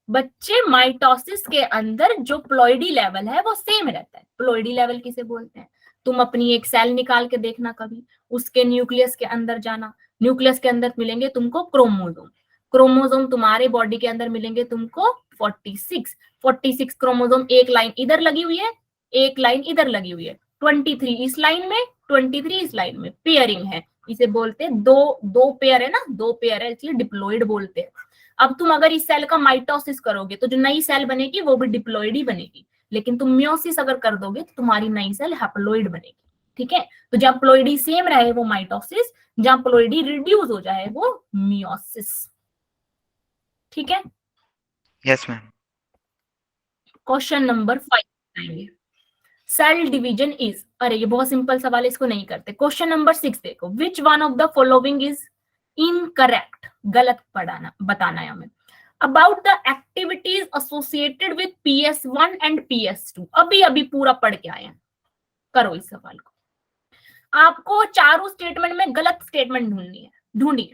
बच्चे माइटोसिस के अंदर जो प्लॉइडी लेवल है वो सेम रहता है। प्लॉइडी लेवल किसे बोलते हैं? तुम अपनी एक सेल निकाल के देखना कभी, उसके न्यूक्लियस के अंदर जाना, न्यूक्लियस के अंदर मिलेंगे तुमको क्रोमोसोम, क्रोमोसोम तुम्हारे बॉडी के अंदर मिलेंगे तुमको 46 क्रोमोसोम। एक लाइन इधर लगी हुई है, एक लाइन इधर लगी हुई है, 23 इस लाइन में, 23 इस लाइन में, पेयरिंग है। इसे बोलते हैं दो पेयर है ना, 2 पेयर है, इसलिए डिप्लॉइड बोलते हैं। अब तुम अगर इस सेल का माइटोसिस करोगे तो जो नई सेल बनेगी वो भी डिप्लॉइड ही बनेगी, लेकिन तुम मियोसिस अगर कर दोगे तो तुम्हारी नई सेल हैप्लोइड बनेगी। ठीक है, तो जहां प्लोइडी सेम रहे वो माइटोसिस, जहां प्लोइडी रिड्यूस हो जाए वो मियोसिस। ठीक है, यस मैम। क्वेश्चन नंबर 5 आएंगे। सेल डिवीजन इज, अरे ये बहुत सिंपल सवाल है, इसको नहीं करते। क्वेश्चन नंबर 6 देखो, which one of the following is incorrect, गलत पढ़ाना बताना है हमें। About the activities associated with PS1 and PS2, अभी अभी पूरा पढ़ के आए हैं, करो इस सवाल को। आपको चारों स्टेटमेंट में गलत स्टेटमेंट ढूंढिए।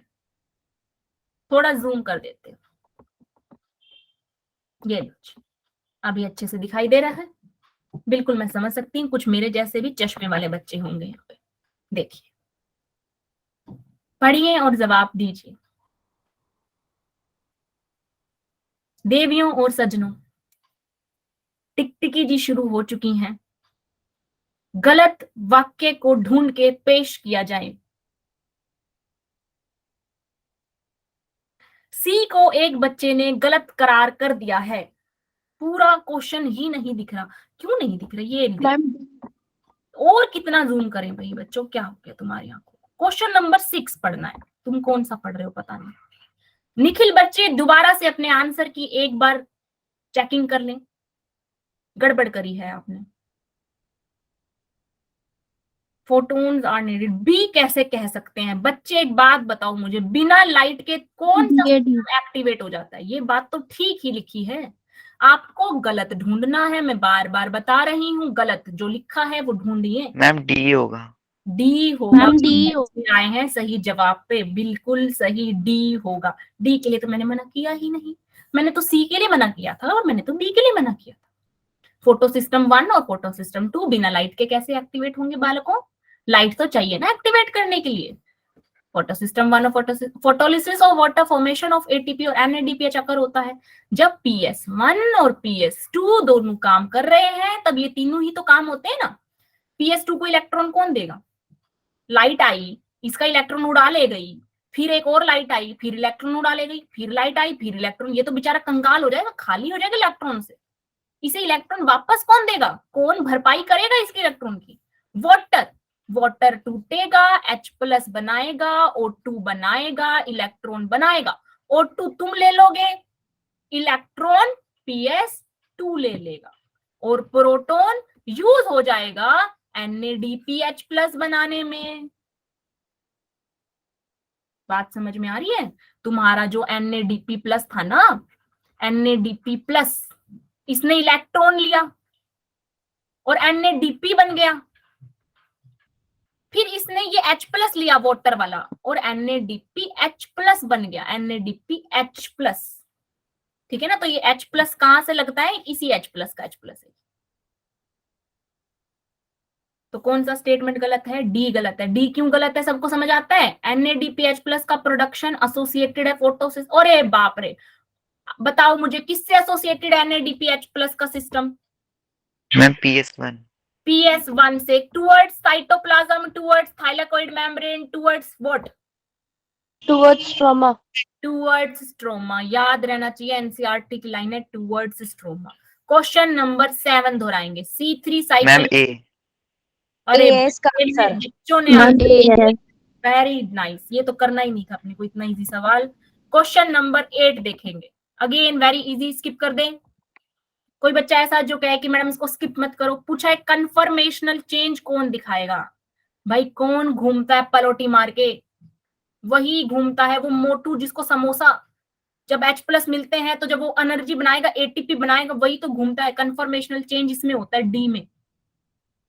थोड़ा जूम कर देते हैं, ये लो, अभी अच्छे से दिखाई दे रहा है? बिल्कुल मैं समझ सकती हूँ, कुछ मेरे जैसे भी चश्मे वाले बच्चे होंगे यहाँ पे। देखिए, पढ़िए और जवाब दीजिए। देवियों और सज्जनों, टिकटिकी जी शुरू हो चुकी हैं। गलत वाक्य को ढूंढ के पेश किया जाए। सी को एक बच्चे ने गलत करार कर दिया है। पूरा क्वेश्चन ही नहीं दिख रहा, क्यों नहीं दिख रहा? ये मैम और कितना जूम करें भाई बच्चों, क्या हो गया तुम्हारी आंखों को? क्वेश्चन नंबर 6 पढ़ना है। तुम कौन सा पढ़ रहे हो पता नहीं। निखिल बच्चे दोबारा से अपने आंसर की एक बार चेकिंग कर लें, गड़बड़ करी है आपने। फोटोन्स आर नीडेड, बी कैसे कह सकते हैं बच्चे? एक बात बताओ मुझे, बिना लाइट के कौन सा एक्टिवेट हो जाता है? ये बात तो ठीक ही लिखी है, आपको गलत ढूंढना है। मैं बार बार बता रही हूँ, गलत जो लिखा है वो ढूंढिए। मैम डी होगा। डी होगा, मैम डी आए हैं सही जवाब पे, बिल्कुल सही, डी होगा। डी के लिए तो मैंने मना किया ही नहीं, मैंने तो सी के लिए मना किया था और मैंने तो डी के लिए मना किया था। फोटो सिस्टम 1 और फोटो सिस्टम 2 बिना लाइट के कैसे एक्टिवेट होंगे बालकों? लाइट तो चाहिए ना एक्टिवेट करने के लिए। फोटो सिस्टम 1 और फोटोलिसिस और वाटर फॉर्मेशन ऑफ एटीपी और NADPH अकर होता है जब PS1 और PS2 दोनों काम कर रहे हैं, तब ये तीनों ही तो काम होते हैं ना। PS2 को इलेक्ट्रॉन कौन देगा? लाइट आई, इसका इलेक्ट्रॉन उड़ा ले गई, फिर एक और लाइट आई, फिर इलेक्ट्रॉन उड़ा ले गई, फिर लाइट आई, फिर इलेक्ट्रॉन, ये तो बेचारा कंगाल हो जाएगा, खाली हो जाएगा इलेक्ट्रॉन से। इसे इलेक्ट्रॉन वापस कौन देगा? कौन भरपाई करेगा इसके इलेक्ट्रॉन की? वाटर टूटेगा, H+ बनाएगा, O2 बनाएगा, इलेक्ट्रॉन बनाएगा। O2 तुम ले लोगे, इलेक्ट्रॉन PS2 ले लेगा, और प्रोटॉन यूज हो जाएगा NADPH+ बनाने में। बात समझ में आ रही है? तुम्हारा जो NADP+ था ना, NADP+, इसने इलेक्ट्रॉन लिया और NADP बन गया, फिर इसने ये H+ लिया वाटर वाला और NADPH+ बन गया, NADPH+। ठीक है ना? तो ये H+ कहां से लगता है? इसी H+ का H+ है। तो कौन सा स्टेटमेंट गलत है? डी गलत है। डी क्यों गलत है सबको समझ आता है? NADPH+ का प्रोडक्शन एसोसिएटेड है फोटोसिस। अरे बाप रे, बताओ मुझे किससे एसोसिएटेड है NADPH+ का सिस्टम? Ma'am PS1। PS1 से towards cytoplasm, towards thylakoid membrane, towards what? Towards stroma. Towards stroma. याद रहना चाहिए, एनसीईआरटी की लाइन है, टुवर्ड्स स्ट्रोमा। क्वेश्चन नंबर 7 दोहराएंगे। C3 ma'am cycle. ए। अरे इसका आंसर बच्चों ने वेरी नाइस, ये तो करना ही नहीं था अपने को, इतना इजी सवाल। क्वेश्चन नंबर 8 देखेंगे, अगेन वेरी इजी, स्किप कर दें। कोई बच्चा ऐसा जो कहे कि मैडम इसको स्किप मत करो। पूछा है कन्फर्मेशनल चेंज कौन दिखाएगा? भाई कौन घूमता है पलोटी मार के? वही घूमता है वो मोटू जिसको समोसा जब H+ मिलते हैं तो जब वो एनर्जी बनाएगा, ATP बनाएगा, वही तो घूमता है। कन्फर्मेशनल चेंज इसमें होता है डी में।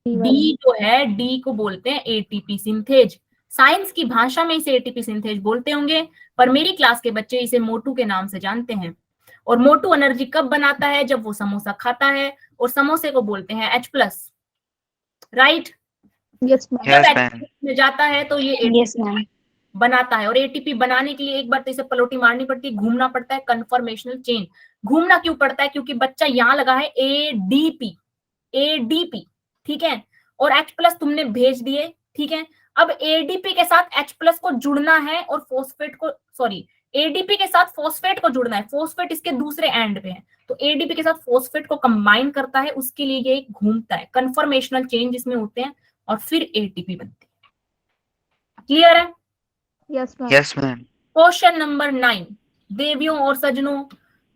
डी जो है, डी को बोलते हैं ATP सिंथेज। साइंस की भाषा में इसे ATP सिंथेज बोलते होंगे, पर मेरी क्लास के बच्चे इसे मोटू के नाम से जानते हैं। और मोटू एनर्जी कब बनाता है? जब वो समोसा खाता है, और समोसे को बोलते हैं H+, राइट? यस जब मैम। H+ में जाता है तो ये यस मैम। बनाता है, और ATP बनाने के लिए एक बार तो इसे पलोटी मारनी पड़ती है, घूमना पड़ता है। कन्फर्मेशनल चेन घूमना क्यों पड़ता है? क्योंकि बच्चा यहाँ लगा है ADP, ठीक है, और H+ तुमने भेज दिए, ठीक है। अब ADP के साथ H+ को जुड़ना है और ADP के साथ फॉस्फेट को जुड़ना है, फॉस्फेट इसके दूसरे एंड पे है, तो तो एडीपी के साथ फॉस्फेट को कंबाइन करता है, उसके लिए ये एक घूमता है, कन्फर्मेशनल चेंज इसमें होते हैं और फिर एटीपी बनती है। क्लियर है? Yes ma'am. Yes ma'am. Question number 9 देवियों और सजनों,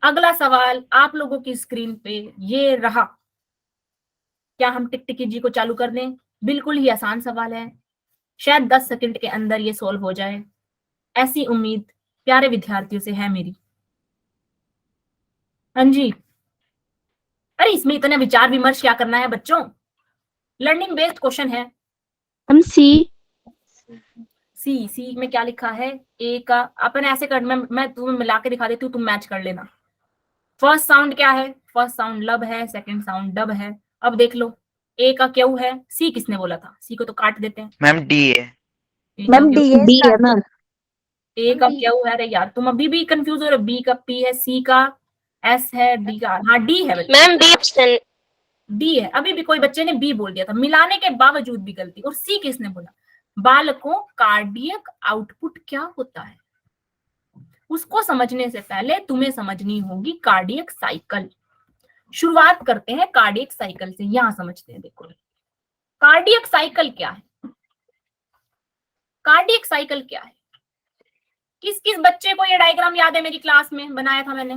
अगला सवाल आप लोगों की स्क्रीन पे ये रहा। क्या हम टिकटिकी जी को चालू कर दें? बिल्कुल ही आसान सवाल है, शायद 10 सेकंड के अंदर ये सॉल्व हो जाए, ऐसी उम्मीद प्यारे विद्यार्थियों से है मेरी। हाँ जी, अरे इसमें इतना विचार विमर्श क्या करना है बच्चों, लर्निंग बेस्ड क्वेश्चन है। हम सी सी में क्या लिखा है? ए का अपन ऐसे कर, मैं तुम्हें मिला के दिखा देती हूँ, तुम मैच कर लेना। फर्स्ट साउंड क्या है? फर्स्ट साउंड लब है, सेकंड साउंड डब है। अब देख लो, ए का क्यू है, सी किसने बोला था? सी को तो काट देते हैं। मैम डी है। ए मैम का डी क्यू, है मैम। ए का क्यू है, अरे यार तुम अभी भी कंफ्यूज हो रहे हो। बी का पी है, सी का एस है, डी का, हाँ डी है बच्चे, मैम बी ऑप्शन। डी है। अभी भी कोई बच्चे ने बी बोल दिया था, मिलाने के बावजूद भी गलती। और सी किसने बोला? बालकों कार्डियक आउटपुट क्या होता है, उसको समझने से पहले तुम्हें समझनी होगी कार्डियक साइकिल। शुरुआत करते हैं कार्डियक साइकिल से, यहां समझते हैं। देखो कार्डियक साइकिल क्या है, कार्डियक साइकिल क्या है? किस किस बच्चे को ये डायग्राम याद है? मेरी क्लास में बनाया था मैंने।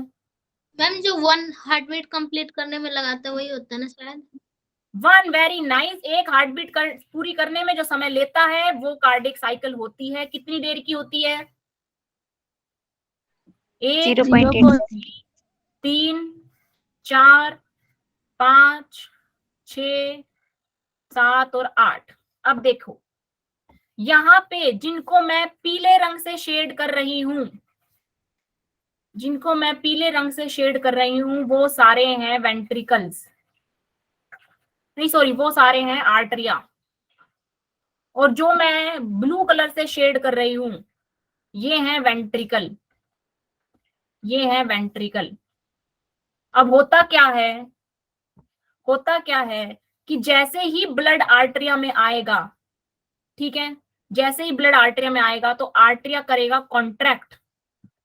मैम जो 1 हार्ट बीट कंप्लीट करने में लगाता है वही होता है ना शायद? 1 वेरी नाइस। एक हार्ट बीट पूरी करने में जो समय लेता है वो कार्डियक साइकिल होती है। कितनी देर की होती है? 1, 0.8। 3, 4, 5, 6, 7 और 8। अब देखो यहाँ पे जिनको मैं पीले रंग से शेड कर रही हूं, जिनको मैं पीले रंग से शेड कर रही हूं वो सारे हैं वेंट्रिकल्स, नहीं सॉरी, वो सारे हैं आर्टरिया। और जो मैं ब्लू कलर से शेड कर रही हूं ये हैं वेंट्रिकल, ये है वेंट्रिकल। अब होता क्या है, होता क्या है कि जैसे ही ब्लड आर्टरिया में आएगा, ठीक है, जैसे ही ब्लड आर्टरिया में आएगा तो आर्टरिया करेगा कॉन्ट्रैक्ट।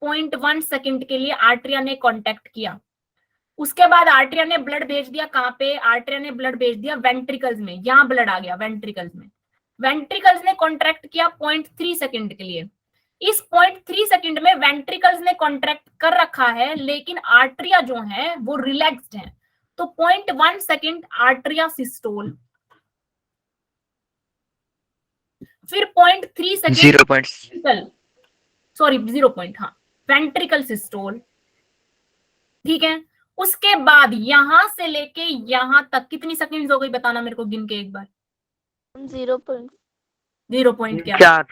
0.1 सेकंड के लिए आर्टरिया ने कॉन्टैक्ट किया, उसके बाद आर्टरिया ने ब्लड भेज दिया कहाँ पे? आर्टरिया ने ब्लड भेज दिया वेंट्रिकल्स में, यहां ब्लड आ गया वेंट्रिकल्स में। वेंट्रिकल्स ने कॉन्ट्रैक्ट किया 0.3 सेकंड के लिए। इस 0.3 सेकंड में वेंट्रिकल्स ने कॉन्ट्रैक्ट कर रखा है, लेकिन आर्टरिया जो है वो रिलैक्स्ड है। तो 0.1 सेकंड आर्टरिया सिस्टोल, फिर 0.3 सेकंड 0. सॉरी 0. हाँ वेंट्रिकल सिस्टोल, ठीक है। उसके बाद यहां से लेके यहां तक कितनी सेकंड्स हो गई बताना मेरे को गिन के एक बार। 0. 0. क्या? 4.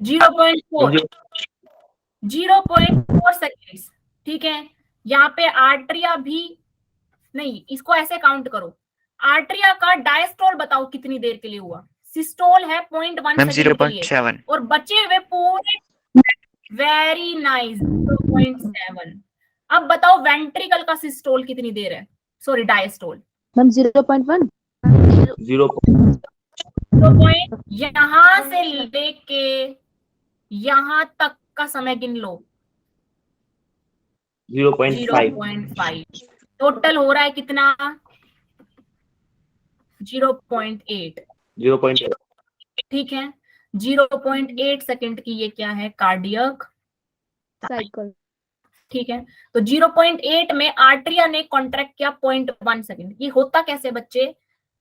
0.4, 0.4 सेकेंड्स, ठीक है। यहाँ पे आर्टरिया भी नहीं, इसको ऐसे काउंट करो। आर्टरिया का डायस्टोल बताओ कितनी देर के लिए हुआ? सिस्टोल है 0.1 मैम सेकंड के लिए 0.7. और बचे हुए पूरे, वेरी नाइस, 0.7। अब बताओ वेंट्रिकल का सिस्टोल कितनी देर है, सॉरी डायस्टोल? मैम 0.1. 0. यहां से लेके यहां तक का समय गिन लो। 0.5. 0.5 टोटल हो रहा है कितना? 0.8, 0.8. ठीक है। 0.8 सेकंड की ये क्या है? Cardiac cycle. ठीक है। तो 0.8 में आर्टरिया ने कॉन्ट्रैक्ट किया 0.1 सेकंड। ये होता कैसे बच्चे?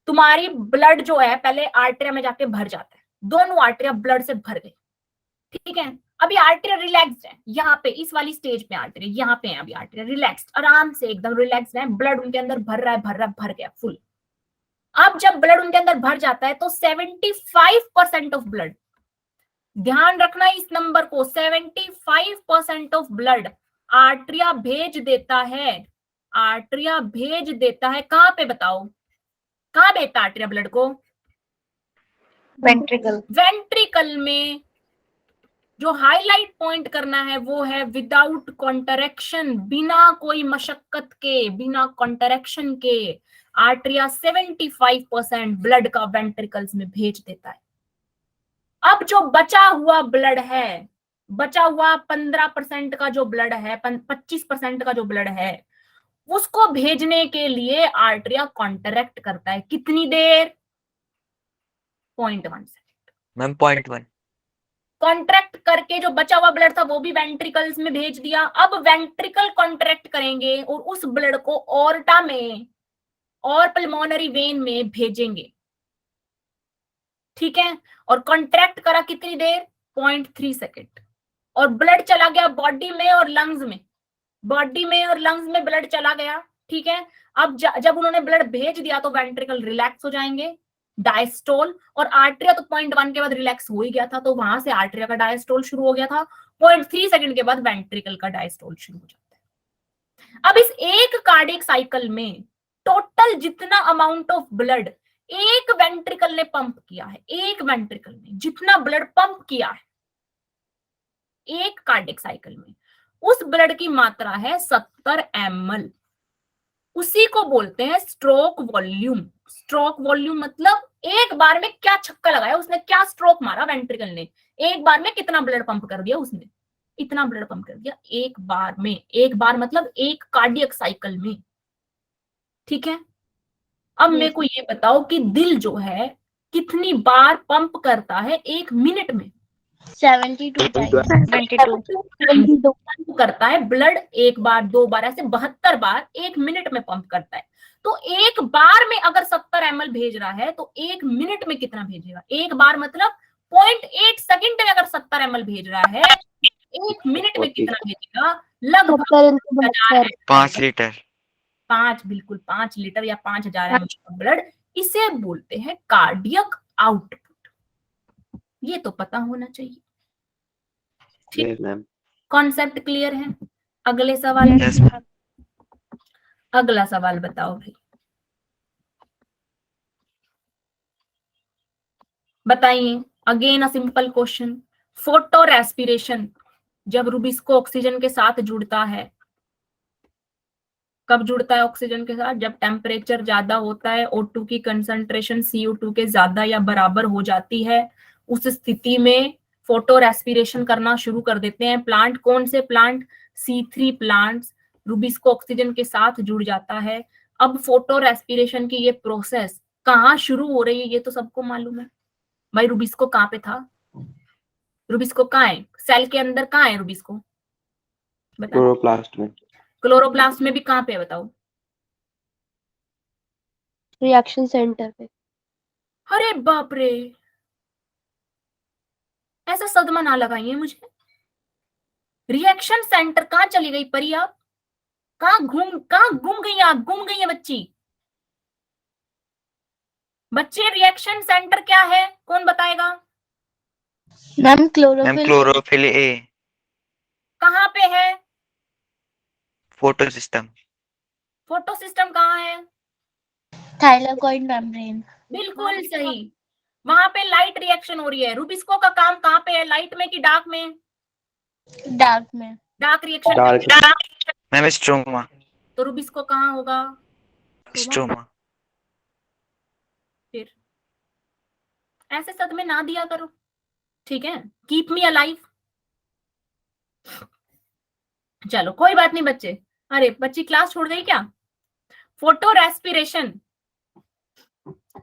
तुम्हारी ब्लड जो है पहले आर्टरिया में जाके भर जाता है, दोनों आर्टरिया ब्लड से भर गए, ठीक है। अभी आर्टरिया रिलैक्स्ड है, यहाँ पे इस वाली स्टेज पे आर्टरिया, यहाँ पे है अभी आर्टरिया रिलैक्स्ड, आराम से एकदम रिलैक्स्ड है, ब्लड उनके अंदर भर रहा है, भर रहा है, भर गया फुल। अब जब ब्लड उनके अंदर भर जाता है तो 75% ऑफ ब्लड, ध्यान रखना इस नंबर को, 75% ऑफ ब्लड आर्टरिया भेज देता है, आर्टरिया भेज देता है। कहां पे बताओ, कहां भेजता आर्टरिया ब्लड को? वेंट्रिकल। वेंट्रिकल में। जो हाईलाइट पॉइंट करना है वो है विदाउट कॉन्ट्रैक्शन, बिना कोई मशक्कत के, बिना कॉन्ट्रैक्शन के आर्टरिया 75% ब्लड का वेंट्रिकल्स में भेज देता है। अब जो बचा हुआ ब्लड है, बचा हुआ 15% का जो ब्लड है, 25% का जो ब्लड है, उसको भेजने के लिए आर्टरिया कॉन्ट्रैक्ट करता है। कितनी देर? 0.1 सेकंड। मैम 0.1। कॉन्ट्रैक्ट करके जो बचा हुआ ब्लड था वो भी वेंट्रिकल्स में भेज दिया। अब वेंट्रिकल कॉन्ट्रैक्ट करेंगे और उस ब्लड को ऑर्टा में और पल्मोनरी वेन में भेजेंगे, ठीक है। और कॉन्ट्रैक्ट करा कितनी देर? 0.3 सेकेंड। और ब्लड चला गया बॉडी में और लंग्स में, बॉडी में और लंग्स में ब्लड चला गया, ठीक है। अब जब उन्होंने ब्लड भेज दिया तो वेंट्रिकल रिलैक्स हो जाएंगे, डायस्टोल। और आर्टरिया तो 0.1 के बाद रिलैक्स हो ही गया था, तो वहां से आर्टरिया का डायस्टोल शुरू हो गया था। 0.3 सेकंड के बाद वेंट्रिकल का डायस्टोल शुरू हो जाता है। अब इस एक कार्डियक साइकिल में टोटल जितना अमाउंट ऑफ ब्लड एक वेंट्रिकल ने पंप किया है, एक वेंट्रिकल ने जितना ब्लड पंप किया है एक कार्डियक साइकिल में, उस ब्लड की मात्रा है 70 ml। उसी को बोलते हैं स्ट्रोक वॉल्यूम। स्ट्रोक वॉल्यूम मतलब एक बार में क्या छक्का लगाया उसने, क्या स्ट्रोक मारा वेंट्रिकल ने, एक बार में कितना ब्लड पंप कर दिया उसने, इतना ब्लड पंप कर दिया एक बार में। एक बार मतलब एक कार्डियक साइकिल में, ठीक है। अब मेरे को ये बताओ कि दिल जो है कितनी बार पंप करता है एक मिनट में? 72 टाइम्स। 72 पंप करता है ब्लड, एक बार, दो बार, ऐसे 72 बार एक मिनट में पंप करता है। तो एक बार में अगर 70 ml भेज रहा है तो एक मिनट में कितना भेजेगा? एक बार मतलब 0.8 सेकंड में अगर 70 ml भेज रहा है, एक मिनट में कितना भेजेगा? लगभग 5 लीटर। 5, बिल्कुल 5 लीटर या 5000 ml का ब्लड। इसे बोलते हैं कार्डियक आउटपुट। ये तो पता होना चाहिए, ठीक मैम। कॉन्सेप्ट क्लियर है? अगले सवाल, यस मैम। अगला सवाल बताओ भाई, बताइए। Again a simple question. Photo respiration जब रुबिस्को ऑक्सीजन के साथ जुड़ता है, कब जुड़ता है ऑक्सीजन के साथ? जब टेम्परेचर ज्यादा होता है, O2 की कंसंट्रेशन CO2 के ज्यादा या बराबर हो जाती है, उस स्थिति में फोटो रेस्पिरेशन करना शुरू कर देते हैं प्लांट। कौन से plant? C3 plants Rubisco oxygen के साथ जुड़ जाता है। अब फोटो रेस्पिरेशन की ये प्रोसेस कहाँ शुरू हो रही है ये तो सबको मालूम है भाई। रुबिस्को कहाँ पे था? रुबिस्को कहाँ है? सेल के अंदर कहाँ है रुबिस्को? बताओ। क्लोरोप्लास्ट में। क्लोरोप्लास्ट में भी कहाँ पे है बताओ? रिएक्शन सेंटर पे। अरे बाप रे, ऐसा सदमा ना लगाइए मुझे। रिएक्शन सेंटर कहाँ चली गई परी आप? कहाँ गुम गई आप? गुम गई है बच्ची। बच्चे रिएक्शन सेंटर क्या है कौन बताएगा? Ma'am ma'am chlorophyll chlorophyll A. कहाँ पे है? Photo system. फोटो सिस्टम कहाँ है? Thylakoid membrane. बिल्कुल सही, वहां पे लाइट रिएक्शन हो रही है। रुबिस्को का काम कहाँ पे है, लाइट में कि डार्क में? डार्क में। Dark reaction. Ma'am stroma. तो रुबिस्को कहाँ होगा? स्ट्रोमा। फिर ऐसे सदमे ना दिया करो, ठीक है। Keep me alive. चलो कोई बात नहीं बच्चे। अरे बच्ची क्लास छोड़ गई क्या? फोटो रेस्पिरेशन,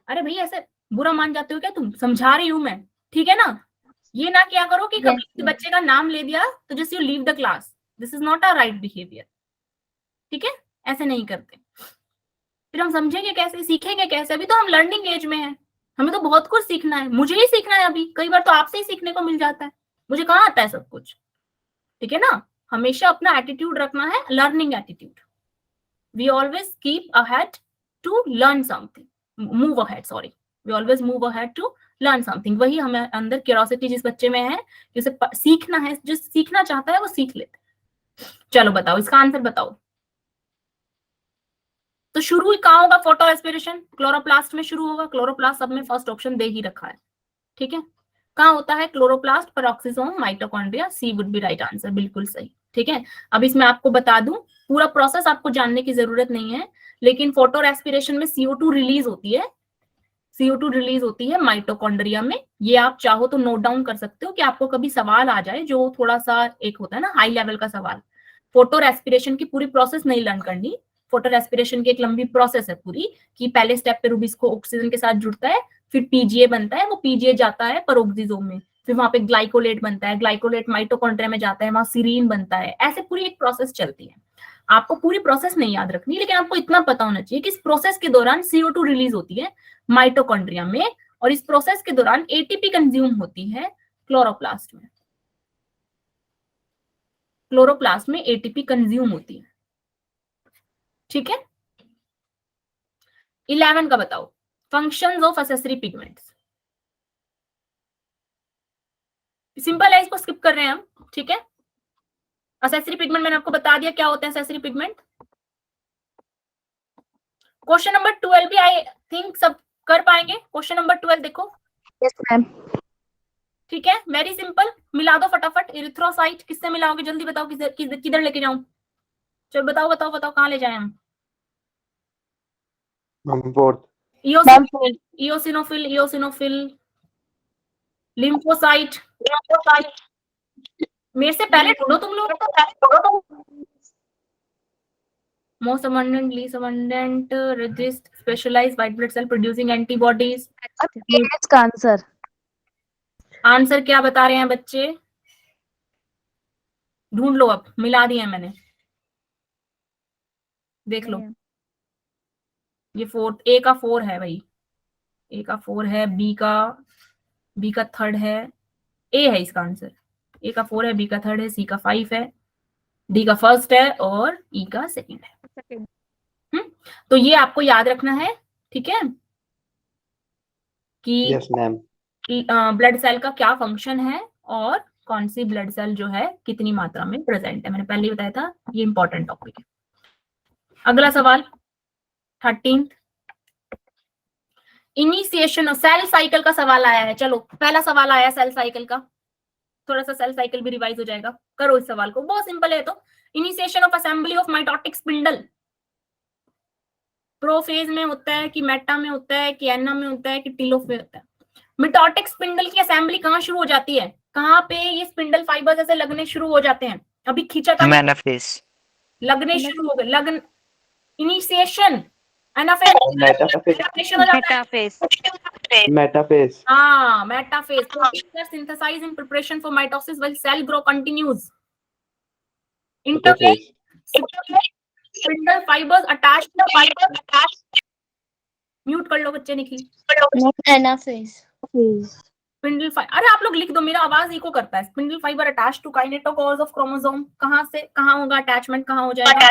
अरे भाई ऐसे बुरा मान जाते हो क्या तुम? समझा रही हूं मैं, ठीक है ना। ये ना क्या करो कि कभी किसी बच्चे का नाम ले दिया तो just you leave the class. This is not a right behaviour, ठीक है। ऐसे नहीं करते। फिर हम समझेंगे कैसे, सीखेंगे कैसे? अभी तो हम लर्निंग एज में हैं, हमें तो बहुत कुछ सीखना है। मुझे ही सीखना है अभी, कई बार तो आपसे ही सीखने को मिल जाता है, मुझे कहाँ आता है सब कुछ, ठीक है ना। हमेशा अपना एटीट्यूड रखना है, learning attitude. We always keep ahead to learn something, move ahead, sorry, we always move ahead to learn something. वही हमें अंदर क्यूरियोसिटी जिस बच्चे में है, जिसे सीखना है, जो सीखना चाहता है वो सीख लेते हैं। चलो बताओ इसका आंसर बताओ। तो शुरू कहाँ होगा फोटो रेस्पिरेशन? क्लोरोप्लास्ट में शुरू होगा। क्लोरोप्लास्ट सब में फर्स्ट ऑप्शन दे ही रखा है, ठीक है। कहाँ होता है? Chloroplast, peroxisome, mitochondria. C would be right answer, बिल्कुल सही, ठीक है। अब इसमें आपको बता दूं, पूरा प्रोसेस आपको जानने की जरूरत नहीं है, लेकिन फोटो रेस्पिरेशन में CO2 रिलीज होती है, CO2 रिलीज होती है माइटोकॉन्ड्रिया में। ये आप चाहो तो नोट डाउन कर सकते हो कि आपको कभी सवाल आ जाए जो थोड़ा सा एक होता है ना हाई लेवल का सवाल। फोटो रेस्पिरेशन की पूरी प्रोसेस नहीं लर्न करनी, फोटो रेस्पिरेशन की एक लंबी प्रोसेस है पूरी, कि पहले स्टेप पे रूबीज को ऑक्सीजन के साथ जुड़ता है, फिर पीजीए बनता है, वो पीजीए जाता है पेरोक्सिसोम में, फिर वहां पे ग्लाइकोलेट बनता है, ग्लाइकोलेट माइटोकॉन्ड्रिया में जाता है, वहां सीरीन बनता है, ऐसे पूरी एक प्रोसेस चलती है। आपको पूरी प्रोसेस नहीं याद रखनी, लेकिन आपको इतना पता होना चाहिए कि इस प्रोसेस के दौरान CO2 रिलीज होती है माइटोकॉन्ड्रिया में, और इस प्रोसेस के दौरान एटीपी कंज्यूम होती है क्लोरोप्लास्ट में। क्लोरोप्लास्ट में एटीपी कंज्यूम होती है, ठीक है। 11 का बताओ, functions of accessory pigments. Simple है, इसको स्किप कर रहे हैं हम, ठीक है। एसेसरी पिगमेंट मैंने आपको बता दिया क्या होते हैं एसेसरी पिगमेंट। क्वेश्चन नंबर 12 भी आई थिंक सब कर पाएंगे। क्वेश्चन नंबर 12 देखो, यस मैम। ठीक है, वेरी सिंपल, मिला दो फटाफट। इरिथ्रोसाइट किससे मिलाओगे, जल्दी बताओ, किधर लेके जाऊं, चलो बताओ बताओ बताओ, कहां ले जाए हम। Fourth. Eosinophil, eosinophil, eosinophil, lymphocyte. मेरे से पहले ढूंढो तुम लोग। Most abundant, least abundant, resist, specialized white blood cell producing antibodies. इसका आंसर आंसर क्या बता रहे हैं बच्चे, ढूंढ लो, अब मिला दिए हैं मैंने, देख लो। ये फोर्थ, ए का 4 है भाई, ए का 4 है, बी का थर्ड है, ए है इसका आंसर। ए का 4 है, बी का थर्ड है, सी का 5 है, डी का फर्स्ट है, और ई का सेकंड है। तो ये आपको याद रखना है, ठीक है, कि यस मैम। ब्लड सेल का क्या फंक्शन है और कौन सी ब्लड सेल जो है कितनी मात्रा में प्रेजेंट है, मैंने पहले ही बताया था, ये इंपॉर्टेंट टॉपिक है। अगला सवाल 13, इनिशिएशन सेल साइकिल का सवाल आया है। चलो पहला सवाल आया सेल साइकिल का, थोड़ा सा सेल साइकिल भी रिवाइज हो जाएगा, करो इस सवाल को, बहुत सिंपल है। तो initiation of assembly of mitotic spindle prophase में होता है कि मेटा में होता है कि एना में होता है कि टीलोफ में होता है। मिटोटिक स्पिंडल की असेंबली कहाँ शुरू हो जाती है, कहाँ पे ये स्पिंडल फाइबर्स ऐसे लगने शुरू हो जाते हैं, अभी खींचा था मेटाफेज। लगने शुरू हो गए, लगन, इनिशिएशन, एनाफेज, मेटाफेज। हो जाता है। मेटाफेज। हाँ, metaphase, proteins are synthesized in preparation for mitosis while cell grow continues. Interphase, spindle fibers attached to fibers. Mute कर लो बच्चे, निकली। एनाफेज। स्पिंडल फाइबर, अरे आप लोग लिख दो, मेरा आवाज इको करता है। Spindle fibre attach to kinetochores of chromosome, कहां से कहां होगा अटैचमेंट, कहां हो जाएगा,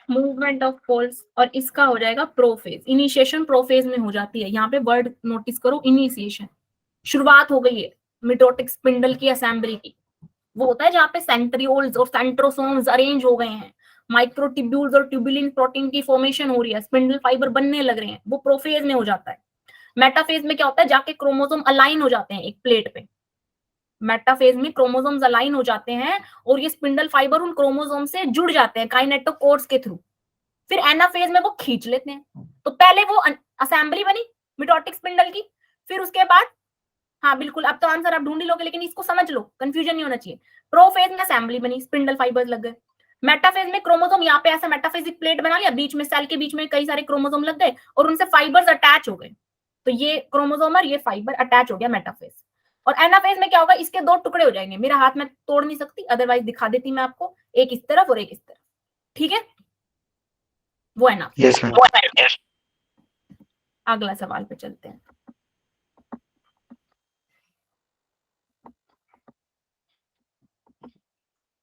मूवमेंट ऑफ पोल्स, और इसका हो जाएगा प्रोफेज। इनिशिएशन प्रोफेज में हो जाती है, यहाँ पे वर्ड नोटिस करो, इनिशिएशन, शुरुआत हो गई है मिटोटिक स्पिंडल की असेंबली की। वो होता है जहाँ पे सेंट्रियोल्स और सेंट्रोसोम्स अरेंज हो गए हैं, माइक्रोट्यूब्यूल्स और ट्यूबुलिन प्रोटीन की फॉर्मेशन हो रही है, स्पिंडल फाइबर बनने लग रहे हैं, वो प्रोफेज में हो जाता है। मेटाफेज में क्या होता है, जाके क्रोमोसोम अलाइन हो जाते हैं एक प्लेट पे, मेटाफेज में क्रोमोसोम्स अलाइन हो जाते हैं और ये स्पिंडल फाइबर उन क्रोमोसोम से जुड़ जाते हैं काइनेटोकोर्स के थ्रू। फिर एनाफेज में वो खींच लेते हैं। तो पहले वो असेंबली बनी मिटोटिक स्पिंडल की, फिर उसके बाद, हाँ बिल्कुल, अब तो आंसर आप ढूंढ ही लोगे, लेकिन इसको समझ लो, कंफ्यूजन नहीं होना चाहिए। प्रोफेज में असेंबली बनी, स्पिंडल फाइबर्स लग गए। मेटाफेज में क्रोमोसोम यहाँ पे ऐसा मेटाफेजिक प्लेट बना लिया, बीच में सेल के बीच में कई सारे क्रोमोसोम लग गए और उनसे फाइबर्स अटैच हो गए, तो ये क्रोमोसोम और ये फाइबर अटैच हो गया मेटाफेज। और एनाफेज में क्या होगा, इसके दो टुकड़े हो जाएंगे, मेरा हाथ में तोड़ नहीं सकती, अदरवाइज दिखा देती मैं आपको, एक इस तरफ और एक इस तरफ, ठीक है, वो एनाफेज। Yes ma'am. अगला सवाल पे चलते हैं।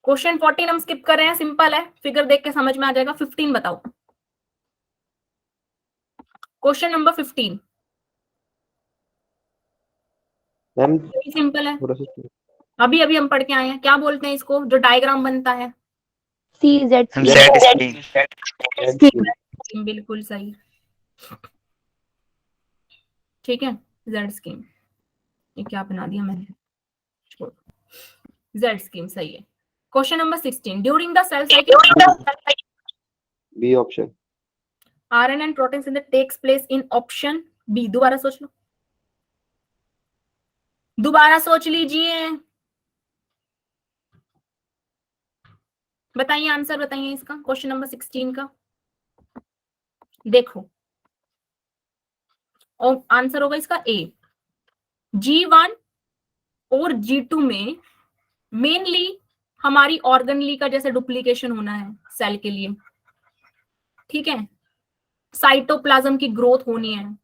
क्वेश्चन 14 हम स्किप कर रहे हैं, सिंपल है, फिगर देख के समझ में आ जाएगा। 15 बताओ, क्वेश्चन नंबर 15 मैम सिंपल है, थोड़ा सा अभी अभी हम पढ़ के आए हैं। क्या बोलते हैं इसको, जो डायग्राम बनता है, CZ हम जेड स्कीम। बिल्कुल सही, ठीक है, जेड स्कीम, ये क्या बना दिया मैंने, जेड स्कीम सही है। Question number 16, during the cell cycle B option. RNA and protein synthesis takes place in option B। दोबारा सोच लो, दोबारा सोच लीजिए, बताइए आंसर, बताइए इसका, क्वेश्चन नंबर 16 का। देखो, और आंसर होगा इसका ए। G1 और G2 में मेनली हमारी ऑर्गनली का जैसे डुप्लीकेशन होना है सेल के लिए, ठीक है, साइटोप्लाज्म की ग्रोथ होनी है,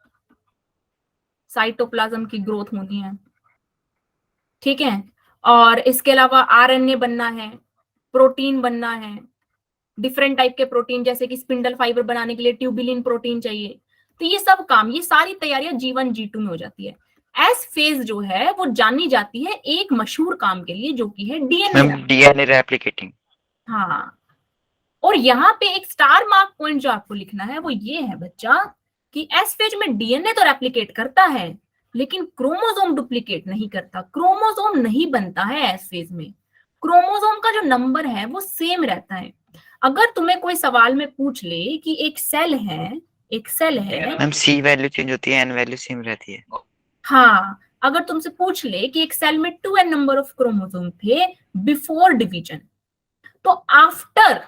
साइटोप्लाज्म की ग्रोथ होनी है, ठीक है, और इसके अलावा आरएनए बनना है, प्रोटीन बनना है, डिफरेंट टाइप के प्रोटीन जैसे कि स्पिंडल फाइबर बनाने के लिए ट्यूबिलिन प्रोटीन चाहिए। तो ये सब काम, ये सारी तैयारियां G1 G2 में हो जाती है। एस फेज जो है वो जानी जाती है एक मशहूर काम के लिए जो कि है डीएनए। DNA replicating. हाँ, और यहाँ पे एक स्टार मार्क पॉइंट जो आपको लिखना है वो ये है बच्चा कि एस फेज में डीएनए तो रेप्लिकेट करता है लेकिन क्रोमोसोम डुप्लीकेट नहीं करता, क्रोमोसोम नहीं बनता है एस फेज में। क्रोमोसोम का जो नंबर है वो सेम रहता है। अगर तुम्हें कोई सवाल में पूछ ले कि एक सेल है, एक सेल है, मैम सी वैल्यू चेंज होती है, एन वैल्यू सेम रहती है। हाँ, अगर तुमसे पूछ ले कि एक सेल में 2n नंबर ऑफ क्रोमोसोम थे बिफोर डिवीजन, तो आफ्टर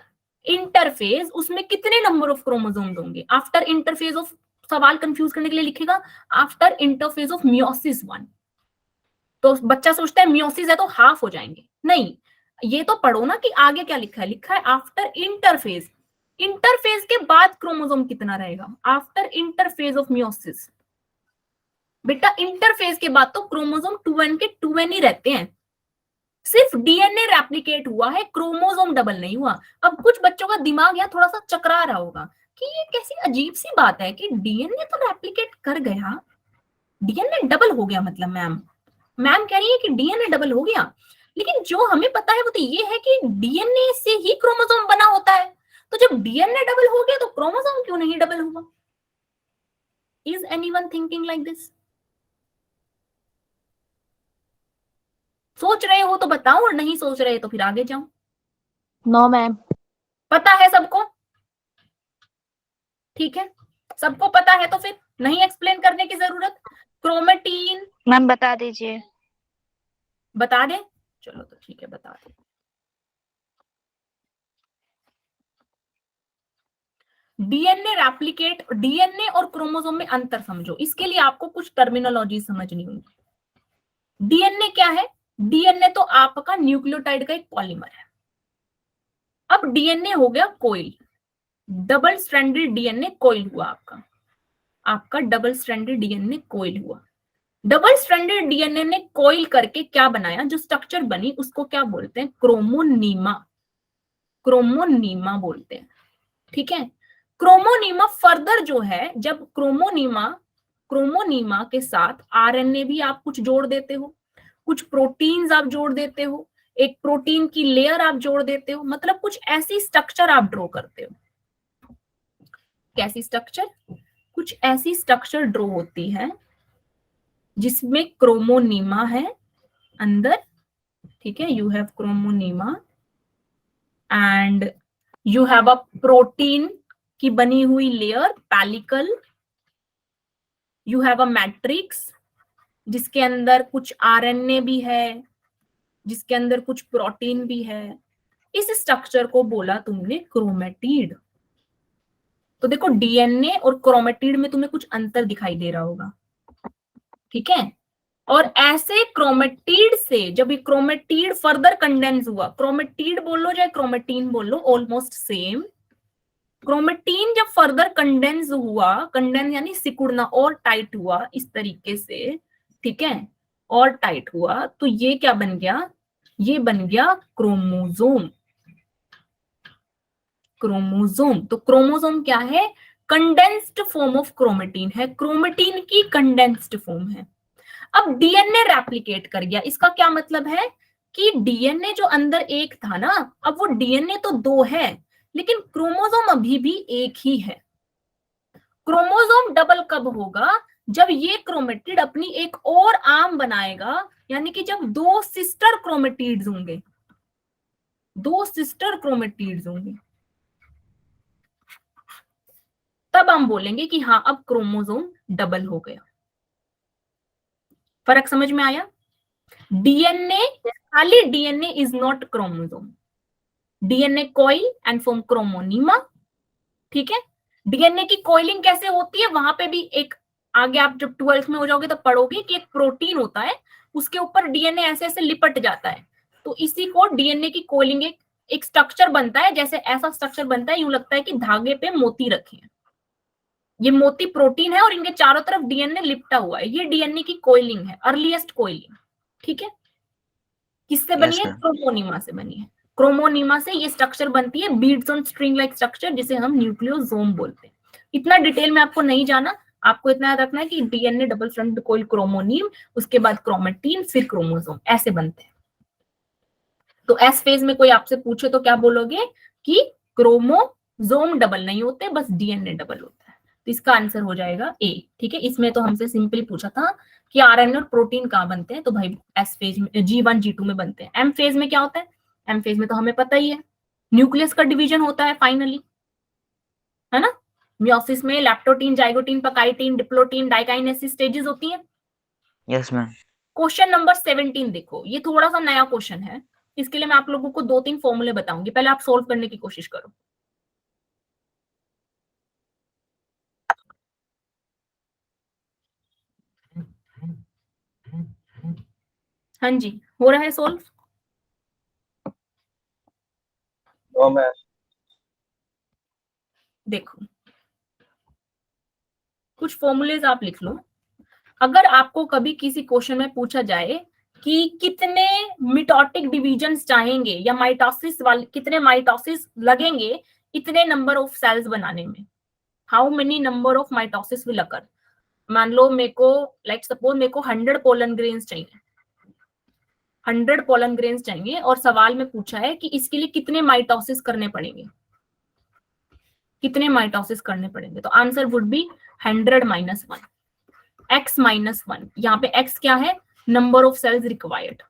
इंटरफेज उसमें कितने नंबर ऑफ क्रोमोसोम होंगे? आफ्टर इंटरफेज ऑफ, सवाल कंफ्यूज करने के लिए लिखेगा आफ्टर इंटरफेज ऑफ मियोसिस 1। तो बच्चा सोचता है मियोसिस है तो हाफ हो जाएंगे, नहीं, ये तो पढ़ो ना कि आगे क्या लिखा है। लिखा है आफ्टर इंटरफेज, इंटरफेज के बाद क्रोमोसोम कितना रहेगा? After interphase of meiosis. बेटा इंटरफेज के बाद तो क्रोमोसोम 2n के 2n ही रहते हैं, सिर्फ डीएनए रेप्लिकेट हुआ है, क्रोमोसोम डबल नहीं हुआ। अब कुछ बच्चों का दिमाग यहाँ थोड़ा सा चकरा रहा होगा कि ये कैसी अजीब सी बात है कि डीएनए तो रेप्लिकेट कर गया, डीएनए डबल हो गया, मतलब मैम कह रही है कि डीएनए डबल हो गया, लेकिन जो हमें पता है वो तो ये है कि डीएनए से ही क्रोमोसोम बना होता है, तो जब डीएनए डबल हो गया तो क्रोमोसोम क्यों नहीं डबल हुआ? Is anyone thinking like this? सोच रहे हो तो बताओ, और नहीं सोच रहे तो फिर आगे जाओ। No ma'am. पता है सबको? ठीक है, सबको पता है तो फिर नहीं एक्सप्लेन करने की जरूरत। क्रोमेटीन मैम बता दीजिए। बता दे, चलो तो ठीक है बता दे। डीएनए रेप्लिकेट, डीएनए और क्रोमोसोम में अंतर समझो, इसके लिए आपको कुछ टर्मिनोलॉजी समझनी होगी। डीएनए क्या है? डीएनए तो आपका न्यूक्लियोटाइड का एक पॉलीमर है। अब डीएनए हो गया coil, double stranded DNA coil हुआ आपका डबल स्ट्रैंडेड डीएनए कोइल हुआ। डबल स्ट्रैंडेड डीएनए ने कोइल करके क्या बनाया, जो स्ट्रक्चर बनी उसको क्या बोलते हैं? क्रोमोनीमा, क्रोमोनीमा बोलते हैं, ठीक है। क्रोमोनीमा फर्दर जो है, जब क्रोमोनीमा के साथ आरएनए भी आप कुछ जोड़ देते हो, कुछ प्रोटीन्स आप जोड़ देते हो, एक प्रोटीन की लेयर आप जोड़ देते हो, मतलब कुछ ऐसी स्ट्रक्चर आप ड्रॉ करते हो। कैसी स्ट्रक्चर? कुछ ऐसी स्ट्रक्चर ड्रॉ होती है जिसमें क्रोमोनीमा है अंदर, ठीक है, you have chromonema and you have a protein की बनी हुई layer pellicle, you have a matrix जिसके अंदर कुछ आरएनए भी है, जिसके अंदर कुछ प्रोटीन भी है। इस स्ट्रक्चर को बोला तुमने क्रोमेटिड। तो देखो डीएनए और क्रोमेटिड में तुम्हें कुछ अंतर दिखाई दे रहा होगा, ठीक है। और ऐसे क्रोमेटिड से जब ये क्रोमेटिड फर्दर कंडेंस हुआ, क्रोमेटिड बोल लो चाहे क्रोमेटीन बोल लो, ऑलमोस्ट सेम। क्रोमेटीन जब फर्दर कंडेंस हुआ, कंडेंस यानी सिकुड़ना और टाइट हुआ इस तरीके से, ठीक है, और टाइट हुआ, तो ये क्या बन गया? ये बन गया क्रोमोसोम। क्रोमोसोम, तो क्रोमोसोम क्या है? कंडेंस्ड फॉर्म ऑफ क्रोमेटीन है, क्रोमेटीन की कंडेंस्ड फॉर्म है। अब डीएनए रेप्लिकेट कर गया, इसका क्या मतलब है कि डीएनए जो अंदर एक था ना, अब वो डीएनए तो दो है लेकिन क्रोमोसोम अभी भी एक ही है। क्रोमोसोम डबल कब होगा? जब ये क्रोमेटिड अपनी एक और आर्म बनाएगा, यानी कि जब दो सिस्टर क्रोमेटिड्स होंगे, दो सिस्टर क्रोमेटिड्स होंगे, तब हम बोलेंगे कि हाँ अब क्रोमोसोम डबल हो गया। फर्क समझ में आया? डीएनए, खाली DNA is not chromosome. DNA coil and form chromonema. ठीक है, डीएनए की कॉइलिंग कैसे होती है, वहां पे भी एक आगे आप जब 12th में हो जाओगे तो पढ़ोगे कि एक प्रोटीन होता है, उसके ऊपर डीएनए ऐसे ऐसे लिपट जाता है, तो इसी को डीएनए की कॉइलिंग एक स्ट्रक्चर बनता है, जैसे ऐसा स्ट्रक्चर बनता है, यूं लगता है कि धागे पे मोती रखे हैं। ये मोती प्रोटीन है और इनके चारों तरफ डीएनए लिपटा हुआ है, ये डीएनए की कॉइलिंग है, अर्लीस्ट कॉइलिंग। ठीक है, किससे बनी Yes, है, ma'am. क्रोमोनीमा से बनी है। क्रोमोनीमा से ये स्ट्रक्चर बनती है, beads on string like structure, जिसे हम न्यूक्लियोसोम बोलते हैं। इतना डिटेल में आपको नहीं जाना, आपको इतना याद रखना है कि डीएनए डबल स्ट्रैंडेड कॉइल क्रोमोनीम, उसके बाद क्रोमेटिन, फिर क्रोमोसोम, ऐसे बनते हैं। तो एस फेज में कोई आपसे पूछे तो क्या बोलोगे कि क्रोमोसोम डबल नहीं होते, बस डीएनए डबल होता है। तो इसका आंसर हो जाएगा ए। ठीक है, इसमें तो हमसे सिंपली पूछा था कि आरएनए और प्रोटीन कहाँ बनते हैं, तो भाई एस फेज में G1 G2 में बनते हैं। एम फेज में क्या होता है, एम फेज में तो हमें पता ही है, न्यूक्लियस का डिवीजन होता है फाइनली, है ना। मियोसिस में लैप्टोटीन, जाइगोटीन, पकाइटीन, डिप्लोटीन, डाइकाइनेसिस स्टेजेस होती है। Yes, ma'am. क्वेश्चन नंबर 17 देखो, ये थोड़ा सा नया क्वेश्चन है, इसके लिए मैं आप लोगों को 2-3 फॉर्मूले बताऊंगी, पहले आप सोल्व करने की कोशिश करो। हाँ जी, हो रहा है सोल्व। देखो, कुछ फॉर्मूलेज आप लिख लो। अगर आपको कभी किसी क्वेश्चन में पूछा जाए कि कितने मिटोटिक डिवीजन्स चाहेंगे या माइटोसिस वाले कितने माइटोसिस लगेंगे इतने नंबर ऑफ सेल्स बनाने में, how many number of mitosis will occur. मान लो मेरे को, लाइक सपोज मेरे को 100 पोलन ग्रेन्स चाहिए, 100 पोलन ग्रेन्स चाहिए, और सवाल में पूछा है कि इसके लिए कितने माइटोसिस करने पड़ेंगे, कितने माइटोसिस करने पड़ेंगे, तो answer would B 100 minus 1, x minus 1। यहाँ पे x क्या है, नंबर ऑफ सेल्स रिक्वायर्ड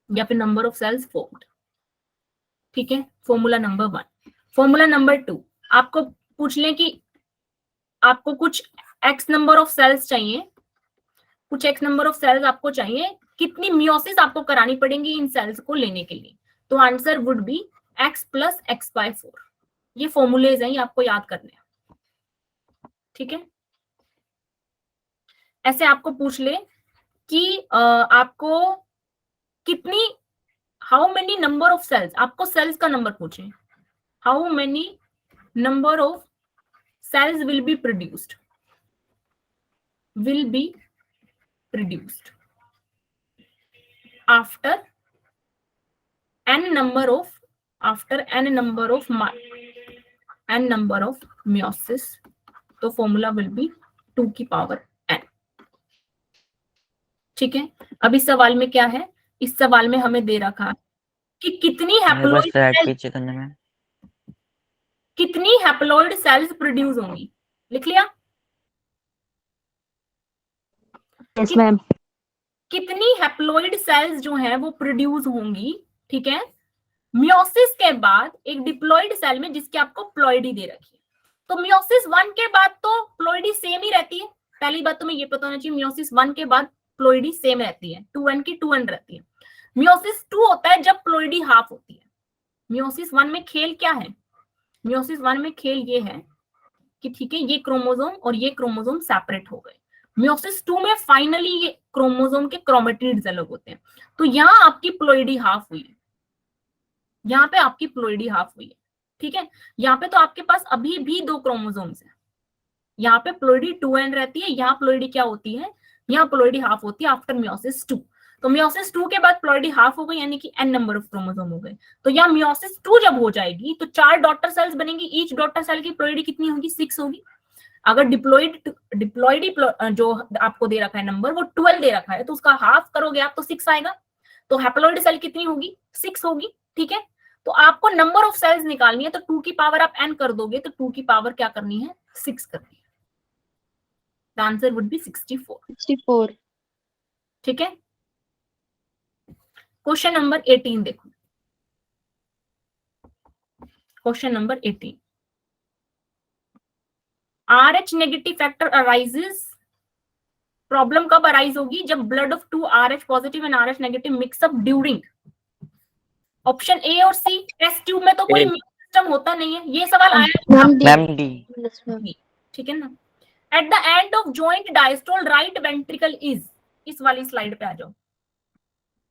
या फिर नंबर ऑफ सेल्स फॉर्म्ड। ठीक है, फॉर्मूला नंबर 1। फॉर्मूला नंबर 2, आपको पूछ लें कि आपको कुछ x नंबर ऑफ सेल्स चाहिए, कुछ x नंबर ऑफ सेल्स आपको चाहिए, कितनी मियोसिस आपको करानी पड़ेंगी इन सेल्स को लेने के लिए, तो answer would B x plus x/4। ये फॉर्मूलेज हैं, ये आपको याद करने हैं। ठीक है, ऐसे आपको पूछ ले कि आपको कितनी, how many number of cells, आपको सेल्स का नंबर पूछे, how many number of cells will be produced after n number of meiosis, तो फॉर्मूला विल बी 2 की पावर n। ठीक है, अब इस सवाल में क्या है, इस सवाल में हमें दे रखा है कि कितनी हैप्लॉइड सेल्स प्रोड्यूस होंगी, लिख लिया। Yes ma'am. कितनी हैप्लॉइड सेल्स जो हैं वो प्रोड्यूस होंगी, ठीक है, मियोसिस के बाद एक डिप्लॉइड सेल में, जिसकी आपको प्लॉइडी दे रखी है। तो मियोसिस 1 के बाद तो प्लॉइडी सेम ही रहती है, पहली बात तुम्हें ये पता होना चाहिए, मियोसिस 1 के बाद प्लॉइडी सेम रहती है, 2n की 2n रहती है। मियोसिस 2 होता है जब प्लॉइडी हाफ होती है। मियोसिस 1 में खेल क्या है, मियोसिस 1 में खेल ये है कि ठीक है, ये क्रोमोसोम और ये क्रोमोसोम सेपरेट हो गए। मियोसिस 2 में फाइनली ये क्रोमोसोम के क्रोमेटिड्स अलग होते हैं। तो यहाँ आपकी प्लॉइडी हाफ हुई है, यहाँ पे आपकी प्लॉइडी हाफ हुई है। ठीक है, यहाँ पे तो आपके पास अभी भी 2 क्रोमोसोम्स हैं, यहाँ पे प्लॉइडी 2n रहती है, यहाँ प्लॉइडी क्या होती है, यहाँ प्लॉइडी हाफ होती है आफ्टर मियोसिस 2। तो मियोसिस 2 के बाद प्लॉइडी हाफ हो गई, यानी कि n नंबर ऑफ क्रोमोसोम हो गए। तो यहाँ मियोसिस 2 जब हो जाएगी तो 4 डॉटर सेल्स बनेंगी, ईच डॉटर सेल की प्लॉइडी कितनी होगी, 6 होगी। अगर डिप्लॉइडी जो आपको दे रखा है नंबर वो 12 दे रखा है, तो उसका हाफ करोगे आप तो 6 आएगा। तो हैप्लॉइड सेल कितनी होगी, 6 होगी। ठीक है, तो आपको नंबर ऑफ सेल्स निकालनी है, तो 2 की पावर आप n कर दोगे, तो 2 की पावर क्या करनी है, 6 करनी है। The answer would be 64। ठीक है, क्वेश्चन नंबर 18 देखो, question number 18, RH negative factor arises, problem कब अराइज होगी, जब blood of 2 RH positive and RH negative mix up during option A और सी। टेस्ट ट्यूब में तो कोई A. सिस्टम होता नहीं है। ये सवाल आया ma'am D. Ma'am D. Yes ma'am. ठीक है ना। At the end of joint diastole right ventricle is, इस वाली स्लाइड पे आ जाओ।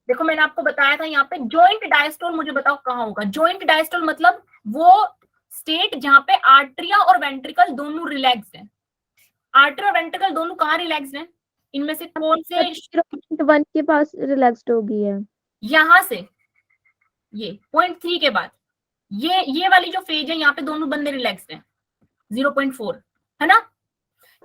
देखो मैंने आपको बताया था यहाँ पे जॉइंट डायस्टोल, मुझे बताओ कहाँ होगा। जॉइंट डायस्टोल मतलब वो स्टेट जहाँ पे आर्टरिया और वेंट्रिकल दोनों रिलैक्स है। आर्टरी और वेंट्रिकल दोनों कहाँ रिलैक्स है? इनमें से कौन से? 1 के पास रिलैक्स्ड हो गई है। यहां से ये 0.3 के बाद ये वाली जो फेज है यहाँ पे दोनों बंदे रिलैक्स्ड हैं 0.4, है ना?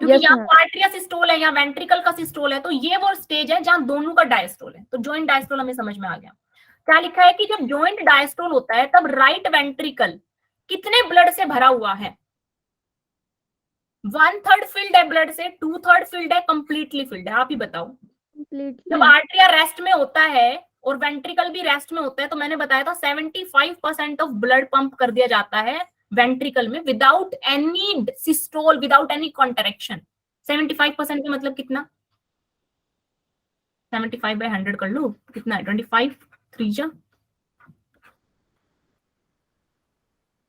क्योंकि Yes, यहाँ ma'am. आर्टरिया सिस्टोल है, यहाँ वेंट्रिकल का सिस्टोल है, तो ये वो स्टेज है जहां दोनों का डायस्टोल है। तो जॉइंट डायस्टोल हमें समझ में आ गया। क्या लिखा है कि जब जॉइंट डायस्टोल होता है तब राइट वेंट्रिकल कितने ब्लड से भरा हुआ है? 1/3 फिल्ड है ब्लड से, 2/3 फिल्ड है, कंप्लीटली फिल्ड है? आप ही बताओ। जब आर्टरिया रेस्ट में होता है और वेंट्रिकल भी रेस्ट में होता है, तो मैंने बताया था 75% ऑफ ब्लड पंप कर दिया जाता है वेंट्रिकल में without any systole, without any contraction. 75% का मतलब कितना? 75/100 कर लो, कितना है? 25 3 जा,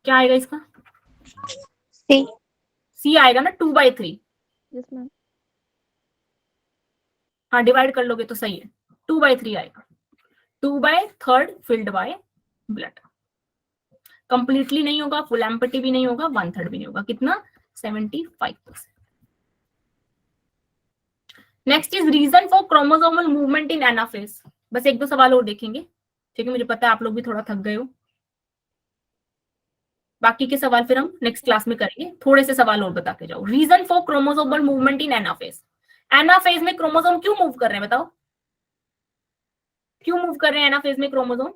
क्या आएगा इसका? सी। सी आएगा ना, 2/3। Yes ma'am. हाँ डिवाइड कर लोगे तो सही है, 2/3 आएगा। 2/3 फिल्ड बाय ब्लड। कंप्लीटली नहीं होगा, फुल एम्प्टी भी नहीं होगा, 1/3 भी नहीं होगा। कितना? 75%। Next is reason for chromosomal movement in anaphase. बस एक दो सवाल और देखेंगे, ठीक है? मुझे पता है आप लोग भी थोड़ा थक गए हो। बाकी के सवाल फिर हम नेक्स्ट क्लास में करेंगे। थोड़े से सवाल और बता के जाओ। Reason for chromosomal movement in anaphase. Anaphase में क्रोमोसोम क्यों मूव कर रहे हैं? बताओ क्यों मूव कर रहे हैं एनाफेज में क्रोमोसोम?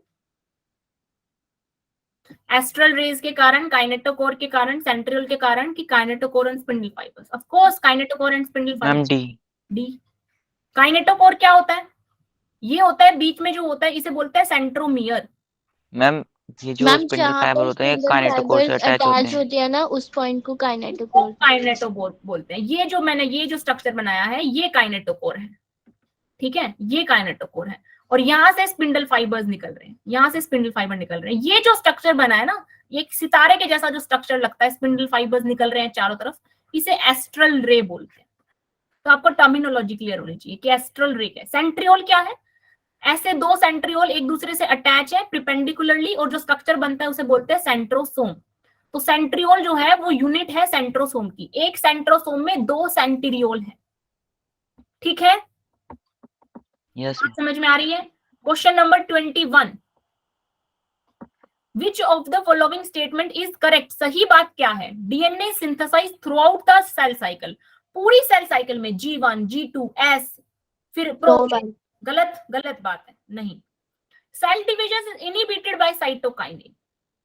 एस्ट्रल रेज के कारण, काइनेटोकोर के कारण, सेंट्रियोल के कारण, कि kinetochore and spindle fibres? Of course kinetochore and spindle ma'am fibres. D. D. Kinetochore क्या होता है? ये होता है बीच में जो होता है, इसे बोलते हैं सेंट्रोमियर। मैम ये जो मैम स्पिंडल जहाँ फाइबर पर होते हैं स्पिंडल काइनेटोकोर से फाइबर्स अटैच होते अटैच हैं। होती है ना, उस पॉइंट को वो काइनेटोकोर। काइनेटोकोर बोलते हैं। ये जो मैंने ये जो स्ट्रक्चर बनाया है ये काइनेटोकोर है, ठीक है? ये काइनेटोकोर है और यहाँ से स्पिंडल फाइबर्स निकल रहे हैं, यहाँ से स्पिंडल फाइबर निकल रहे हैं। ये जो स्ट्रक्चर बना है ना, ये सितारे के जैसा जो स्ट्रक्चर लगता है, स्पिंडल फाइबर्स निकल रहे हैं चारों तरफ, इसे एस्ट्रल रे बोलते हैं। तो आपको टर्मिनोलॉजी क्लियर होनी चाहिए कि एस्ट्रल रे क्या है। सेंट्रियोल क्या है? ऐसे दो सेंट्रियोल एक दूसरे से अटैच है प्रिपेंडिकुलरली और जो स्ट्रक्चर बनता है उसे बोलते हैं सेंट्रोसोम। तो सेंट्रियोल जो है वो यूनिट है सेंट्रोसोम की। एक सेंट्रोसोम में 2 सेंट्रियोल है, ठीक है? यस बात समझ में आ रही है? Question number 21, which of the following statement is correct? सही बात क्या है? DNA synthesize throughout the cell cycle, पूरी सेल साइकिल में, G1 G2 S फिर प्रोटीन। गलत, गलत बात है, नहीं। Cell division is inhibited by cytokinin.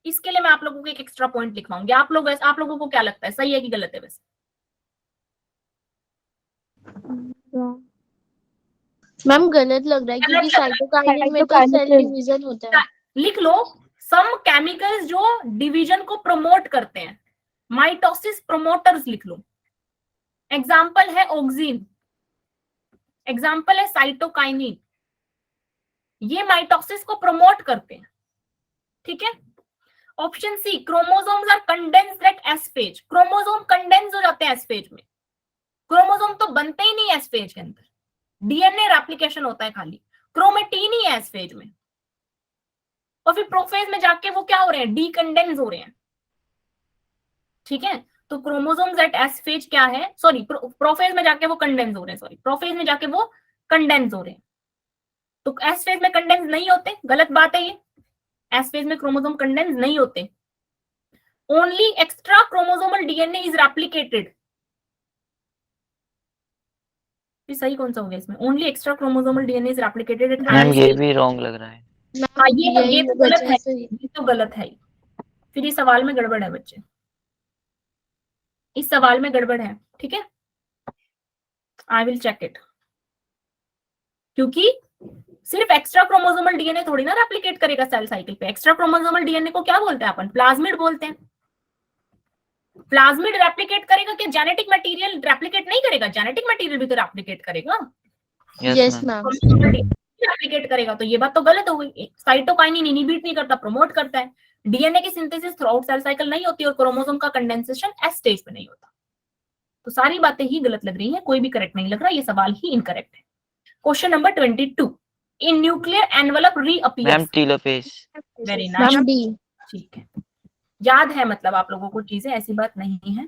इसके लिए मैं आप लोगों को एक एक्स्ट्रा पॉइंट लिखवाऊंगी। आप लोगों को क्या लगता है, सही है कि गलत है? वैसे मैम गलत लग रहा है क्योंकि साइटोकाइनिन में तो सेल डिवीजन होता है। लिख लो, सम केमिकल्स जो डिवीजन को प्रमोट करते हैं, माइटोसिस प्रमोटर्स लिख लो। एग्जाम्पल है ऑक्सिन, एग्जाम्पल है साइटोकाइनिन, ये माइटोसिस को प्रमोट करते हैं, ठीक है? Option C, chromosomes are condensed at S phase. Chromosome condense हो जाते हैं एस फेज में। क्रोमोसोम तो बनते ही नहीं एस फेज के अंदर, डीएनए रेप्लिकेशन होता है खाली, क्रोमेटिन ही है एस फेज में। और फिर प्रोफेज में जाके वो क्या हो रहे हैं? डीकंडेंस हो रहे हैं, ठीक है? तो क्रोमोसोम्स एट एस फेज क्या है? सॉरी, प्रोफेज में जाके वो कंडेंस हो रहे हैं, सॉरी, प्रोफेज में जाके वो कंडेंस हो रहे हैं। तो एस फेज में कंडेंस नहीं होते, गलत बात है ये। एस फेज में क्रोमोसोम कंडेंस नहीं होते। Only extra chromosomal DNA is replicated. सही कौन सा हो गया इसमें? Only extra chromosomal DNA is replicated. Ma'am ये भी रॉन्ग लग रहा है। हाँ ये तो गलत है, ये तो गलत है। फिर इस सवाल में गड़बड़ है बच्चे, इस सवाल में गड़बड़ है, ठीक है? I will check it. क्योंकि सिर्फ एक्स्ट्रा क्रोमोसोमल डीएनए थोड़ी ना रेप्लिकेट करेगा सेल साइकिल पे। एक्स्ट्रा क्रोमोसोमल डीएनए को क्या बोलते हैं अपन? प्लाज्मिड बोलते हैं। प्लाज्मिड रेप्लिकेट करेगा क्या? जेनेटिक मटेरियल रेप्लिकेट नहीं करेगा, जेनेटिक मटेरियल भी तो रेप्लिकेट करेगा। Yes ma'am. रेप्लिकेट करेगा, तो ये बात तो गलत हो गई। साइटोकाइनिन इनहिबिट नहीं करता, प्रमोट करता है। डीएनए की सिंथेसिस थ्रू सेल साइकिल नहीं होती और क्रोमोसोम का कंडेंसेशन एस स्टेज पे नहीं होता। तो सारी बातें ही गलत लग रही हैं, कोई भी करेक्ट नहीं लग रहा, ये सवाल ही इनकरेक्ट है। Question number 22, in nuclear envelope ma'am reappears. Telophase. Very nice, ma'am D. ठीक है, याद है मतलब आप लोगों को चीजें, ऐसी बात नहीं है।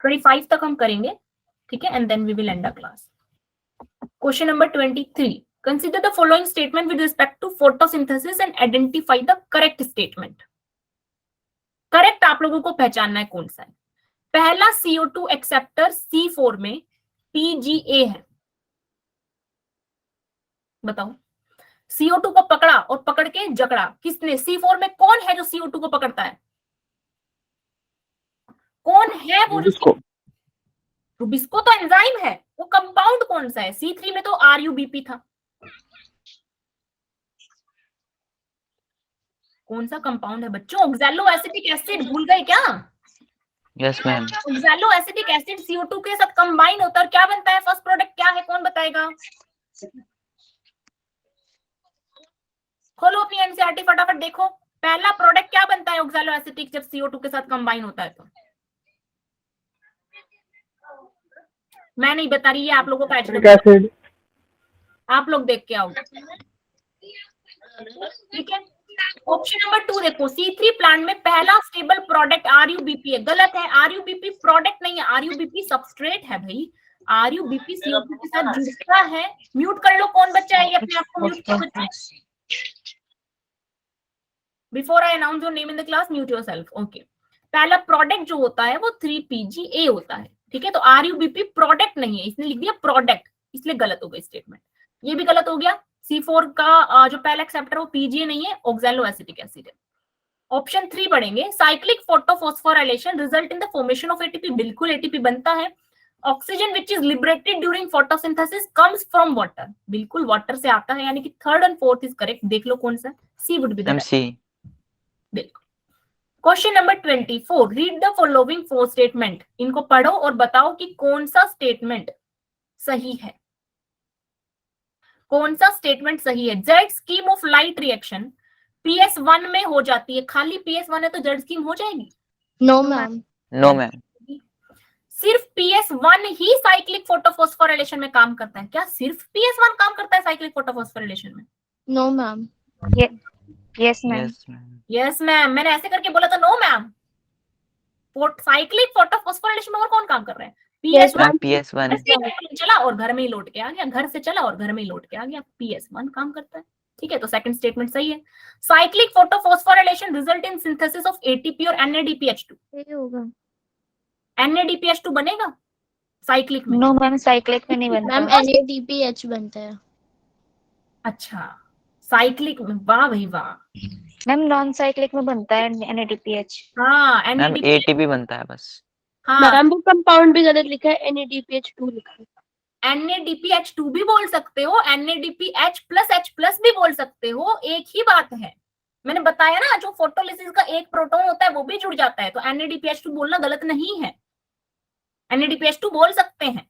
25 तक हम करेंगे, ठीक है, and then we will end the class. Question number 23, consider the following statement with respect to photosynthesis and identify the correct statement. Correct आप लोगों को पहचानना है कौन सा है। पहला CO2 एक्सेप्टर C4 में PGA है, बताओ। CO2 को पकड़ा और पकड़ के जकड़ा किसने? C4 में कौन है जो CO2 को पकड़ता है? कौन है वो? रुबिस्को तो एंजाइम है, वो कंपाउंड कौन सा है? C3 में तो RUBP था। कौन सा कंपाउंड है बच्चों? ऑक्सैलो एसिटिक एसिड, भूल गए क्या? Yes ma'am. Oxalo acetic acid CO2 के साथ कंबाइन होता है और क्या बनता है? फर्स्ट प्रोडक्ट क्या है, कौन बताएगा? खोलो अपनी एनसीईआरटी फटाफट, देखो पहला प्रोडक्ट क्या बनता है ऑक्सैलो एसिटिक जब CO2 के साथ कंबाइन होता है तो? मैं नहीं बता रही, है आप लोगों का एसिड, आप लोग देख के आओ, ठीक है। ऑप्शन नंबर 2 देखो, C3 प्लांट में पहला स्टेबल प्रोडक्ट RUBP है, गलत है। RUBP प्रोडक्ट नहीं है, RUBP सबस्ट्रेट है भाई। RUBP CO2 के साथ जुड़ता है। म्यूट कर लो, कौन बच्चा है ये अपने आप को म्यूट कर। Before I announce your name in the class, mute yourself, okay. पहला प्रोडक्ट जो होता है वो 3PGA होता है, ठीक है। तो RUBP प्रोडक्ट नहीं है, इसने लिख दिया प्रोडक्ट, इसलिए गलत हो गई स्टेटमेंट। ये भी गलत हो गया। C4 का जो पहला एक्सेप्टर वो PGA नहीं है, ऑक्सैलो एसिटिक एसिड है। ऑप्शन 3 पढ़ेंगे, cyclic photophosphorylation result in the formation of ATP। बिल्कुल ATP बनता है। Oxygen which is liberated during photosynthesis comes from water. बिल्कुल वाटर से आता है, यानी कि third and fourth is correct. देख लो कौन सा, सी वुड बी द MC। बिल्कुल। Question number 24, read the following 4 statement. इनको पढ़ो और बताओ कि कौन सा स्टेटमेंट सही है, कौन सा स्टेटमेंट सही है। Z scheme of light reaction PS1 में हो जाती है, खाली PS1 है तो जेड स्कीम हो जाएगी? No ma'am. No ma'am. सिर्फ PS1 ही साइक्लिक फोटोफॉस्फोराइलेशन में काम करता है क्या? सिर्फ PS1 काम करता है साइक्लिक फोटोफॉस्फोराइलेशन में? No ma'am. Yes ma'am. Yes ma'am. Yes ma'am, मैंने ऐसे करके बोला था नो मैम। साइक्लिक फोटोफॉस्फोराइलेशन में और कौन काम कर रहे हैं? PS1 PS1। चला और घर में ही लौट के आ गया, घर से चला और घर में ही लौट के आ गया, PS1 काम करता है, ठीक है। तो सेकंड स्टेटमेंट सही है। Cyclic photophosphorylation result in synthesis of ATP और NADPH2। ये होगा। NADPH2 बनेगा साइक्लिक में? नो मैम, साइक्लिक में नहीं बनता। मैम NADPH बनता है। अच्छा, साइक्लिक में, वाह भाई वाह। मैम नॉन साइक्लिक में बनता है NADPH। हाँ मैम NADPH, ATP बनता है बस। हाँ मैम वो कंपाउंड भी गलत लिखा है, NADPH2 लिखा है। NADPH2 भी बोल सकते हो, NADPH+H+ भी बोल सकते हो, एक ही बात है। मैंने बताया ना, जो फोटोलिसिस का एक प्रोटॉन होता है वो भी जुड़ जाता है, तो NADPH2 बोलना गलत नहीं है, NADPH2 बोल सकते हैं,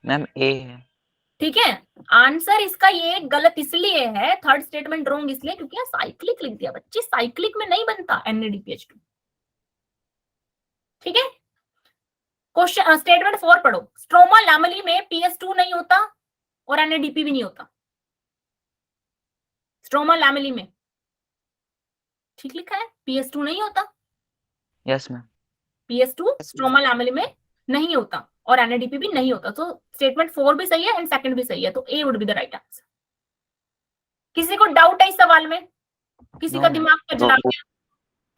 मैम A है। ठीक है। आंसर इसका ये गलत इसलिए है, थर्ड स्टेटमेंट रॉन्ग इसलिए क्योंकि यहाँ साइक्लिक लिख दिया बच्चे, साइक्लिक में नहीं बनता NADPH2, ठीक है। क्वेश्चन स्टेटमेंट 4 पढ़ो, स्ट्रोमा लैमेली में PS2 नहीं होता और NADP भी नहीं होता। स्ट्रोमा लैमेली में ठीक लिखा है, PS2 नहीं होता। Yes ma'am. PS2 stroma lamellae में नहीं होता और NADP भी नहीं होता। तो स्टेटमेंट 4 भी सही है एंड सेकंड भी सही है, तो A would be the right answer. किसी को डाउट है इस सवाल में? किसी का दिमाग का जला गया?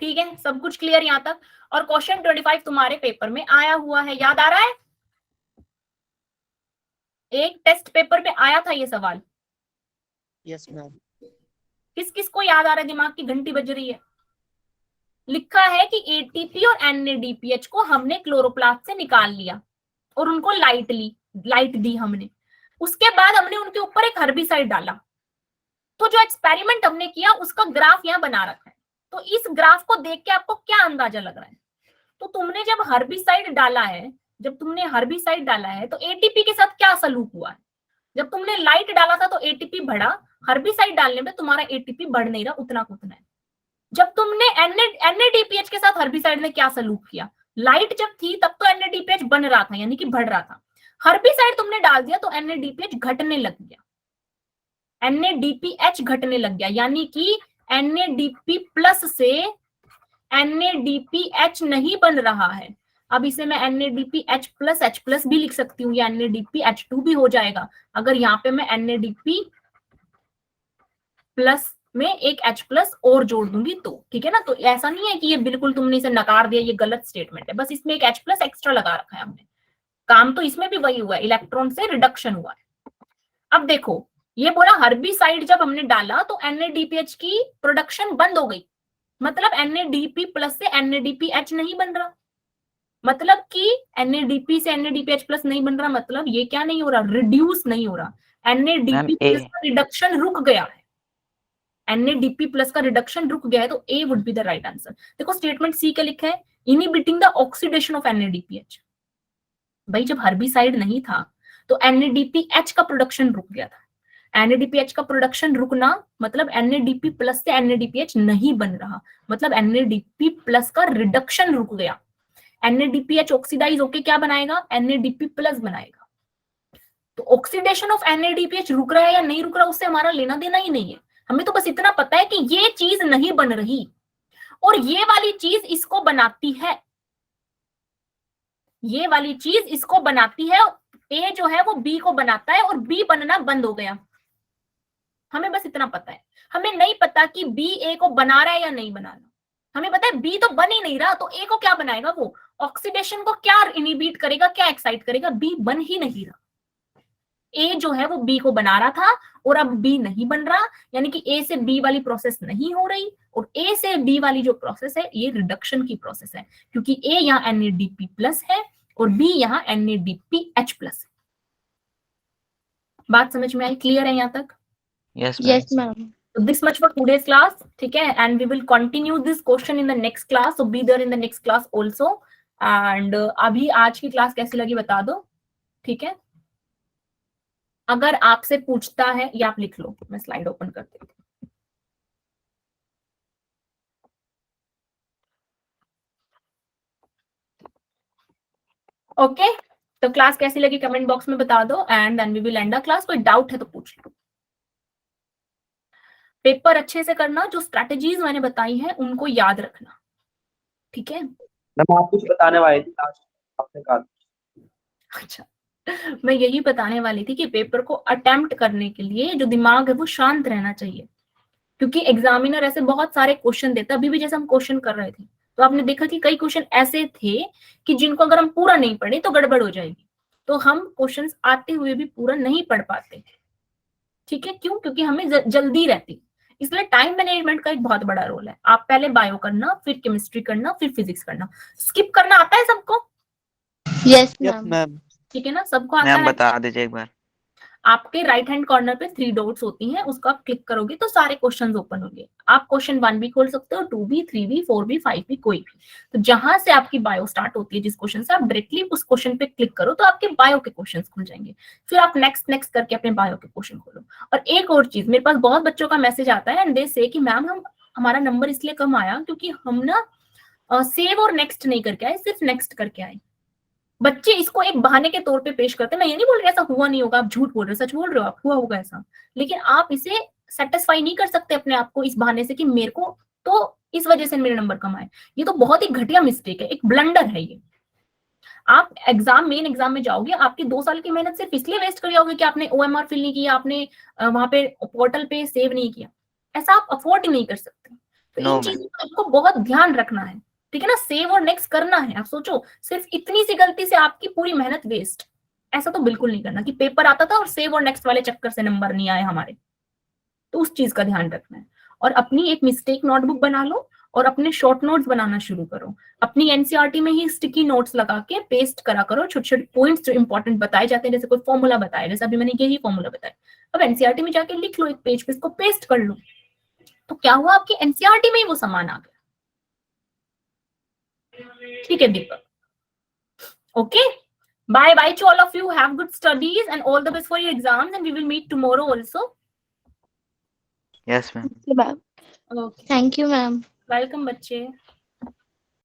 ठीक है, सब कुछ क्लियर यहाँ तक। और क्वेश्चन 25 तुम्हारे पेपर में आया हुआ है, याद आ रहा है? एक टेस्ट पेपर में आया था ये सवाल। Yes ma'am. किस किस को याद आ रहा है? दिमाग की घंटी बज रही है। लिखा है कि ATP और NADPH को हमने क्लोरोप्लास्ट से निकाल लिया और उनको लाइट दी हमने। उसके बाद हमने उनके ऊपर एक हर्बिसाइड डाला। तो जो एक्सपेरिमेंट हमने किया उसका ग्राफ यहाँ बना रखा है। तो इस ग्राफ को देख के आपको क्या अंदाजा लग रहा है? तो तुमने जब हर्बिसाइड डाला है, तो ATP के साथ क्या सलूक हुआ है? जब तुमने लाइट डाला था तो एटीपी बढ़ा, हर्बिसाइड डालने पे तुम्हारा एटीपी बढ़ नहीं रहा, उतना का उतना है। जब तुमने NADPH के साथ हर्बिसाइड ने क्या सलूक किया, लाइट जब थी तब तो NADPH बन रहा था, यानी कि बढ़ रहा था। हर्बिसाइड तुमने डाल दिया तो NADPH घटने लग गया, NADPH घटने लग गया, यानी कि NADP प्लस से NADPH नहीं बन रहा है। अब इसे मैं NADPH प्लस H प्लस भी लिख सकती हूँ, या NADPH2 भी हो जाएगा अगर यहाँ पे मैं NADP प्लस में एक H प्लस और जोड़ दूंगी तो, ठीक है ना। तो ऐसा नहीं है कि ये बिल्कुल तुमने इसे नकार दिया, ये गलत स्टेटमेंट है, बस इसमें एक H प्लस एक्स्ट्रा लगा रखा है हमने। काम तो इसमें भी वही हुआ है, इलेक्ट्रॉन से रिडक्शन हुआ है। अब देखो, ये बोला हर्बिसाइड जब हमने डाला तो NADPH की प्रोडक्शन बंद हो गई, मतलब NADP प्लस से NADPH नहीं बन रहा, मतलब कि NADP से NADPH प्लस नहीं बन रहा, मतलब ये क्या नहीं हो रहा, रिड्यूस नहीं हो रहा, NADP A। प्लस का रिडक्शन रुक गया है, NADP प्लस का रिडक्शन रुक गया है, तो A would be the right answer. देखो स्टेटमेंट सी का लिखा है, inhibiting the oxidation of NADPH। भाई जब हर्बिसाइड नहीं था तो NADPH का प्रोडक्शन रुक गया था, NADPH का प्रोडक्शन रुकना मतलब NADP प्लस से NADPH नहीं बन रहा, मतलब NADP प्लस का रिडक्शन रुक गया। NADPH ऑक्सीडाइज होके क्या बनाएगा, NADP प्लस बनाएगा। तो ऑक्सीडेशन ऑफ NADPH रुक रहा है या नहीं रुक रहा उससे हमारा लेना देना ही नहीं है, हमें तो बस इतना पता है कि ये चीज नहीं बन रही और ये वाली चीज इसको बनाती है, ये वाली चीज इसको बनाती है। A जो है वो B को बनाता है और B बनना बंद हो गया, हमें बस इतना पता है। हमें नहीं पता कि B A को बना रहा है या नहीं बना रहा, हमें पता है B तो बन ही नहीं रहा, तो A को क्या बनाएगा, वो ऑक्सीडेशन को क्या इनिबिट करेगा, क्या एक्साइट करेगा, B बन ही नहीं रहा। A जो है वो B को बना रहा था और अब B नहीं बन रहा, यानी कि A से B वाली प्रोसेस नहीं हो रही, और A से B वाली जो प्रोसेस है ये रिडक्शन की प्रोसेस है, क्योंकि A यहाँ NADP प्लस है और B यहाँ NADPH प्लस है। बात समझ में आई, क्लियर है यहाँ तक? Yes, Yes, ma'am. ma'am. So this much for today's class, ठीक है, and we will continue this question in the next class, so be there in the next class also. And अभी आज की क्लास कैसी लगी बता दो, ठीक है। अगर आपसे पूछता है, या आप लिख लो, मैं स्लाइड ओपन कर देती हूँ। ओके, तो क्लास कैसी लगी कमेंट बॉक्स में बता दो, and then we will end the class. कोई डाउट है तो पूछ लो। पेपर अच्छे से करना, जो स्ट्रैटेजीज मैंने बताई हैं उनको याद रखना, ठीक है। मैम आप कुछ बताने वाले थे लास्ट, आपने कहा। अच्छा, मैं यही बताने वाली थी कि पेपर को अटेम्प्ट करने के लिए जो दिमाग है वो शांत रहना चाहिए, क्योंकि एग्जामिनर ऐसे बहुत सारे क्वेश्चन देता है। अभी भी जैसे हम क्वेश्चन कर रहे थे तो आपने देखा कि कई क्वेश्चन ऐसे थे कि जिनको अगर हम पूरा नहीं पढ़े तो गड़बड़ हो जाएगी, तो हम क्वेश्चंस आते हुए भी पूरा नहीं पढ़ पाते, ठीक है। क्यों? क्योंकि हमें जल्दी रहती, इसलिए टाइम मैनेजमेंट का एक बहुत बड़ा रोल है। आप पहले बायो करना, फिर केमिस्ट्री करना, फिर फिजिक्स करना। स्किप करना आता है सबको? Yes, Yes, ma'am. ma'am. ठीक है ना, सबको आता मैम है। बता दीजिए एक बार। आपके राइट हैंड कॉर्नर पे 3 डॉट्स होती हैं, उसको आप क्लिक करोगे तो सारे क्वेश्चंस ओपन होंगे। आप क्वेश्चन 1 भी खोल सकते हो, 2 भी, 3 भी, 4 भी, 5 भी, कोई भी। तो जहां से आपकी बायो स्टार्ट होती है, जिस क्वेश्चन से, आप डायरेक्टली उस क्वेश्चन पे क्लिक करो तो आपके बायो के क्वेश्चंस खुल जाएंगे। फिर आप नेक्स्ट नेक्स्ट करके अपने बायो के क्वेश्चन खोलो। और एक और चीज, मेरे पास बहुत बच्चों का मैसेज आता है एंड दे से कि मैम हमारा नंबर इसलिए कम आया क्योंकि हम ना सेव और नेक्स्ट नहीं करके आए, सिर्फ नेक्स्ट करके आए। बच्चे इसको एक बहाने के तौर पे पेश करते हैं। मैं ये नहीं बोल रही ऐसा हुआ नहीं होगा, आप झूठ बोल रहे हो, सच बोल रहे हो, आप हुआ होगा ऐसा। लेकिन आप इसे सेटिस्फाई नहीं कर सकते अपने आप को इस बहाने से कि मेरे को तो इस वजह से मेरे नंबर कम आए। ये तो बहुत ही घटिया मिस्टेक है, एक ब्लंडर है ये। आप मेन एग्जाम में जाओगे, आपकी 2 साल की मेहनत सिर्फ इसलिए वेस्ट कर जाओगे कि आपने OMR फिल नहीं किया, आपने वहां पे पोर्टल पे सेव नहीं किया। ऐसा आप अफोर्ड ही नहीं कर सकते। तो No, इन चीजों का आपको बहुत ध्यान रखना है, ठीक है ना। सेव और नेक्स्ट करना है। आप सोचो सिर्फ इतनी सी गलती से आपकी पूरी मेहनत वेस्ट, ऐसा तो बिल्कुल नहीं करना कि पेपर आता था और सेव और नेक्स्ट वाले चक्कर से नंबर नहीं आए हमारे। तो उस चीज का ध्यान रखना है। और अपनी एक मिस्टेक नोटबुक बना लो और अपने शॉर्ट नोट्स बनाना शुरू करो। अपनी NCERT में ही स्टिकी नोट्स लगा के पेस्ट करा करो, छोटे छोटे पॉइंट्स जो इंपॉर्टेंट बताए जाते हैं, जैसे कोई फॉर्मूला बताया, जैसे अभी मैंने यही फॉर्मूला बताया, अब NCERT में जाके लिख लो, एक पेज पे इसको पेस्ट कर लो। तो क्या हुआ, आपकी NCERT में ही वो सामान आ गया। ठीक है दीपक, okay. Bye bye to all of you. Have good studies and all the best for your exams. And we will meet tomorrow also. Yes, ma'am. Ma'am Okay. Thank you, ma'am. Welcome, बच्चे.